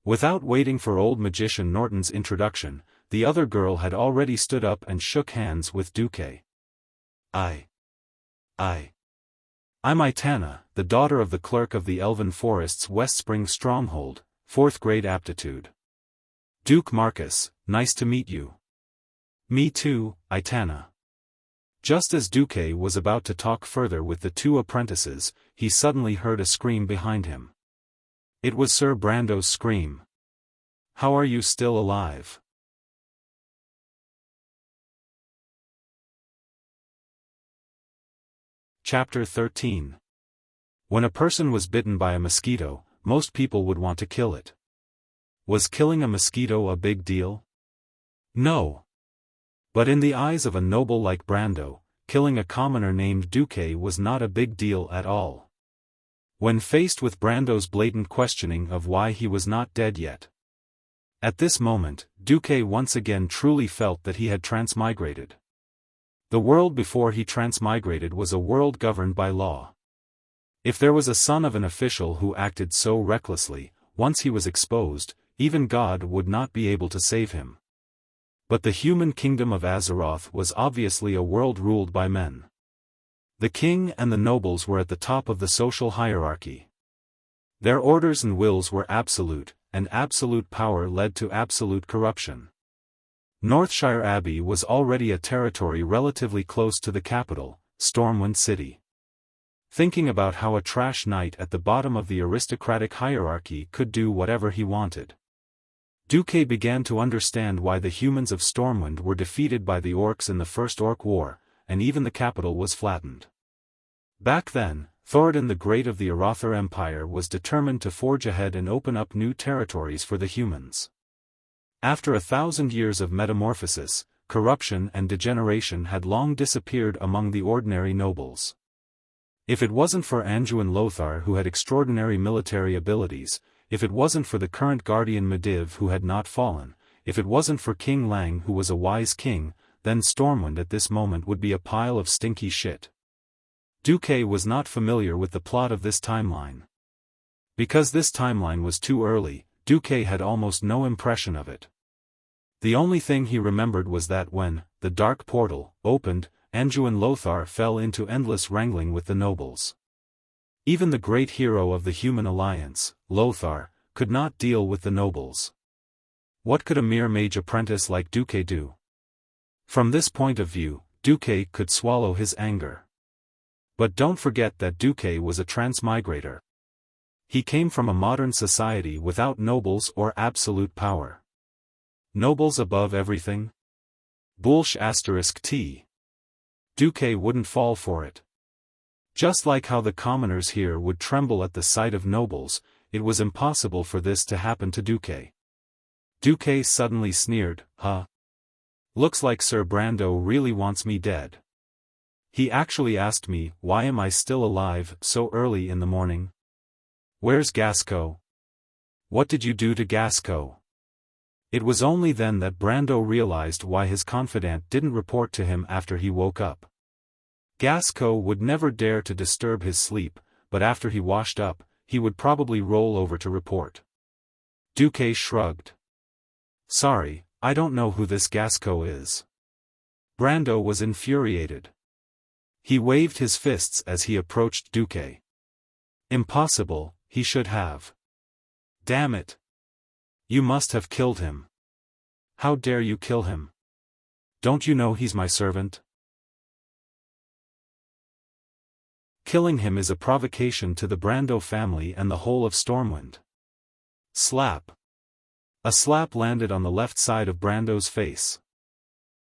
Without waiting for old magician Norton's introduction, the other girl had already stood up and shook hands with Duque. I'm Itana, the daughter of the clerk of the Elven Forest's West Spring Stronghold, 4th grade aptitude. Duke Marcus, nice to meet you. Me too, Itana. Just as Duque was about to talk further with the two apprentices, he suddenly heard a scream behind him. It was Sir Brando's scream. "How are you still alive?" Chapter 13. When a person was bitten by a mosquito, most people would want to kill it. Was killing a mosquito a big deal? No. But in the eyes of a noble like Brando, killing a commoner named Duque was not a big deal at all. When faced with Brando's blatant questioning of why he was not dead yet. At this moment, Duque once again truly felt that he had transmigrated. The world before he transmigrated was a world governed by law. If there was a son of an official who acted so recklessly, once he was exposed, even God would not be able to save him. But the human kingdom of Azeroth was obviously a world ruled by men. The king and the nobles were at the top of the social hierarchy. Their orders and wills were absolute, and absolute power led to absolute corruption. Northshire Abbey was already a territory relatively close to the capital, Stormwind City. Thinking about how a trash knight at the bottom of the aristocratic hierarchy could do whatever he wanted, Duque began to understand why the humans of Stormwind were defeated by the orcs in the First Orc War, and even the capital was flattened. Back then, Thoradin the Great of the Arathor Empire was determined to forge ahead and open up new territories for the humans. After 1,000 years of metamorphosis, corruption and degeneration had long disappeared among the ordinary nobles. If it wasn't for Anduin Lothar who had extraordinary military abilities, if it wasn't for the current guardian Medivh who had not fallen, if it wasn't for King Lang who was a wise king, then Stormwind at this moment would be a pile of stinky shit. Duque was not familiar with the plot of this timeline. Because this timeline was too early, Duque had almost no impression of it. The only thing he remembered was that when the dark portal opened, Anduin Lothar fell into endless wrangling with the nobles. Even the great hero of the human alliance, Lothar, could not deal with the nobles. What could a mere mage apprentice like Duque do? From this point of view, Duque could swallow his anger. But don't forget that Duque was a transmigrator. He came from a modern society without nobles or absolute power. Nobles above everything? Bullsh**t. Duque wouldn't fall for it. Just like how the commoners here would tremble at the sight of nobles, it was impossible for this to happen to Duque. Duque suddenly sneered, "Huh? Looks like Sir Brando really wants me dead. He actually asked me, why am I still alive so early in the morning? Where's Gasco? What did you do to Gasco?" It was only then that Brando realized why his confidant didn't report to him after he woke up. Gasco would never dare to disturb his sleep, but after he washed up, he would probably roll over to report. Duque shrugged. "Sorry, I don't know who this Gasco is. Brando was infuriated. He waved his fists as he approached Duque. Impossible, he should have. Damn it. You must have killed him. How dare you kill him? Don't you know he's my servant? Killing him is a provocation to the Brando family and the whole of Stormwind. Slap. A slap landed on the left side of Brando's face.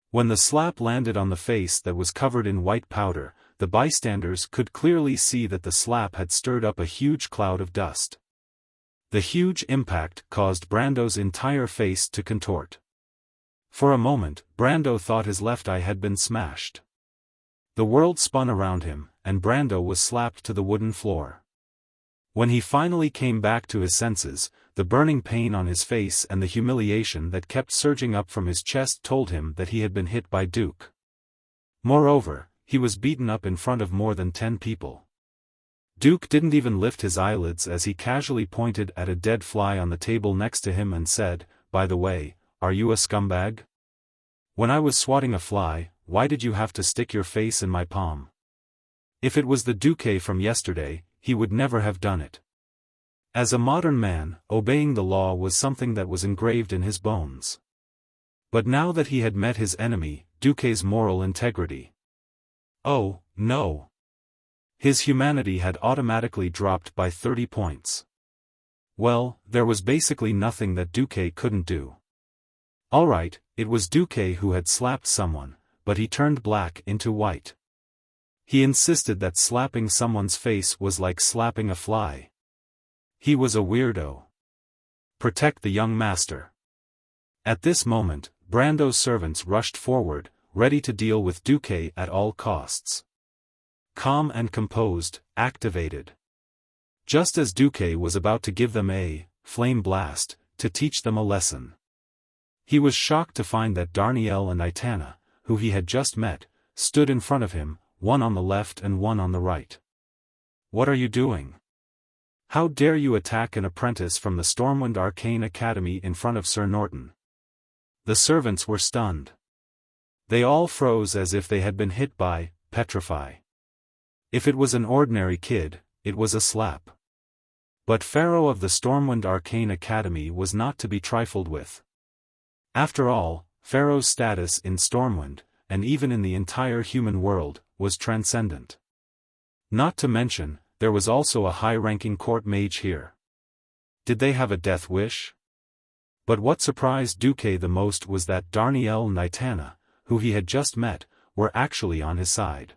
When the slap landed on the face that was covered in white powder, the bystanders could clearly see that the slap had stirred up a huge cloud of dust. The huge impact caused Brando's entire face to contort. For a moment, Brando thought his left eye had been smashed. The world spun around him, and Brando was slapped to the wooden floor. When he finally came back to his senses, the burning pain on his face and the humiliation that kept surging up from his chest told him that he had been hit by Duke. Moreover, he was beaten up in front of more than 10 people. Duke didn't even lift his eyelids as he casually pointed at a dead fly on the table next to him and said, "By the way, are you a scumbag? When I was swatting a fly, why did you have to stick your face in my palm?" If it was the Duque from yesterday, he would never have done it. As a modern man, obeying the law was something that was engraved in his bones. But now that he had met his enemy, Duque's moral integrity. Oh, no. His humanity had automatically dropped by 30 points. Well, there was basically nothing that Duque couldn't do. Alright, it was Duque who had slapped someone, but he turned black into white. He insisted that slapping someone's face was like slapping a fly. He was a weirdo. Protect the young master. At this moment, Brando's servants rushed forward, ready to deal with Duque at all costs. Calm and composed, activated. Just as Duque was about to give them a flame blast to teach them a lesson. He was shocked to find that Darnielle and Itana, who he had just met, stood in front of him, one on the left and one on the right. What are you doing? How dare you attack an apprentice from the Stormwind Arcane Academy in front of Sir Norton? The servants were stunned. They all froze as if they had been hit by petrify. If it was an ordinary kid, it was a slap. But Pharaoh of the Stormwind Arcane Academy was not to be trifled with. After all, Pharaoh's status in Stormwind, and even in the entire human world, was transcendent. Not to mention, there was also a high-ranking court mage here. Did they have a death wish? But what surprised Duque the most was that Darnielle and Itana, who he had just met, were actually on his side.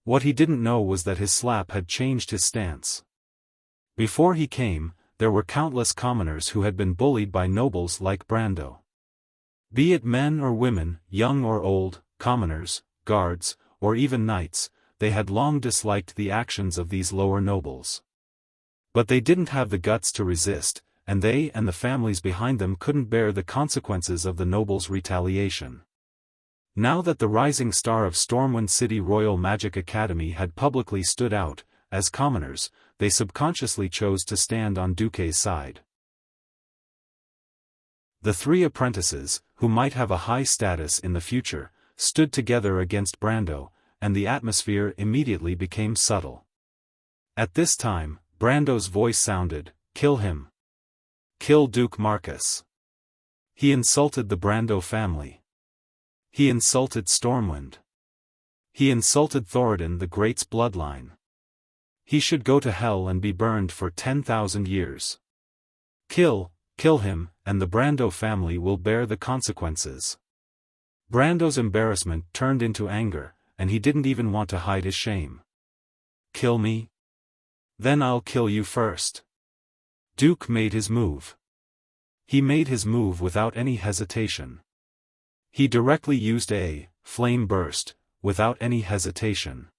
What he didn't know was that his slap had changed his stance. Before he came, there were countless commoners who had been bullied by nobles like Brando. Be it men or women, young or old, commoners, guards, or even knights, they had long disliked the actions of these lower nobles. But they didn't have the guts to resist, and they and the families behind them couldn't bear the consequences of the nobles' retaliation. Now that the rising star of Stormwind City Royal Magic Academy had publicly stood out, as commoners, they subconsciously chose to stand on Duque's side. The three apprentices, who might have a high status in the future, stood together against Brando, and the atmosphere immediately became subtle. At this time, Brando's voice sounded, "Kill him. Kill Duke Marcus. He insulted the Brando family. He insulted Stormwind. He insulted Thoradin the Great's bloodline. He should go to hell and be burned for 10,000 years. Kill him, and the Brando family will bear the consequences." Brando's embarrassment turned into anger, and he didn't even want to hide his shame. "Kill me? Then I'll kill you first." Duke made his move. He made his move without any hesitation. He directly used a flame burst, without any hesitation.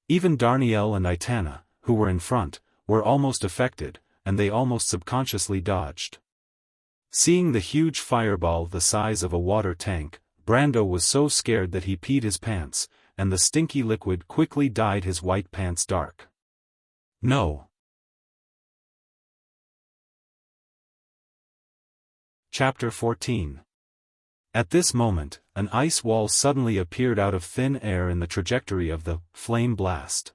Even Darnielle and Itana, who were in front, were almost affected, and they almost subconsciously dodged. Seeing the huge fireball the size of a water tank, Brando was so scared that he peed his pants, and the stinky liquid quickly dyed his white pants dark. No. Chapter 14. At this moment, an ice wall suddenly appeared out of thin air in the trajectory of the flame blast.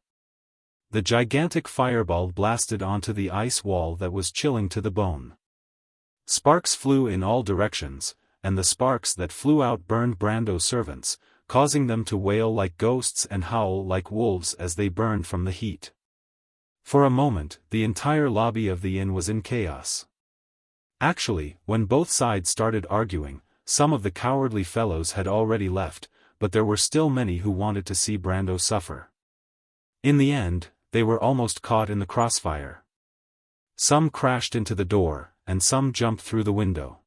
The gigantic fireball blasted onto the ice wall that was chilling to the bone. Sparks flew in all directions, and the sparks that flew out burned Brando's servants, causing them to wail like ghosts and howl like wolves as they burned from the heat. For a moment, the entire lobby of the inn was in chaos. Actually, when both sides started arguing, some of the cowardly fellows had already left, but there were still many who wanted to see Brando suffer. In the end, they were almost caught in the crossfire. Some crashed into the door, and some jumped through the window.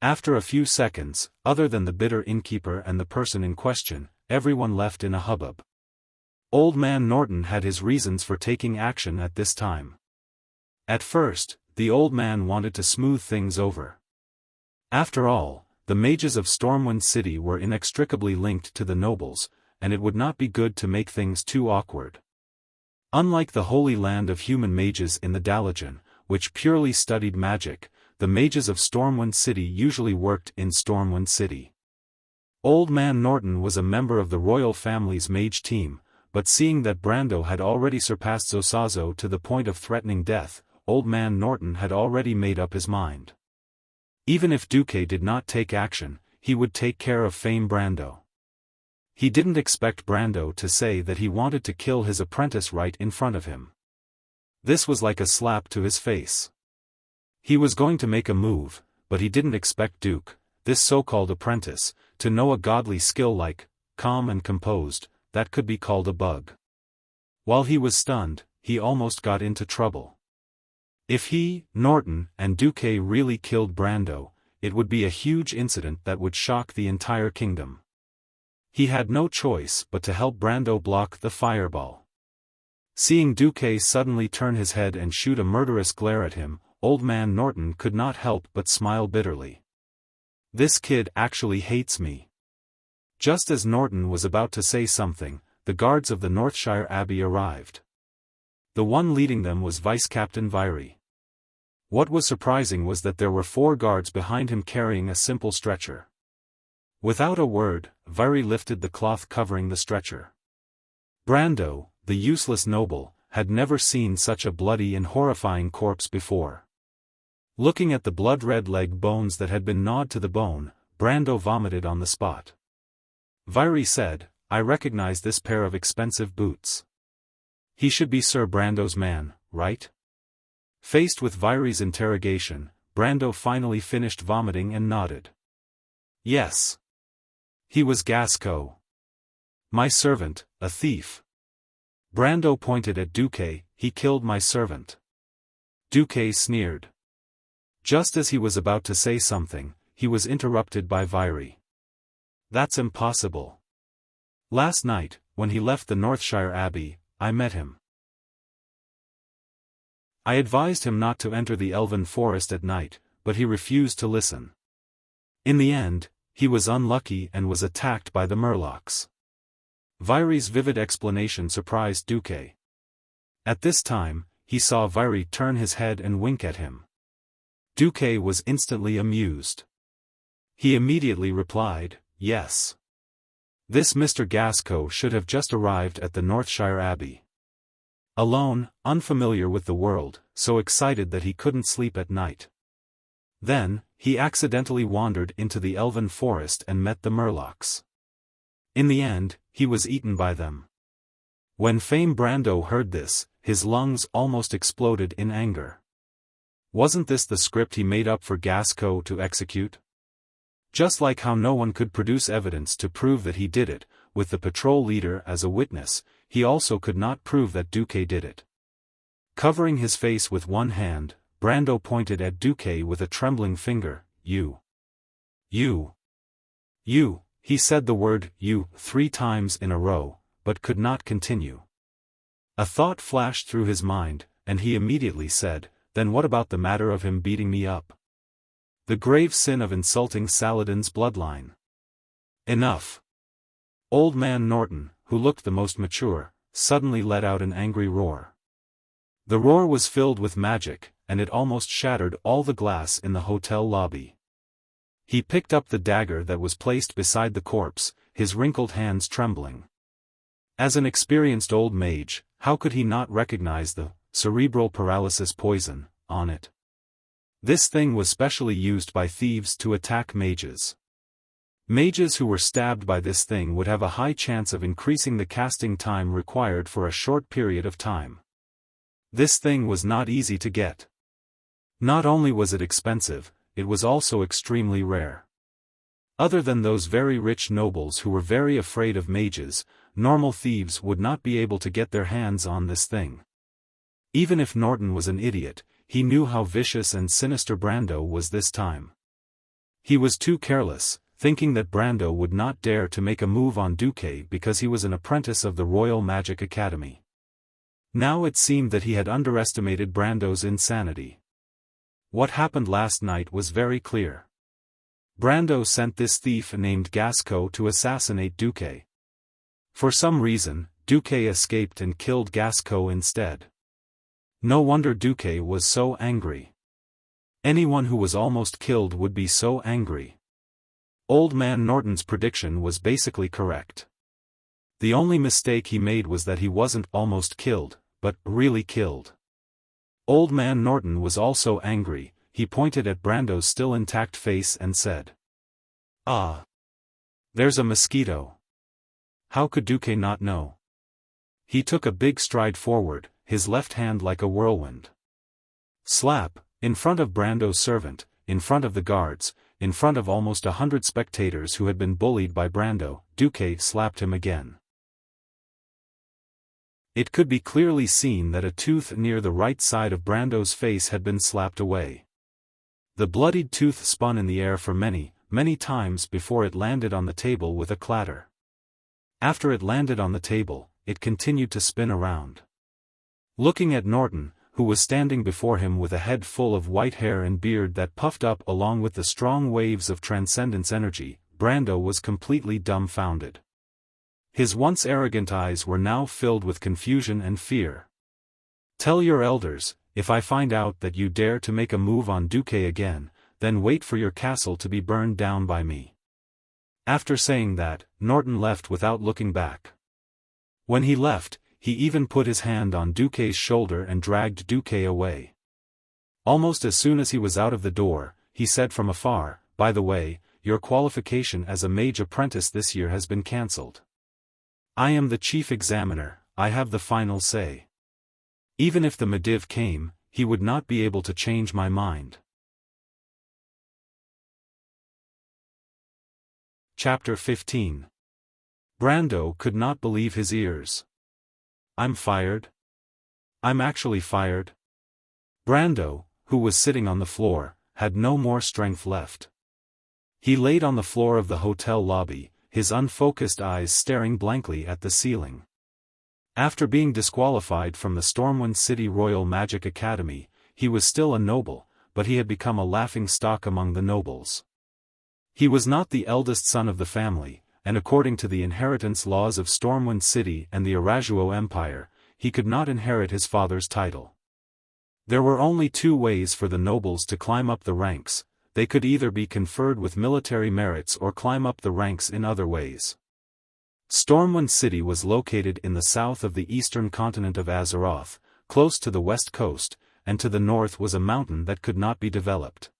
After a few seconds, other than the bitter innkeeper and the person in question, everyone left in a hubbub. Old Man Norton had his reasons for taking action at this time. At first, the old man wanted to smooth things over. After all, the mages of Stormwind City were inextricably linked to the nobles, and it would not be good to make things too awkward. Unlike the holy land of human mages in the Dalajan, which purely studied magic, the mages of Stormwind City usually worked in Stormwind City. Old Man Norton was a member of the royal family's mage team, but seeing that Brando had already surpassed Zosazo to the point of threatening death, Old Man Norton had already made up his mind. Even if Duque did not take action, he would take care of Fame Brando. He didn't expect Brando to say that he wanted to kill his apprentice right in front of him. This was like a slap to his face. He was going to make a move, but he didn't expect Duke, this so-called apprentice, to know a godly skill like, calm and composed, that could be called a bug. While he was stunned, he almost got into trouble. If he, Norton, and Duque really killed Brando, it would be a huge incident that would shock the entire kingdom. He had no choice but to help Brando block the fireball. Seeing Duque suddenly turn his head and shoot a murderous glare at him, Old Man Norton could not help but smile bitterly. This kid actually hates me. Just as Norton was about to say something, the guards of the Northshire Abbey arrived. The one leading them was Vice-Captain Viry. What was surprising was that there were 4 guards behind him carrying a simple stretcher. Without a word, Viry lifted the cloth covering the stretcher. Brando, the useless noble, had never seen such a bloody and horrifying corpse before. Looking at the blood-red leg bones that had been gnawed to the bone, Brando vomited on the spot. Viry said, "I recognize this pair of expensive boots. He should be Sir Brando's man, right?" Faced with Viry's interrogation, Brando finally finished vomiting and nodded. "Yes. He was Gasco. My servant, a thief." Brando pointed at Duque, "He killed my servant." Duque sneered. Just as he was about to say something, he was interrupted by Viry. "That's impossible. Last night, when he left the Northshire Abbey, I met him. I advised him not to enter the elven forest at night, but he refused to listen. In the end, he was unlucky and was attacked by the Murlocs." Viry's vivid explanation surprised Duque. At this time, he saw Viry turn his head and wink at him. Duque was instantly amused. He immediately replied, "Yes. This Mr. Gasco should have just arrived at the Northshire Abbey. Alone, unfamiliar with the world, so excited that he couldn't sleep at night. Then, he accidentally wandered into the elven forest and met the Murlocs. In the end, he was eaten by them." When Fame Brando heard this, his lungs almost exploded in anger. Wasn't this the script he made up for Gasco to execute? Just like how no one could produce evidence to prove that he did it, with the patrol leader as a witness, he also could not prove that Duque did it. Covering his face with one hand, Brando pointed at Duque with a trembling finger. You, he said the word "you" 3 times in a row, but could not continue. A thought flashed through his mind, and he immediately said, "Then what about the matter of him beating me up? The grave sin of insulting Saladin's bloodline." "Enough." Old Man Norton, who looked the most mature, suddenly let out an angry roar. The roar was filled with magic, and it almost shattered all the glass in the hotel lobby. He picked up the dagger that was placed beside the corpse, his wrinkled hands trembling. As an experienced old mage, how could he not recognize the cerebral paralysis poison on it? This thing was specially used by thieves to attack mages. Mages who were stabbed by this thing would have a high chance of increasing the casting time required for a short period of time. This thing was not easy to get. Not only was it expensive, it was also extremely rare. Other than those very rich nobles who were very afraid of mages, normal thieves would not be able to get their hands on this thing. Even if Norton was an idiot, he knew how vicious and sinister Brando was this time. He was too careless, thinking that Brando would not dare to make a move on Duque because he was an apprentice of the Royal Magic Academy. Now it seemed that he had underestimated Brando's insanity. What happened last night was very clear. Brando sent this thief named Gasco to assassinate Duque. For some reason, Duque escaped and killed Gasco instead. No wonder Duque was so angry. Anyone who was almost killed would be so angry. Old Man Norton's prediction was basically correct. The only mistake he made was that he wasn't almost killed, but really killed. Old Man Norton was also angry. He pointed at Brando's still intact face and said, "Ah! There's a mosquito. How could Duque not know?" He took a big stride forward, his left hand like a whirlwind. Slap, in front of Brando's servant, in front of the guards, in front of almost 100 spectators who had been bullied by Brando, Duque slapped him again. It could be clearly seen that a tooth near the right side of Brando's face had been slapped away. The bloodied tooth spun in the air for many, many times before it landed on the table with a clatter. After it landed on the table, it continued to spin around. Looking at Norton, who was standing before him with a head full of white hair and beard that puffed up along with the strong waves of transcendence energy, Brando was completely dumbfounded. His once arrogant eyes were now filled with confusion and fear. "Tell your elders, if I find out that you dare to make a move on Duque again, then wait for your castle to be burned down by me." After saying that, Norton left without looking back. When he left, he even put his hand on Duque's shoulder and dragged Duque away. Almost as soon as he was out of the door, he said from afar, "By the way, your qualification as a mage apprentice this year has been cancelled. I am the chief examiner, I have the final say. Even if the Mediv came, he would not be able to change my mind." Chapter 15. Brando could not believe his ears. "I'm fired? I'm actually fired?" Brando, who was sitting on the floor, had no more strength left. He laid on the floor of the hotel lobby, his unfocused eyes staring blankly at the ceiling. After being disqualified from the Stormwind City Royal Magic Academy, he was still a noble, but he had become a laughingstock among the nobles. He was not the eldest son of the family, and according to the inheritance laws of Stormwind City and the Arajuo Empire, he could not inherit his father's title. There were only two ways for the nobles to climb up the ranks: they could either be conferred with military merits or climb up the ranks in other ways. Stormwind City was located in the south of the eastern continent of Azeroth, close to the west coast, and to the north was a mountain that could not be developed.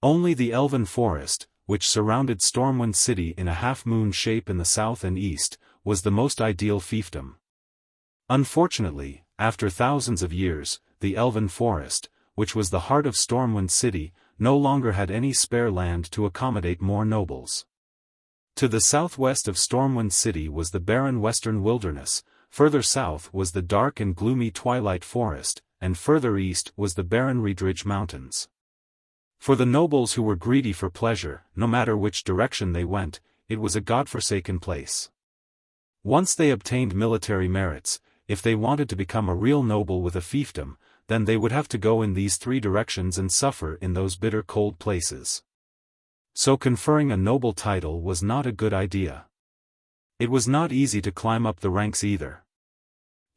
Only the Elven Forest, which surrounded Stormwind City in a half-moon shape in the south and east, was the most ideal fiefdom. Unfortunately, after thousands of years, the Elven Forest, which was the heart of Stormwind City, no longer had any spare land to accommodate more nobles. To the southwest of Stormwind City was the barren western wilderness, further south was the dark and gloomy Twilight Forest, and further east was the barren Reedridge Mountains. For the nobles who were greedy for pleasure, no matter which direction they went, it was a godforsaken place. Once they obtained military merits, if they wanted to become a real noble with a fiefdom, then they would have to go in these three directions and suffer in those bitter cold places. So conferring a noble title was not a good idea. It was not easy to climb up the ranks either.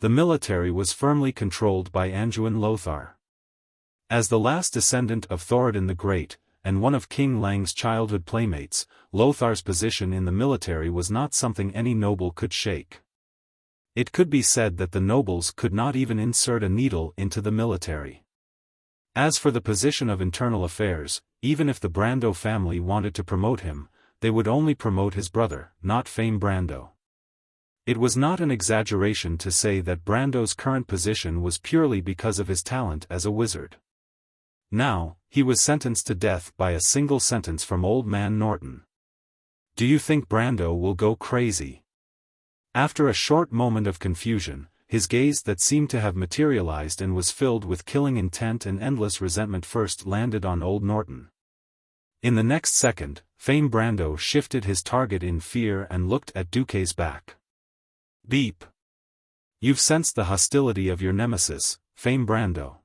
The military was firmly controlled by Anduin Lothar. As the last descendant of Thoradin the Great, and one of King Lang's childhood playmates, Lothar's position in the military was not something any noble could shake. It could be said that the nobles could not even insert a needle into the military. As for the position of internal affairs, even if the Brando family wanted to promote him, they would only promote his brother, not Fame Brando. It was not an exaggeration to say that Brando's current position was purely because of his talent as a wizard. Now, he was sentenced to death by a single sentence from Old Man Norton. Do you think Brando will go crazy? After a short moment of confusion, his gaze that seemed to have materialized and was filled with killing intent and endless resentment first landed on Old Norton. In the next second, Fame Brando shifted his target in fear and looked at Duque's back. Beep. You've sensed the hostility of your nemesis, Fame Brando.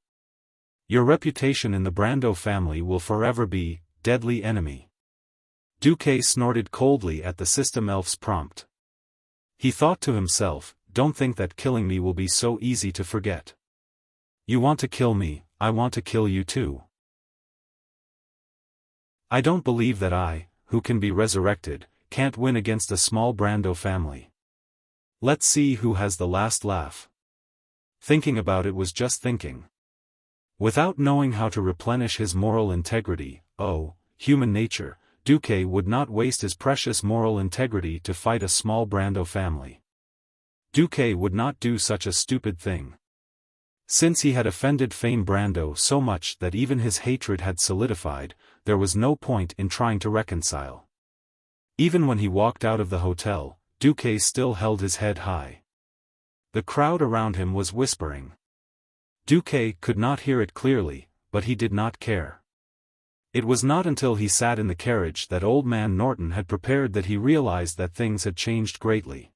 Your reputation in the Brando family will forever be, deadly enemy. Duque snorted coldly at the system elf's prompt. He thought to himself, don't think that killing me will be so easy to forget. You want to kill me, I want to kill you too. I don't believe that I, who can be resurrected, can't win against a small Brando family. Let's see who has the last laugh. Thinking about it was just thinking. Without knowing how to replenish his moral integrity, human nature, Duque would not waste his precious moral integrity to fight a small Brando family. Duque would not do such a stupid thing. Since he had offended Fame Brando so much that even his hatred had solidified, there was no point in trying to reconcile. Even when he walked out of the hotel, Duque still held his head high. The crowd around him was whispering. Duque could not hear it clearly, but he did not care. It was not until he sat in the carriage that Old Man Norton had prepared that he realized that things had changed greatly.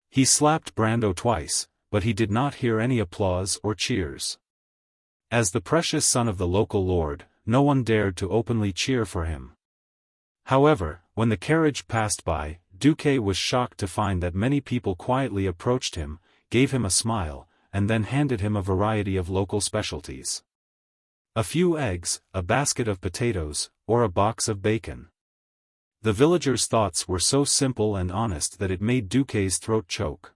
He slapped Brando twice, but he did not hear any applause or cheers. As the precious son of the local lord, no one dared to openly cheer for him. However, when the carriage passed by, Duque was shocked to find that many people quietly approached him, gave him a smile, and then handed him a variety of local specialties. A few eggs, a basket of potatoes, or a box of bacon. The villagers' thoughts were so simple and honest that it made Duque's throat choke.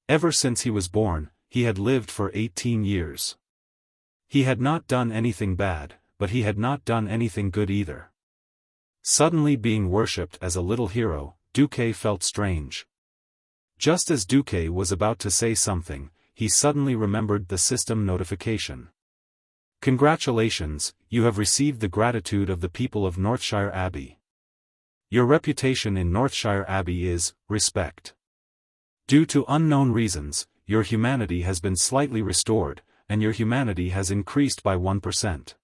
Ever since he was born, he had lived for 18 years. He had not done anything bad, but he had not done anything good either. Suddenly being worshipped as a little hero, Duque felt strange. Just as Duque was about to say something, he suddenly remembered the system notification. Congratulations, you have received the gratitude of the people of Northshire Abbey. Your reputation in Northshire Abbey is, respect. Due to unknown reasons, your humanity has been slightly restored, and your humanity has increased by 1%.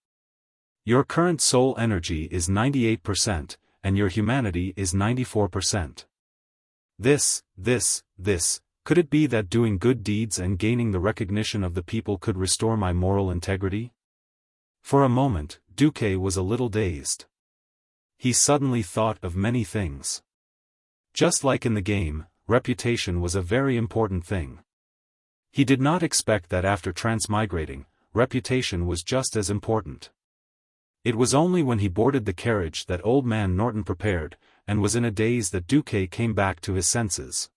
Your current soul energy is 98%, and your humanity is 94%. This, could it be that doing good deeds and gaining the recognition of the people could restore my moral integrity? For a moment, Duque was a little dazed. He suddenly thought of many things. Just like in the game, reputation was a very important thing. He did not expect that after transmigrating, reputation was just as important. It was only when he boarded the carriage that Old Man Norton prepared, and was in a daze that Duque came back to his senses.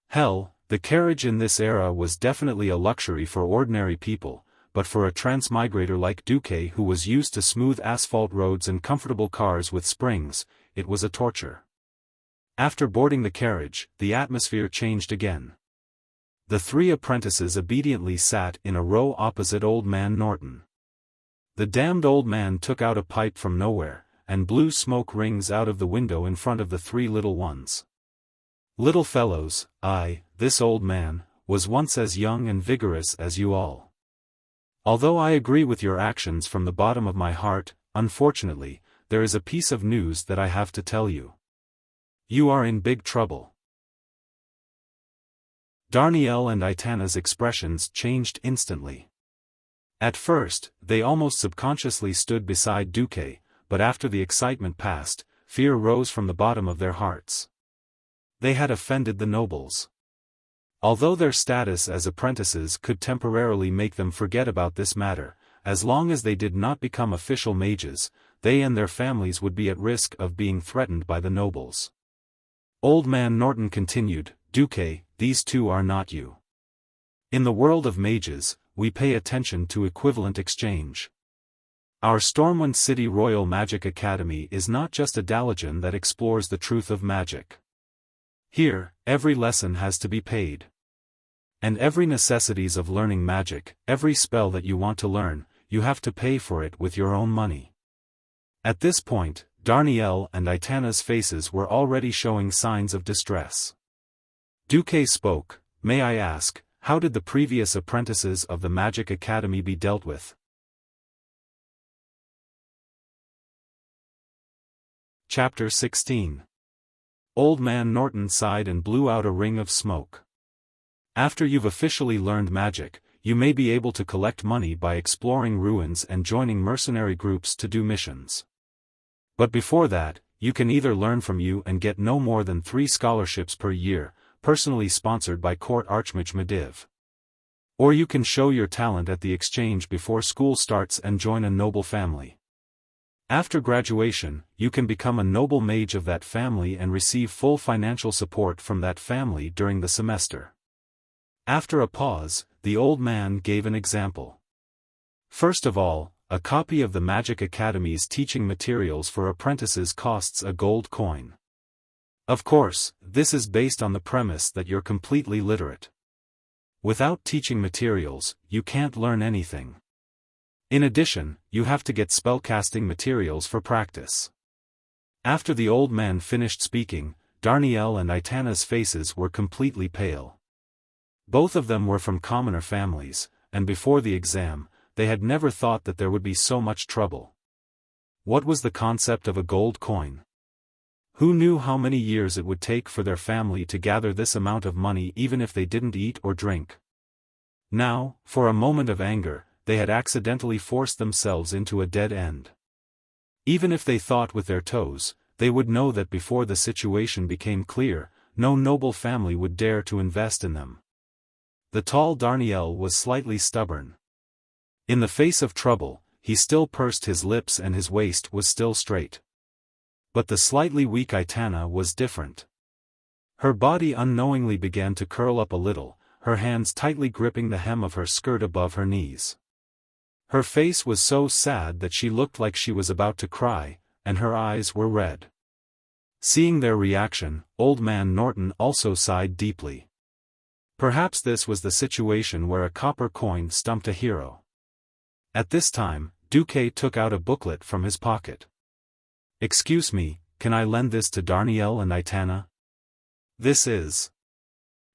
Hell, the carriage in this era was definitely a luxury for ordinary people, but for a transmigrator like Duque who was used to smooth asphalt roads and comfortable cars with springs, it was a torture. After boarding the carriage, the atmosphere changed again. The three apprentices obediently sat in a row opposite Old Man Norton. The damned old man took out a pipe from nowhere, and blew smoke rings out of the window in front of the three little ones. Little fellows, this old man, was once as young and vigorous as you all. Although I agree with your actions from the bottom of my heart, unfortunately, there is a piece of news that I have to tell you. You are in big trouble. Darnielle and Itana's expressions changed instantly. At first, they almost subconsciously stood beside Duque, but after the excitement passed, fear rose from the bottom of their hearts. They had offended the nobles. Although their status as apprentices could temporarily make them forget about this matter, as long as they did not become official mages, they and their families would be at risk of being threatened by the nobles. Old Man Norton continued, "Duque, these two are not you. In the world of mages, we pay attention to equivalent exchange. Our Stormwind City Royal Magic Academy is not just a daligen that explores the truth of magic. Here, every lesson has to be paid. And every necessities of learning magic, every spell that you want to learn, you have to pay for it with your own money." At this point, Darnielle and Itana's faces were already showing signs of distress. Duque spoke, "May I ask, how did the previous apprentices of the Magic Academy be dealt with?" Chapter 16. Old Man Norton sighed and blew out a ring of smoke. "After you've officially learned magic, you may be able to collect money by exploring ruins and joining mercenary groups to do missions. But before that, you can either learn from you and get no more than 3 scholarships per year, personally sponsored by Court Archmage Mediv. Or you can show your talent at the exchange before school starts and join a noble family. After graduation, you can become a noble mage of that family and receive full financial support from that family during the semester." After a pause, the old man gave an example. "First of all, a copy of the Magic Academy's teaching materials for apprentices costs a gold coin. Of course, this is based on the premise that you're completely literate. Without teaching materials, you can't learn anything. In addition, you have to get spellcasting materials for practice." After the old man finished speaking, Darnielle and Itana's faces were completely pale. Both of them were from commoner families, and before the exam, they had never thought that there would be so much trouble. What was the concept of a gold coin? Who knew how many years it would take for their family to gather this amount of money even if they didn't eat or drink? Now, for a moment of anger, they had accidentally forced themselves into a dead end. Even if they thought with their toes, they would know that before the situation became clear, no noble family would dare to invest in them. The tall Darnielle was slightly stubborn. In the face of trouble, he still pursed his lips and his waist was still straight. But the slightly weak Itana was different. Her body unknowingly began to curl up a little, her hands tightly gripping the hem of her skirt above her knees. Her face was so sad that she looked like she was about to cry, and her eyes were red. Seeing their reaction, Old Man Norton also sighed deeply. Perhaps this was the situation where a copper coin stumped a hero. At this time, Duque took out a booklet from his pocket. "Excuse me, can I lend this to Darnielle and Itana? This is..."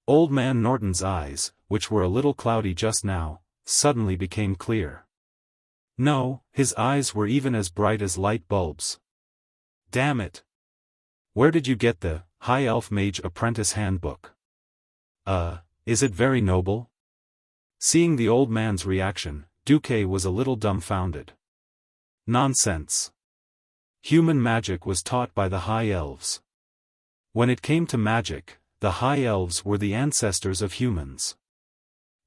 Old Man Norton's eyes, which were a little cloudy just now, suddenly became clear. No, his eyes were even as bright as light bulbs. "Damn it! Where did you get the High Elf Mage Apprentice Handbook? Is it very noble?" Seeing the old man's reaction, Duque was a little dumbfounded. Nonsense. Human magic was taught by the High Elves. When it came to magic, the High Elves were the ancestors of humans.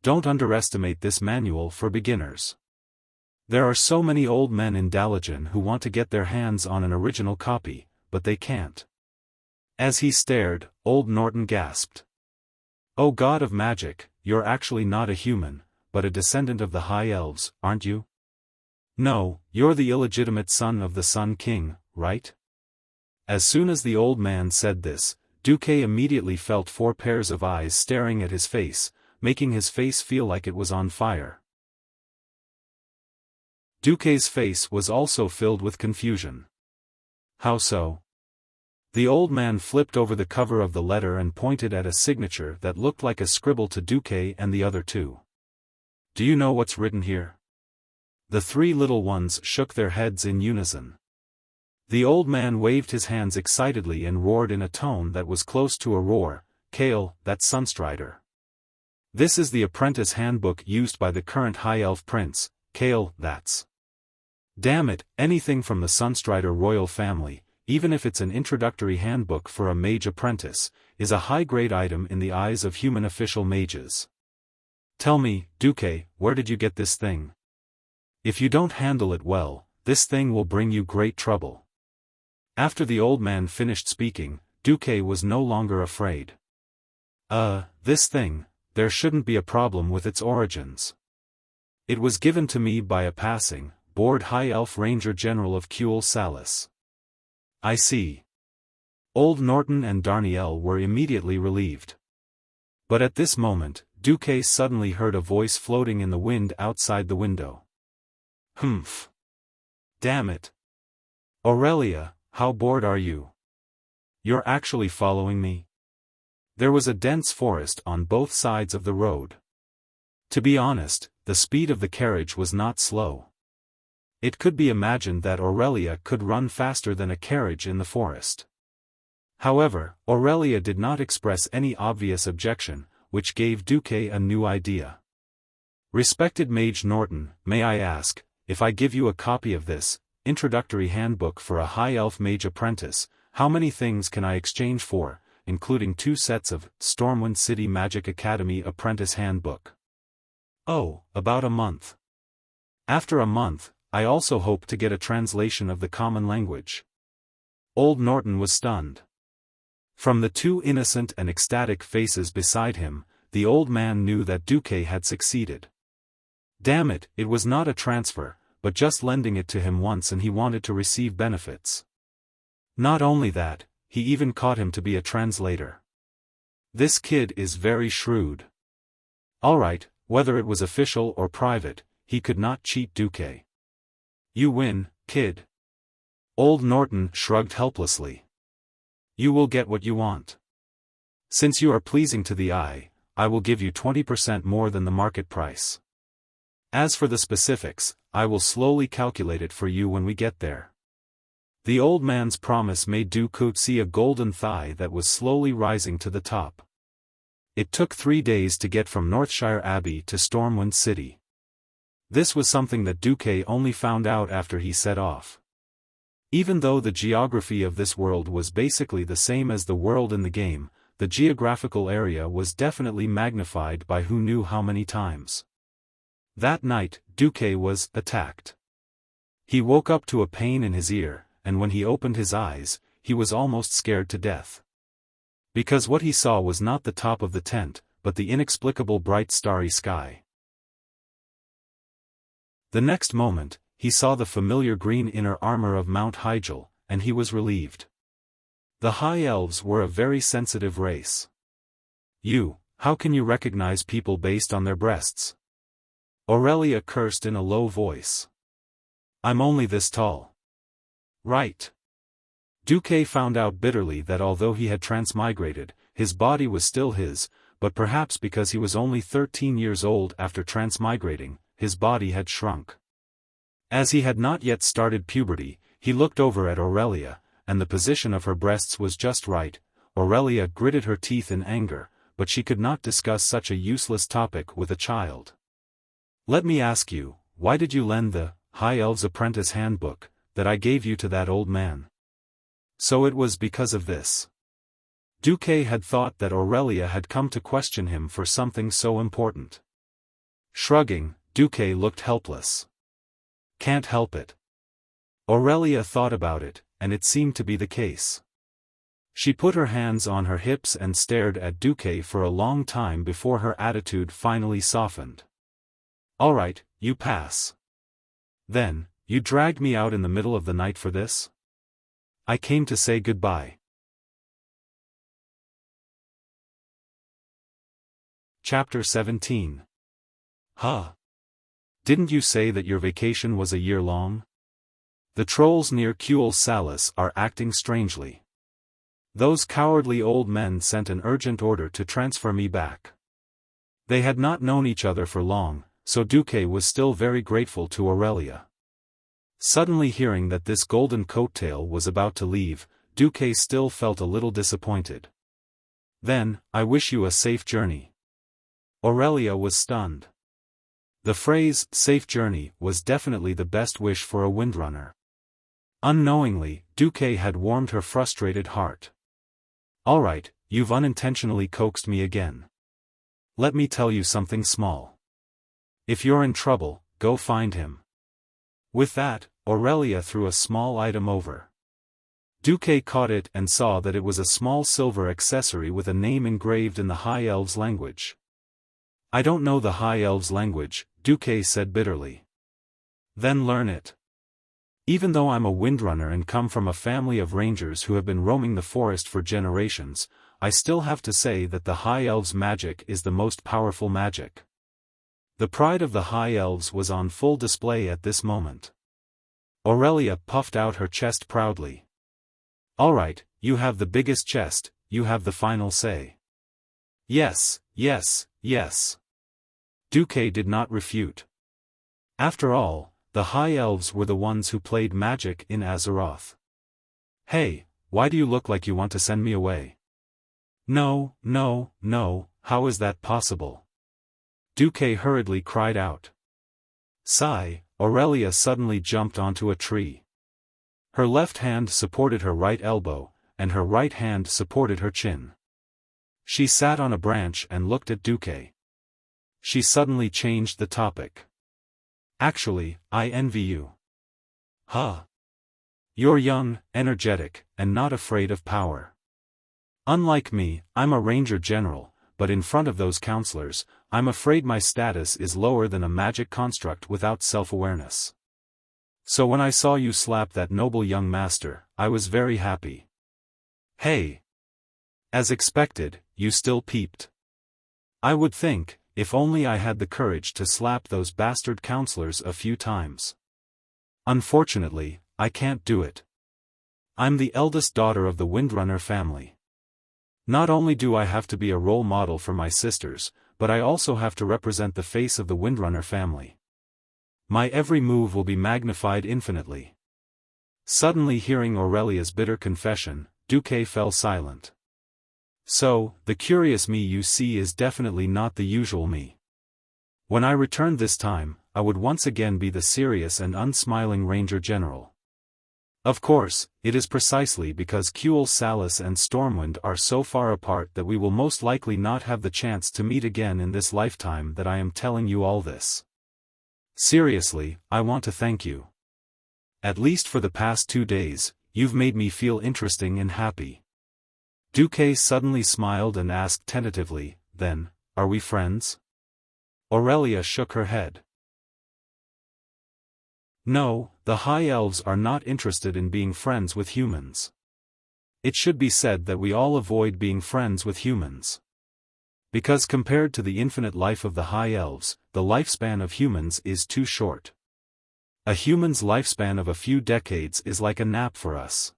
Don't underestimate this manual for beginners. There are so many old men in Daligen who want to get their hands on an original copy, but they can't. As he stared, Old Norton gasped. "Oh God of magic, you're actually not a human, but a descendant of the High Elves, aren't you? No, you're the illegitimate son of the Sun King, right?" As soon as the old man said this, Duque immediately felt 4 pairs of eyes staring at his face, making his face feel like it was on fire. Duque's face was also filled with confusion. "How so?" The old man flipped over the cover of the letter and pointed at a signature that looked like a scribble to Duque and the other 2. "Do you know what's written here?" The 3 little ones shook their heads in unison. The old man waved his hands excitedly and roared in a tone that was close to a roar, "Kale, that's Sunstrider. This is the apprentice handbook used by the current High Elf Prince, Kale, that's. Damn it, anything from the Sunstrider royal family, even if it's an introductory handbook for a mage apprentice, is a high-grade item in the eyes of human official mages. Tell me, Duque, where did you get this thing? If you don't handle it well, this thing will bring you great trouble. After the old man finished speaking, Duque was no longer afraid. This thing, there shouldn't be a problem with its origins. It was given to me by a passing, bored High Elf Ranger General of Kuel Salis. I see. Old Norton and Darnielle were immediately relieved. But at this moment, Duque suddenly heard a voice floating in the wind outside the window. Humph. Damn it. Aurelia, how bored are you? You're actually following me? There was a dense forest on both sides of the road. To be honest, the speed of the carriage was not slow. It could be imagined that Aurelia could run faster than a carriage in the forest. However, Aurelia did not express any obvious objection, which gave Duque a new idea. Respected Mage Norton, may I ask, if I give you a copy of this introductory handbook for a High Elf Mage Apprentice, how many things can I exchange for, including 2 sets of Stormwind City Magic Academy Apprentice Handbook? Oh, about a month. After a month, I also hope to get a translation of the common language. Old Norton was stunned. From the 2 innocent and ecstatic faces beside him, the old man knew that Duque had succeeded. Damn it, it was not a transfer, but just lending it to him once and he wanted to receive benefits. Not only that, he even caught him to be a translator. This kid is very shrewd. Alright, whether it was official or private, he could not cheat Duque. You win, kid. Old Norton shrugged helplessly. You will get what you want. Since you are pleasing to the eye, I will give you 20% more than the market price. As for the specifics, I will slowly calculate it for you when we get there. The old man's promise made Duque see a golden thigh that was slowly rising to the top. It took 3 days to get from Northshire Abbey to Stormwind City. This was something that Duque only found out after he set off. Even though the geography of this world was basically the same as the world in the game, the geographical area was definitely magnified by who knew how many times. That night, Duque was attacked. He woke up to a pain in his ear, and when he opened his eyes, he was almost scared to death. Because what he saw was not the top of the tent, but the inexplicable bright starry sky. The next moment, he saw the familiar green inner armor of Mount Hyjal, and he was relieved. The High Elves were a very sensitive race. How can you recognize people based on their breasts? Aurelia cursed in a low voice. I'm only this tall. Right. Duque found out bitterly that although he had transmigrated, his body was still his, but perhaps because he was only 13 years old after transmigrating, his body had shrunk. As he had not yet started puberty, he looked over at Aurelia, and the position of her breasts was just right. Aurelia gritted her teeth in anger, but she could not discuss such a useless topic with a child. Let me ask you, why did you lend the High Elves Apprentice Handbook that I gave you to that old man? So it was because of this. Duque had thought that Aurelia had come to question him for something so important. Shrugging, Duque looked helpless. Can't help it. Aurelia thought about it, and it seemed to be the case. She put her hands on her hips and stared at Duque for a long time before her attitude finally softened. Alright, you pass. Then, you dragged me out in the middle of the night for this? I came to say goodbye. Chapter 17. Huh. Didn't you say that your vacation was a year long? The trolls near Kuel Salis are acting strangely. Those cowardly old men sent an urgent order to transfer me back. They had not known each other for long, so Duque was still very grateful to Aurelia. Suddenly hearing that this golden coattail was about to leave, Duque still felt a little disappointed. Then, I wish you a safe journey. Aurelia was stunned. The phrase, safe journey, was definitely the best wish for a windrunner. Unknowingly, Duque had warmed her frustrated heart. Alright, you've unintentionally coaxed me again. Let me tell you something small. If you're in trouble, go find him. With that, Aurelia threw a small item over. Duque caught it and saw that it was a small silver accessory with a name engraved in the High Elves' language. I don't know the High Elves' language, Duque said bitterly. Then learn it. Even though I'm a windrunner and come from a family of rangers who have been roaming the forest for generations, I still have to say that the High Elves' magic is the most powerful magic. The pride of the High Elves was on full display at this moment. Aurelia puffed out her chest proudly. All right, you have the biggest chest, you have the final say. Yes, yes, yes. Duque did not refute. After all, the High Elves were the ones who played magic in Azeroth. Hey, why do you look like you want to send me away? No, no, no, how is that possible? Duque hurriedly cried out. Sigh, Aurelia suddenly jumped onto a tree. Her left hand supported her right elbow, and her right hand supported her chin. She sat on a branch and looked at Duque. She suddenly changed the topic. Actually, I envy you. Huh? You're young, energetic, and not afraid of power. Unlike me, I'm a ranger general, but in front of those counselors, I'm afraid my status is lower than a magic construct without self-awareness. So when I saw you slap that noble young master, I was very happy. Hey! As expected, you still peeped. I would think, if only I had the courage to slap those bastard counselors a few times. Unfortunately, I can't do it. I'm the eldest daughter of the Windrunner family. Not only do I have to be a role model for my sisters, but I also have to represent the face of the Windrunner family. My every move will be magnified infinitely. Suddenly hearing Aurelia's bitter confession, Duque fell silent. So, the curious me you see is definitely not the usual me. When I returned this time, I would once again be the serious and unsmiling Ranger General. Of course, it is precisely because Kuel Salis and Stormwind are so far apart that we will most likely not have the chance to meet again in this lifetime that I am telling you all this. Seriously, I want to thank you. At least for the past 2 days, you've made me feel interesting and happy. Duque suddenly smiled and asked tentatively, then, are we friends? Aurelia shook her head. No, the High Elves are not interested in being friends with humans. It should be said that we all avoid being friends with humans. Because compared to the infinite life of the High Elves, the lifespan of humans is too short. A human's lifespan of a few decades is like a nap for us.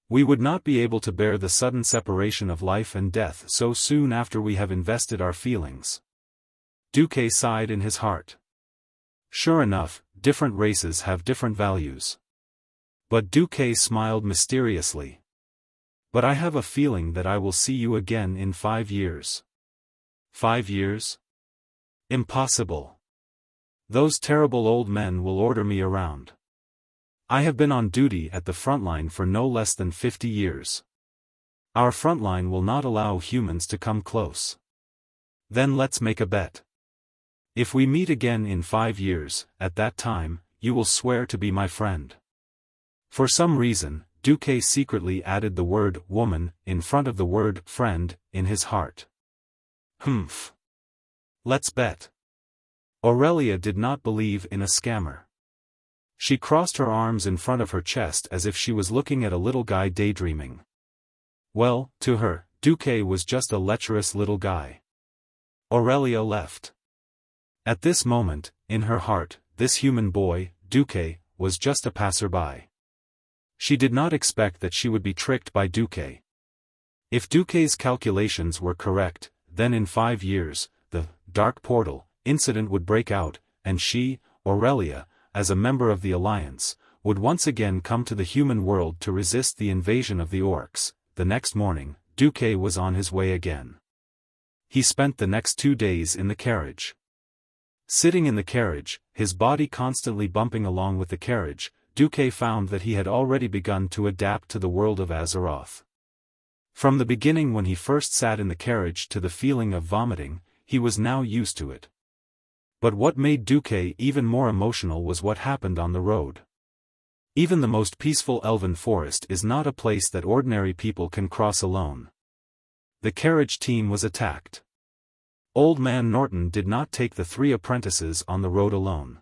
We would not be able to bear the sudden separation of life and death so soon after we have invested our feelings. Duque sighed in his heart. Sure enough, different races have different values. But Duque smiled mysteriously. But I have a feeling that I will see you again in 5 years. 5 years? Impossible. Those terrible old men will order me around. I have been on duty at the front line for no less than 50 years. Our front line will not allow humans to come close. Then let's make a bet. If we meet again in 5 years, at that time, you will swear to be my friend. For some reason, Duque secretly added the word woman in front of the word friend in his heart. Humph. Let's bet. Aurelia did not believe in a scammer. She crossed her arms in front of her chest as if she was looking at a little guy daydreaming. Well, to her, Duque was just a lecherous little guy. Aurelia left. At this moment, in her heart, this human boy, Duque, was just a passerby. She did not expect that she would be tricked by Duque. If Duque's calculations were correct, then in 5 years, the Dark Portal incident would break out, and she, Aurelia, as a member of the Alliance, would once again come to the human world to resist the invasion of the orcs. The next morning, Duque was on his way again. He spent the next 2 days in the carriage. Sitting in the carriage, his body constantly bumping along with the carriage, Duque found that he had already begun to adapt to the world of Azeroth. From the beginning when he first sat in the carriage to the feeling of vomiting, he was now used to it. But what made Duque even more emotional was what happened on the road. Even the most peaceful elven forest is not a place that ordinary people can cross alone. The carriage team was attacked. Old Man Norton did not take the 3 apprentices on the road alone.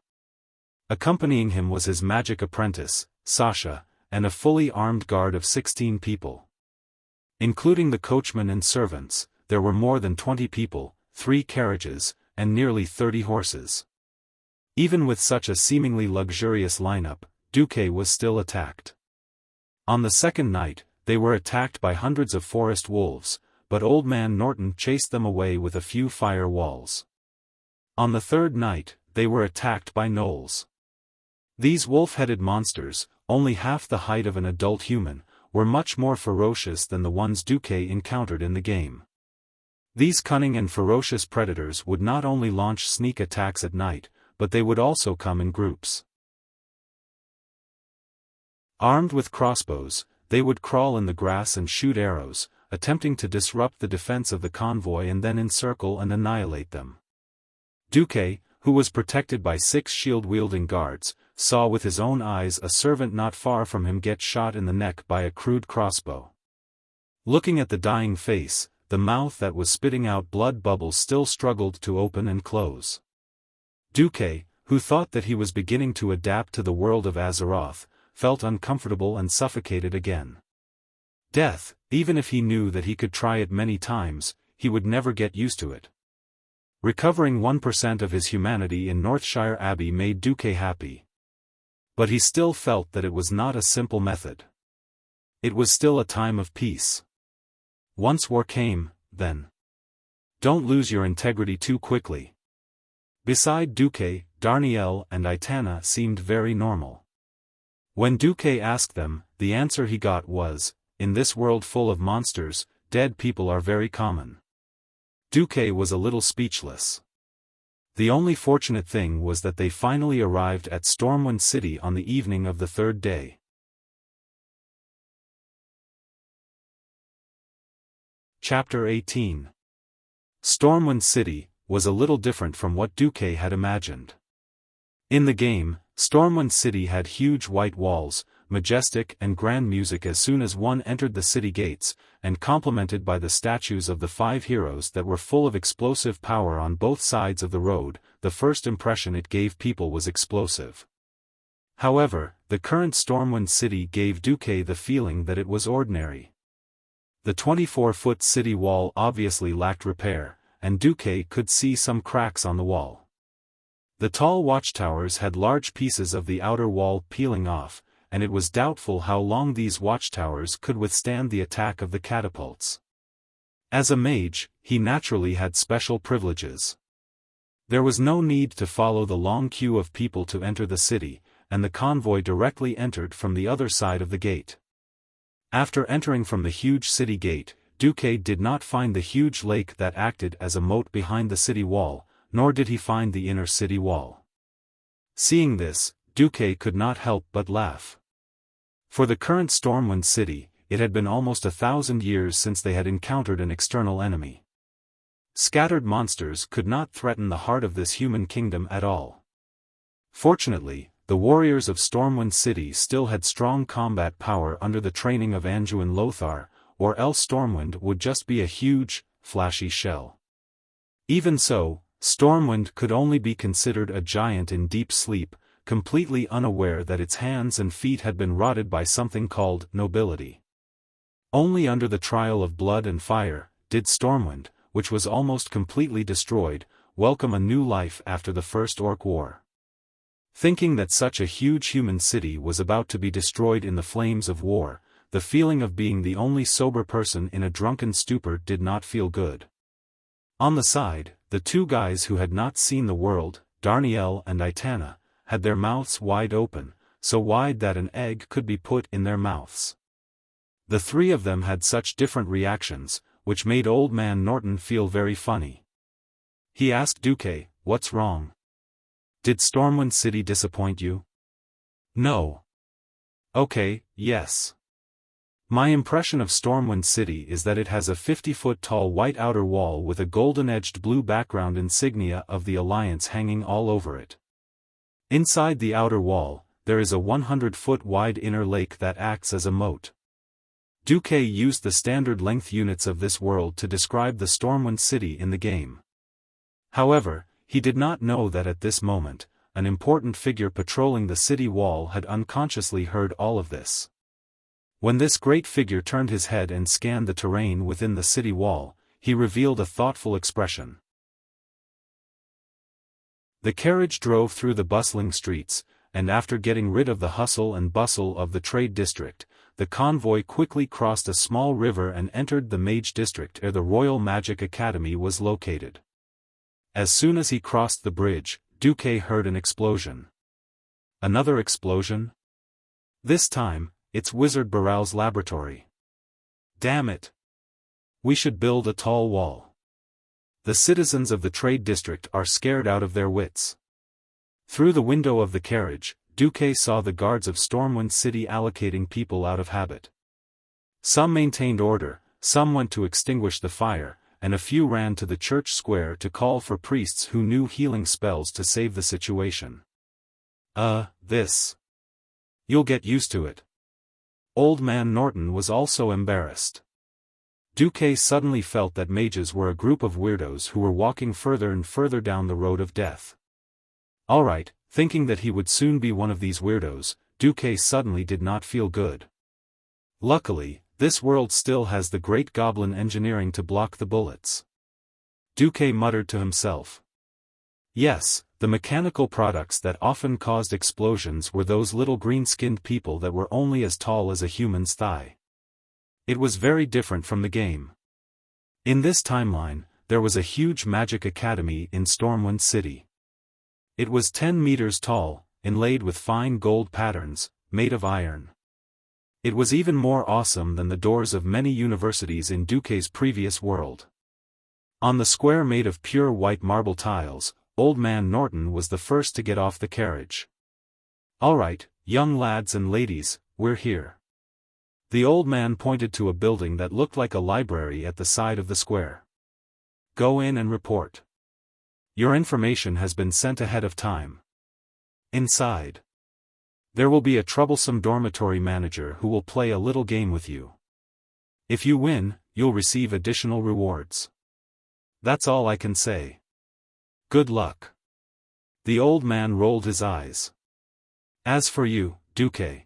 Accompanying him was his magic apprentice, Sasha, and a fully armed guard of 16 people. Including the coachman and servants, there were more than 20 people, 3 carriages, and nearly 30 horses. Even with such a seemingly luxurious lineup, Duque was still attacked. On the second night, they were attacked by hundreds of forest wolves, but Old Man Norton chased them away with a few fire walls. On the third night, they were attacked by gnolls. These wolf-headed monsters, only half the height of an adult human, were much more ferocious than the ones Duque encountered in the game. These cunning and ferocious predators would not only launch sneak attacks at night, but they would also come in groups. Armed with crossbows, they would crawl in the grass and shoot arrows, attempting to disrupt the defense of the convoy and then encircle and annihilate them. Duque, who was protected by 6 shield-wielding guards, saw with his own eyes a servant not far from him get shot in the neck by a crude crossbow. Looking at the dying face, the mouth that was spitting out blood bubbles still struggled to open and close. Duque, who thought that he was beginning to adapt to the world of Azeroth, felt uncomfortable and suffocated again. Death, even if he knew that he could try it many times, he would never get used to it. Recovering 1% of his humanity in Northshire Abbey made Duque happy. But he still felt that it was not a simple method. It was still a time of peace. Once war came, then. Don't lose your integrity too quickly. Beside Duque, Darnielle and Aitana seemed very normal. When Duque asked them, the answer he got was, in this world full of monsters, dead people are very common. Duque was a little speechless. The only fortunate thing was that they finally arrived at Stormwind City on the evening of the 3rd day. Chapter 18. Stormwind City was a little different from what Duque had imagined. In the game, Stormwind City had huge white walls, majestic and grand music as soon as one entered the city gates, and complemented by the statues of the 5 heroes that were full of explosive power on both sides of the road. The first impression it gave people was explosive. However, the current Stormwind City gave Duque the feeling that it was ordinary. The 24-foot city wall obviously lacked repair, and Duque could see some cracks on the wall. The tall watchtowers had large pieces of the outer wall peeling off, and it was doubtful how long these watchtowers could withstand the attack of the catapults. As a mage, he naturally had special privileges. There was no need to follow the long queue of people to enter the city, and the convoy directly entered from the other side of the gate. After entering from the huge city gate, Duque did not find the huge lake that acted as a moat behind the city wall, nor did he find the inner city wall. Seeing this, Duque could not help but laugh. For the current Stormwind City, it had been almost 1,000 years since they had encountered an external enemy. Scattered monsters could not threaten the heart of this human kingdom at all. Fortunately, the warriors of Stormwind City still had strong combat power under the training of Anduin Lothar, or else Stormwind would just be a huge, flashy shell. Even so, Stormwind could only be considered a giant in deep sleep, completely unaware that its hands and feet had been rotted by something called nobility. Only under the trial of blood and fire did Stormwind, which was almost completely destroyed, welcome a new life after the First Orc War. Thinking that such a huge human city was about to be destroyed in the flames of war, the feeling of being the only sober person in a drunken stupor did not feel good. On the side, the 2 guys who had not seen the world, Darnielle and Aitana, had their mouths wide open, so wide that an egg could be put in their mouths. The 3 of them had such different reactions, which made Old Man Norton feel very funny. He asked Duque, "What's wrong? Did Stormwind City disappoint you?" "No." "Okay, yes. My impression of Stormwind City is that it has a 50-foot tall white outer wall with a golden-edged blue background insignia of the Alliance hanging all over it. Inside the outer wall, there is a 100-foot wide inner lake that acts as a moat. Duque used the standard length units of this world to describe the Stormwind City in the game. However, he did not know that at this moment, an important figure patrolling the city wall had unconsciously heard all of this. When this great figure turned his head and scanned the terrain within the city wall, he revealed a thoughtful expression. The carriage drove through the bustling streets, and after getting rid of the hustle and bustle of the trade district, the convoy quickly crossed a small river and entered the Mage District where the Royal Magic Academy was located. As soon as he crossed the bridge, Duque heard an explosion. Another explosion? This time, it's Wizard Baral's laboratory. Damn it! We should build a tall wall. The citizens of the trade district are scared out of their wits. Through the window of the carriage, Duque saw the guards of Stormwind City allocating people out of habit. Some maintained order, some went to extinguish the fire, and a few ran to the church square to call for priests who knew healing spells to save the situation. This. You'll get used to it. Old Man Norton was also embarrassed. Duque suddenly felt that mages were a group of weirdos who were walking further and further down the road of death. Alright, thinking that he would soon be one of these weirdos, Duque suddenly did not feel good. Luckily, this world still has the great goblin engineering to block the bullets. Duque muttered to himself. Yes, the mechanical products that often caused explosions were those little green-skinned people that were only as tall as a human's thigh. It was very different from the game. In this timeline, there was a huge magic academy in Stormwind City. It was 10 meters tall, inlaid with fine gold patterns, made of iron. It was even more awesome than the doors of many universities in Duque's previous world. On the square made of pure white marble tiles, Old Man Norton was the first to get off the carriage. Alright, young lads and ladies, we're here. The old man pointed to a building that looked like a library at the side of the square. Go in and report. Your information has been sent ahead of time. Inside. There will be a troublesome dormitory manager who will play a little game with you. If you win, you'll receive additional rewards. That's all I can say. Good luck. The old man rolled his eyes. As for you, Duque.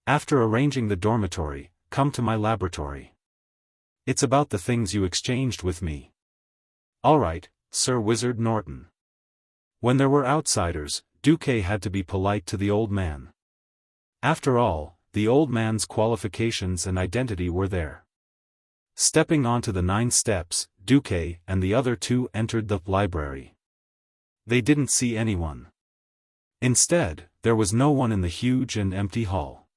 After arranging the dormitory, come to my laboratory. It's about the things you exchanged with me. Alright, Sir Wizard Norton. When there were outsiders, Duque had to be polite to the old man. After all, the old man's qualifications and identity were there. Stepping onto the 9 steps, Duque and the other 2 entered the library. They didn't see anyone. Instead, there was no one in the huge and empty hall.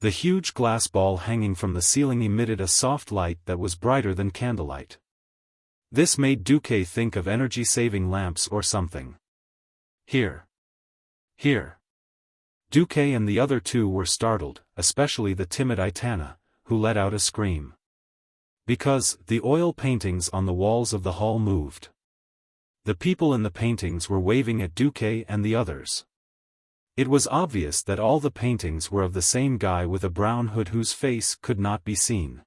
The huge glass ball hanging from the ceiling emitted a soft light that was brighter than candlelight. This made Duque think of energy-saving lamps or something. Here. Here. Duque and the other 2 were startled, especially the timid Aitana, who let out a scream. Because the oil paintings on the walls of the hall moved. The people in the paintings were waving at Duque and the others. It was obvious that all the paintings were of the same guy with a brown hood whose face could not be seen.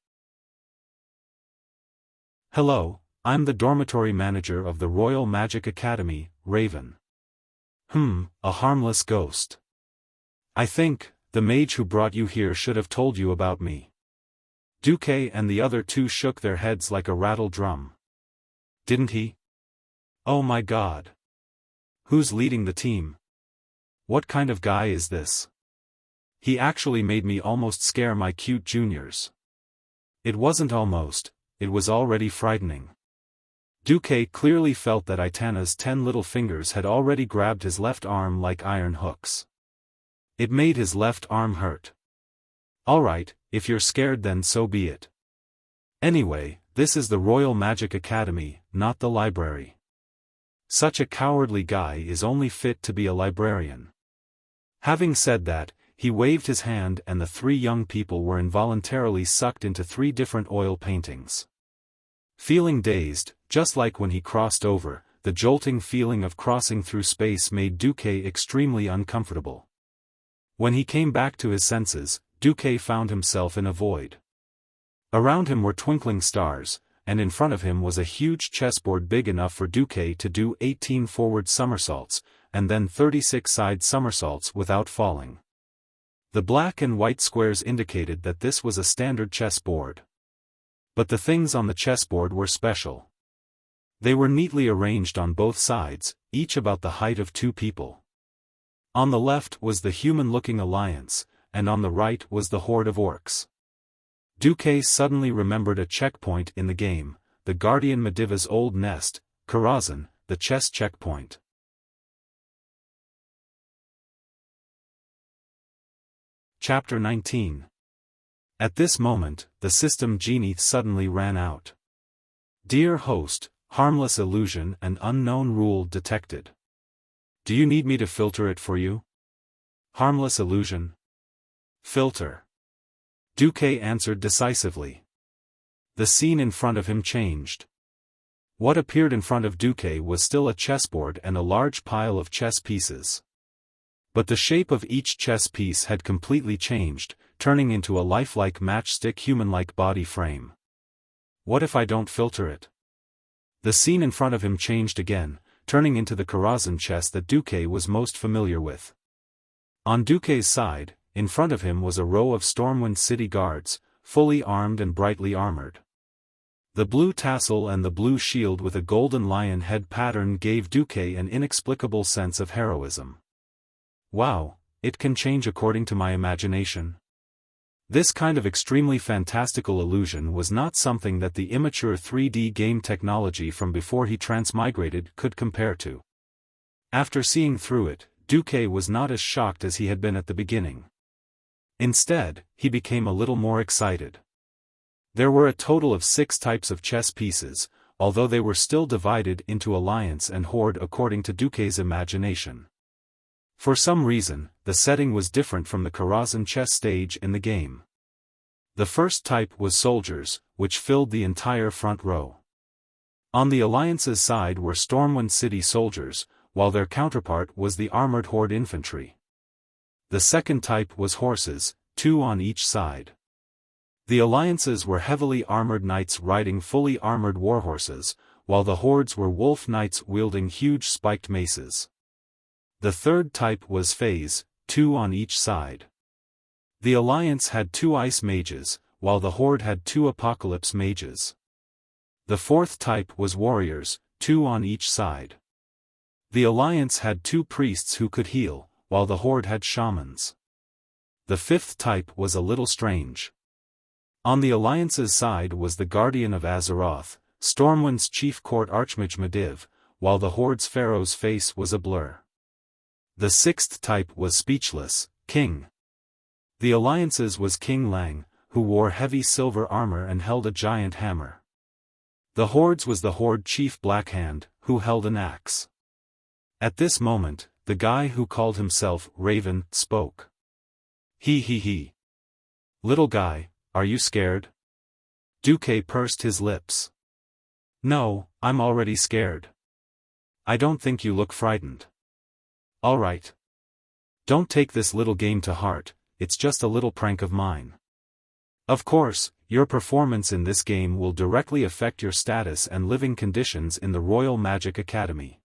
Hello, I'm the dormitory manager of the Royal Magic Academy, Raven. A harmless ghost. I think, the mage who brought you here should have told you about me. Duque and the other 2 shook their heads like a rattle drum. Didn't he? Oh my god. Who's leading the team? What kind of guy is this? He actually made me almost scare my cute juniors. It wasn't almost, it was already frightening. Duque clearly felt that Aitana's 10 little fingers had already grabbed his left arm like iron hooks. It made his left arm hurt. Alright, if you're scared then so be it. Anyway, this is the Royal Magic Academy, not the library. Such a cowardly guy is only fit to be a librarian. Having said that, he waved his hand and the 3 young people were involuntarily sucked into 3 different oil paintings. Feeling dazed, just like when he crossed over, the jolting feeling of crossing through space made Duque extremely uncomfortable. When he came back to his senses, Duque found himself in a void. Around him were twinkling stars, and in front of him was a huge chessboard big enough for Duque to do 18 forward somersaults, and then 36 side somersaults without falling. The black and white squares indicated that this was a standard chessboard. But the things on the chessboard were special. They were neatly arranged on both sides, each about the height of two people. On the left was the human-looking alliance, and on the right was the horde of orcs. Duque suddenly remembered a checkpoint in the game, the Guardian Mediva's old nest, Karazhan, the chess checkpoint. Chapter 19. At this moment, the system genie suddenly ran out. Dear host, harmless illusion and unknown rule detected. Do you need me to filter it for you? Harmless illusion. Filter. Duque answered decisively. The scene in front of him changed. What appeared in front of Duque was still a chessboard and a large pile of chess pieces. But the shape of each chess piece had completely changed, turning into a lifelike matchstick human-like body frame. What if I don't filter it? The scene in front of him changed again, turning into the Karazhan chess that Duque was most familiar with. On Duque's side, in front of him was a row of Stormwind city guards, fully armed and brightly armored. The blue tassel and the blue shield with a golden lion head pattern gave Duque an inexplicable sense of heroism. Wow, it can change according to my imagination. This kind of extremely fantastical illusion was not something that the immature 3D game technology from before he transmigrated could compare to. After seeing through it, Duque was not as shocked as he had been at the beginning. Instead, he became a little more excited. There were a total of 6 types of chess pieces, although they were still divided into alliance and horde according to Duque's imagination. For some reason, the setting was different from the Karazhan chess stage in the game. The first type was soldiers, which filled the entire front row. On the Alliance's side were Stormwind City soldiers, while their counterpart was the armored horde infantry. The second type was horses, 2 on each side. The Alliances were heavily armored knights riding fully armored warhorses, while the hordes were wolf knights wielding huge spiked maces. The third type was phase, 2 on each side. The Alliance had 2 ice mages, while the horde had 2 apocalypse mages. The fourth type was warriors, 2 on each side. The Alliance had 2 priests who could heal, while the horde had shamans. The fifth type was a little strange. On the Alliance's side was the Guardian of Azeroth, Stormwind's chief court archmage Mediv, while the horde's pharaoh's face was a blur. The sixth type was speechless, king. The Alliance's was King Lang, who wore heavy silver armor and held a giant hammer. The horde's was the horde chief Blackhand, who held an axe. At this moment, the guy who called himself Raven spoke. He. Little guy, are you scared? Duque pursed his lips. No, I'm already scared. I don't think you look frightened. All right. Don't take this little game to heart, it's just a little prank of mine. Of course, your performance in this game will directly affect your status and living conditions in the Royal Magic Academy.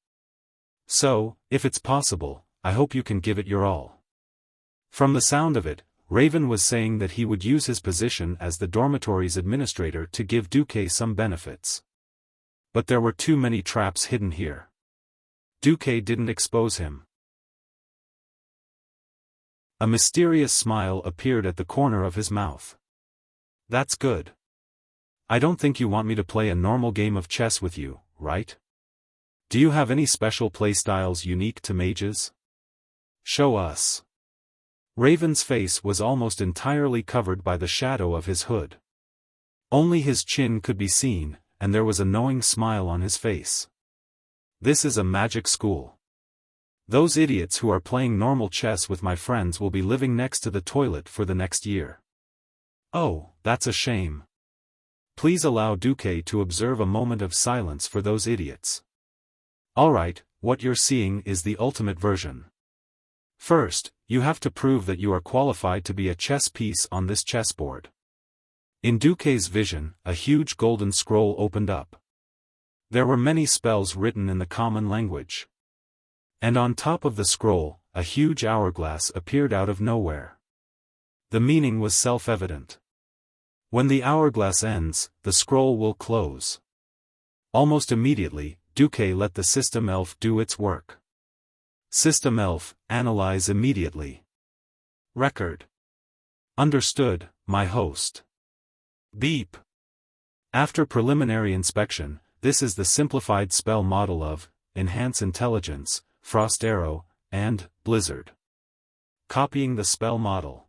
So, if it's possible, I hope you can give it your all. From the sound of it, Raven was saying that he would use his position as the dormitory's administrator to give Duque some benefits. But there were too many traps hidden here. Duque didn't expose him. A mysterious smile appeared at the corner of his mouth. That's good. I don't think you want me to play a normal game of chess with you, right? Do you have any special playstyles unique to mages? Show us. Raven's face was almost entirely covered by the shadow of his hood. Only his chin could be seen, and there was a knowing smile on his face. This is a magic school. Those idiots who are playing normal chess with my friends will be living next to the toilet for the next year. Oh, that's a shame. Please allow Duque to observe a moment of silence for those idiots. Alright, what you're seeing is the ultimate version. First, you have to prove that you are qualified to be a chess piece on this chessboard. In Duque's vision, a huge golden scroll opened up. There were many spells written in the common language. And on top of the scroll, a huge hourglass appeared out of nowhere. The meaning was self-evident. When the hourglass ends, the scroll will close. Almost immediately, Duque let the system elf do its work. System elf, analyze immediately. Record. Understood, my host. Beep. After preliminary inspection, this is the simplified spell model of Enhance Intelligence, Frost Arrow, and Blizzard. Copying the spell model.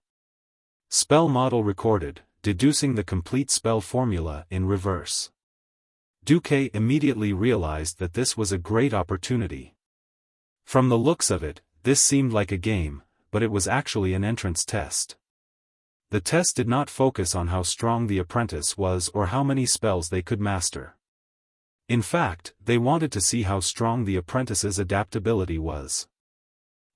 Spell model recorded, deducing the complete spell formula in reverse. Duque immediately realized that this was a great opportunity. From the looks of it, this seemed like a game, but it was actually an entrance test. The test did not focus on how strong the apprentice was or how many spells they could master. In fact, they wanted to see how strong the apprentice's adaptability was.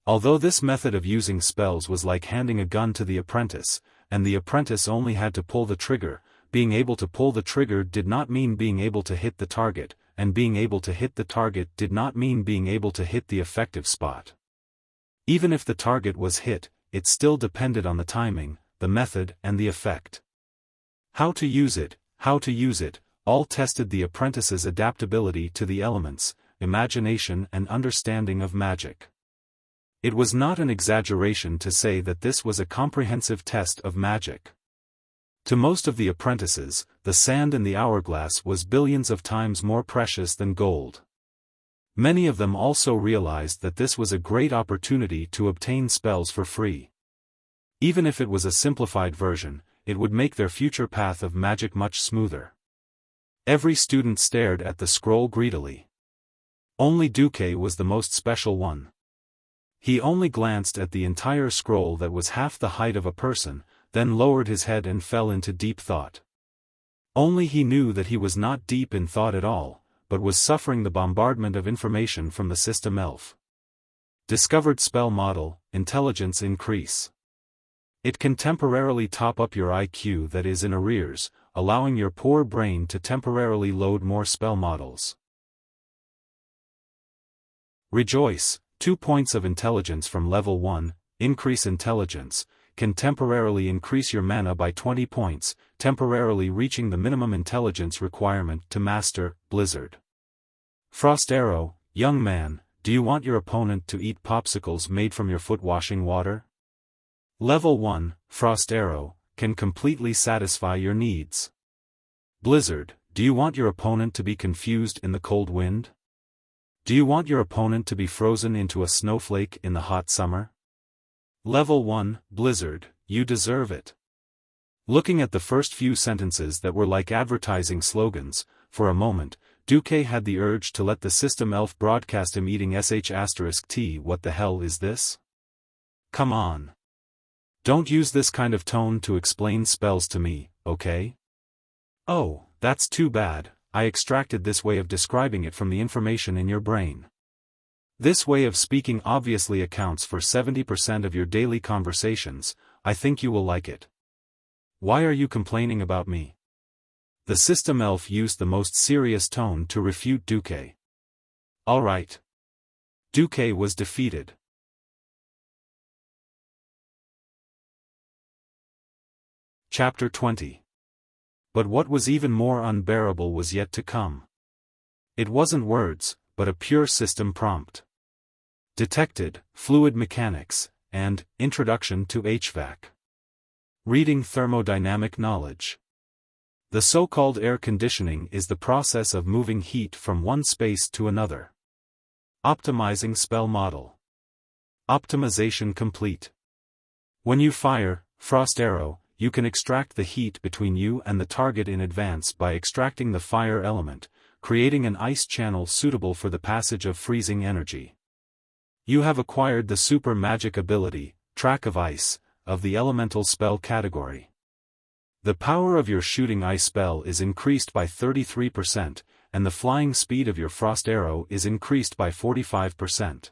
Although this method of using spells was like handing a gun to the apprentice, and the apprentice only had to pull the trigger, being able to pull the trigger did not mean being able to hit the target, and being able to hit the target did not mean being able to hit the effective spot. Even if the target was hit, it still depended on the timing, the method and the effect. How to use it, all tested the apprentice's adaptability to the elements, imagination and understanding of magic. It was not an exaggeration to say that this was a comprehensive test of magic. To most of the apprentices, the sand in the hourglass was billions of times more precious than gold. Many of them also realized that this was a great opportunity to obtain spells for free. Even if it was a simplified version, it would make their future path of magic much smoother. Every student stared at the scroll greedily. Only Duque was the most special one. He only glanced at the entire scroll that was half the height of a person, then lowered his head and fell into deep thought. Only he knew that he was not deep in thought at all, but was suffering the bombardment of information from the system elf. Discovered spell model, intelligence increase. It can temporarily top up your IQ that is in arrears, allowing your poor brain to temporarily load more spell models. Rejoice, 2 points of intelligence from level 1, increase intelligence, can temporarily increase your mana by 20 points, temporarily reaching the minimum intelligence requirement to master Blizzard. Frost Arrow, young man, do you want your opponent to eat popsicles made from your foot washing water? Level 1, Frost Arrow, can completely satisfy your needs. Blizzard, do you want your opponent to be confused in the cold wind? Do you want your opponent to be frozen into a snowflake in the hot summer? Level 1, Blizzard, you deserve it. Looking at the first few sentences that were like advertising slogans, for a moment, Duque had the urge to let the system elf broadcast him eating sh*t. What the hell is this? Come on. Don't use this kind of tone to explain spells to me, okay? Oh, that's too bad, I extracted this way of describing it from the information in your brain. This way of speaking obviously accounts for 70% of your daily conversations. I think you will like it. Why are you complaining about me? The system elf used the most serious tone to refute Duque. All right. Duque was defeated. Chapter 20. But what was even more unbearable was yet to come. It wasn't words, but a pure system prompt. Detected, fluid mechanics, and introduction to HVAC. Reading thermodynamic knowledge. The so-called air conditioning is the process of moving heat from one space to another. Optimizing spell model. Optimization complete. When you fire Frost Arrow, you can extract the heat between you and the target in advance by extracting the fire element, creating an ice channel suitable for the passage of freezing energy. You have acquired the super magic ability, Track of Ice, of the elemental spell category. The power of your shooting ice spell is increased by 33%, and the flying speed of your Frost Arrow is increased by 45%.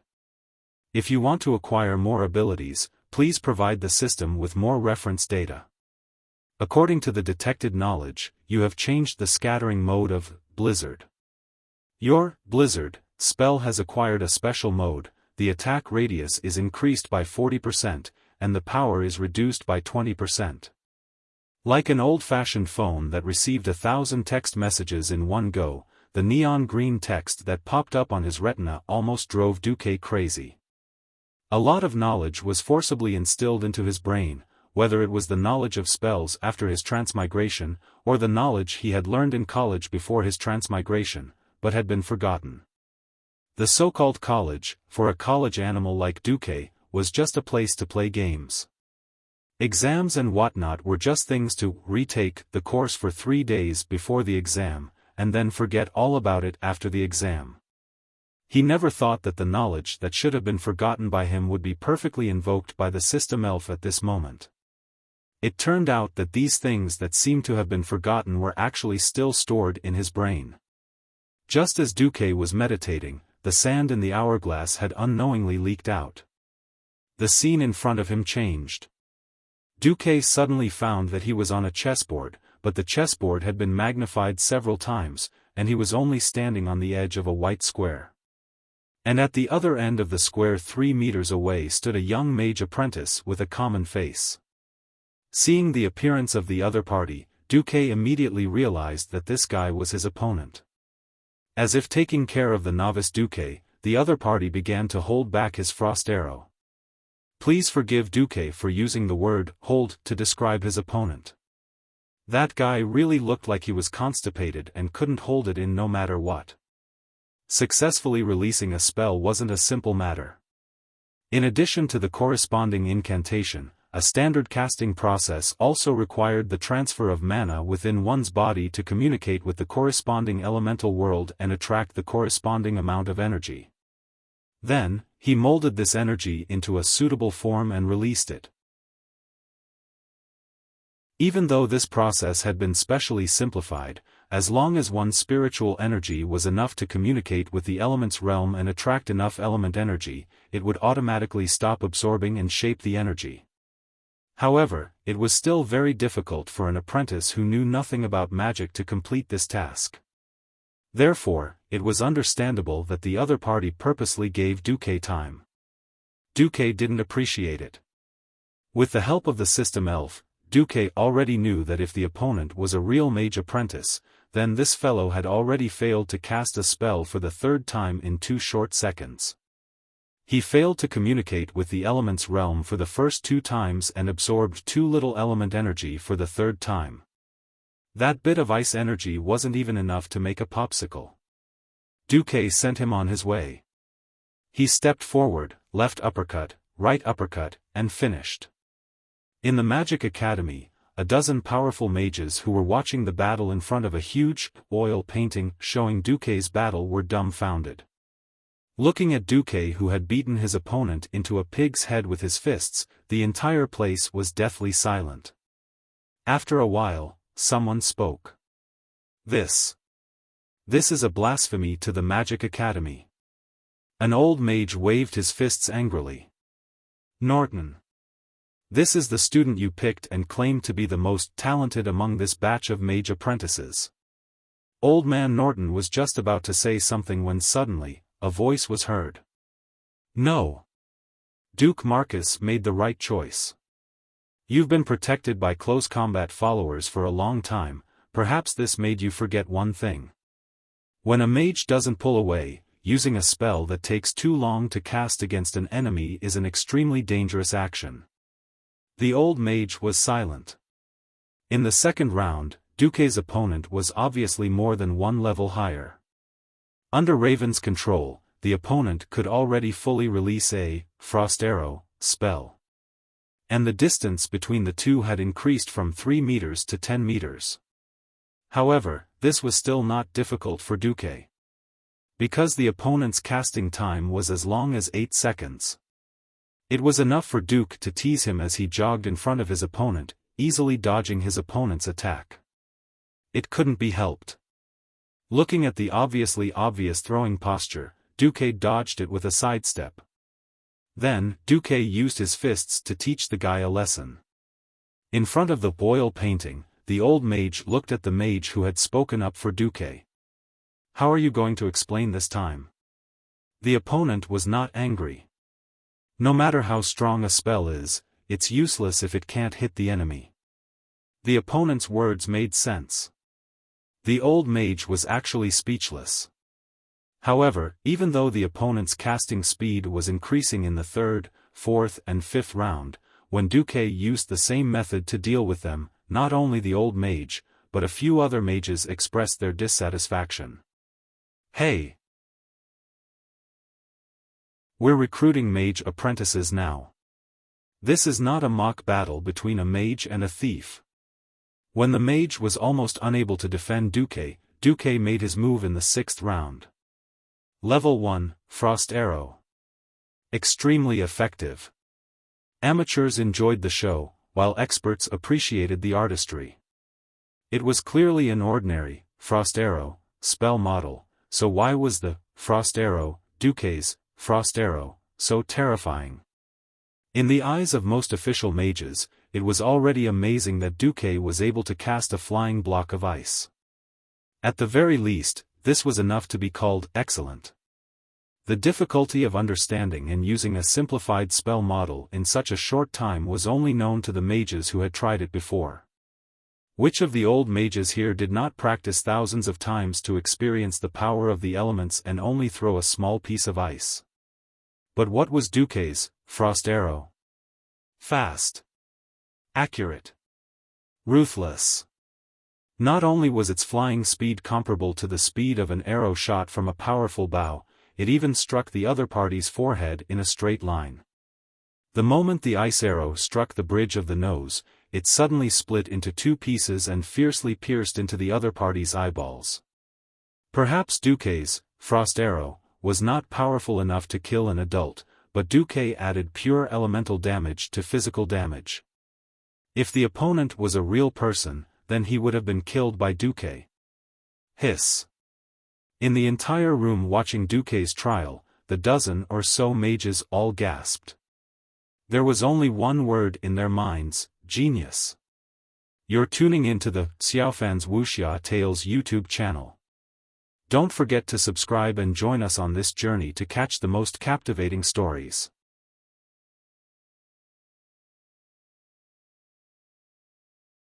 If you want to acquire more abilities, please provide the system with more reference data. According to the detected knowledge, you have changed the scattering mode of Blizzard. Your Blizzard spell has acquired a special mode, the attack radius is increased by 40%, and the power is reduced by 20%. Like an old-fashioned phone that received 1,000 text messages in one go, the neon green text that popped up on his retina almost drove Duque crazy. A lot of knowledge was forcibly instilled into his brain, whether it was the knowledge of spells after his transmigration, or the knowledge he had learned in college before his transmigration, but had been forgotten. The so-called college, for a college animal like Duque, was just a place to play games. Exams and whatnot were just things to retake the course for 3 days before the exam, and then forget all about it after the exam. He never thought that the knowledge that should have been forgotten by him would be perfectly invoked by the system elf at this moment. It turned out that these things that seemed to have been forgotten were actually still stored in his brain. Just as Duque was meditating, the sand in the hourglass had unknowingly leaked out. The scene in front of him changed. Duque suddenly found that he was on a chessboard, but the chessboard had been magnified several times, and he was only standing on the edge of a white square. And at the other end of the square 3 meters away stood a young mage apprentice with a common face. Seeing the appearance of the other party, Duque immediately realized that this guy was his opponent. As if taking care of the novice Duque, the other party began to hold back his frost arrow. Please forgive Duque for using the word hold to describe his opponent. That guy really looked like he was constipated and couldn't hold it in no matter what. Successfully releasing a spell wasn't a simple matter. In addition to the corresponding incantation, a standard casting process also required the transfer of mana within one's body to communicate with the corresponding elemental world and attract the corresponding amount of energy. Then, he molded this energy into a suitable form and released it. Even though this process had been specially simplified, as long as one's spiritual energy was enough to communicate with the elements realm and attract enough element energy, it would automatically stop absorbing and shape the energy. However, it was still very difficult for an apprentice who knew nothing about magic to complete this task. Therefore, it was understandable that the other party purposely gave Duque time. Duque didn't appreciate it. With the help of the system elf, Duque already knew that if the opponent was a real mage apprentice, then this fellow had already failed to cast a spell for the 3rd time in 2 short seconds. He failed to communicate with the elements realm for the first 2 times and absorbed too little element energy for the 3rd time. That bit of ice energy wasn't even enough to make a popsicle. Duque sent him on his way. He stepped forward, left uppercut, right uppercut, and finished. In the Magic Academy, a dozen powerful mages who were watching the battle in front of a huge oil painting showing Duque's battle were dumbfounded. Looking at Duque, who had beaten his opponent into a pig's head with his fists, the entire place was deathly silent. After a while, someone spoke. This is a blasphemy to the Magic Academy. An old mage waved his fists angrily. Norton. This is the student you picked and claimed to be the most talented among this batch of mage apprentices. Old man Norton was just about to say something when suddenly, a voice was heard. No. Duke Marcus made the right choice. You've been protected by close combat followers for a long time, perhaps this made you forget one thing. When a mage doesn't pull away, using a spell that takes too long to cast against an enemy is an extremely dangerous action. The old mage was silent. In the second round, Duque's opponent was obviously more than 1 level higher. Under Raven's control, the opponent could already fully release a Frost Arrow spell. And the distance between the two had increased from 3 meters to 10 meters. However, this was still not difficult for Duque. Because the opponent's casting time was as long as 8 seconds. It was enough for Duke to tease him as he jogged in front of his opponent, easily dodging his opponent's attack. It couldn't be helped. Looking at the obviously obvious throwing posture, Duque dodged it with a sidestep. Then, Duque used his fists to teach the guy a lesson. In front of the oil painting, the old mage looked at the mage who had spoken up for Duque. How are you going to explain this time? The opponent was not angry. No matter how strong a spell is, it's useless if it can't hit the enemy. The opponent's words made sense. The old mage was actually speechless. However, even though the opponent's casting speed was increasing in the third, fourth and fifth round, when Duque used the same method to deal with them, not only the old mage, but a few other mages expressed their dissatisfaction. Hey! We're recruiting mage apprentices now. This is not a mock battle between a mage and a thief. When the mage was almost unable to defend Duque, Duque made his move in the 6th round. Level 1, Frost Arrow. Extremely effective. Amateurs enjoyed the show, while experts appreciated the artistry. It was clearly an ordinary, Frost Arrow, spell model, so why was the Frost Arrow, Duque's Frost Arrow, so terrifying? In the eyes of most official mages, it was already amazing that Duque was able to cast a flying block of ice. At the very least, this was enough to be called excellent. The difficulty of understanding and using a simplified spell model in such a short time was only known to the mages who had tried it before. Which of the old mages here did not practice thousands of times to experience the power of the elements and only throw a small piece of ice? But what was Duque's Frost Arrow? Fast. Accurate. Ruthless. Not only was its flying speed comparable to the speed of an arrow shot from a powerful bow, it even struck the other party's forehead in a straight line. The moment the ice arrow struck the bridge of the nose, it suddenly split into 2 pieces and fiercely pierced into the other party's eyeballs. Perhaps Duque's Frost Arrow was not powerful enough to kill an adult, but Duque added pure elemental damage to physical damage. If the opponent was a real person, then he would have been killed by Duque. Hiss. In the entire room watching Duque's trial, the dozen or so mages all gasped. There was only one word in their minds: genius. You're tuning into the Xiaofan's Wuxia Tales YouTube channel. Don't forget to subscribe and join us on this journey to catch the most captivating stories.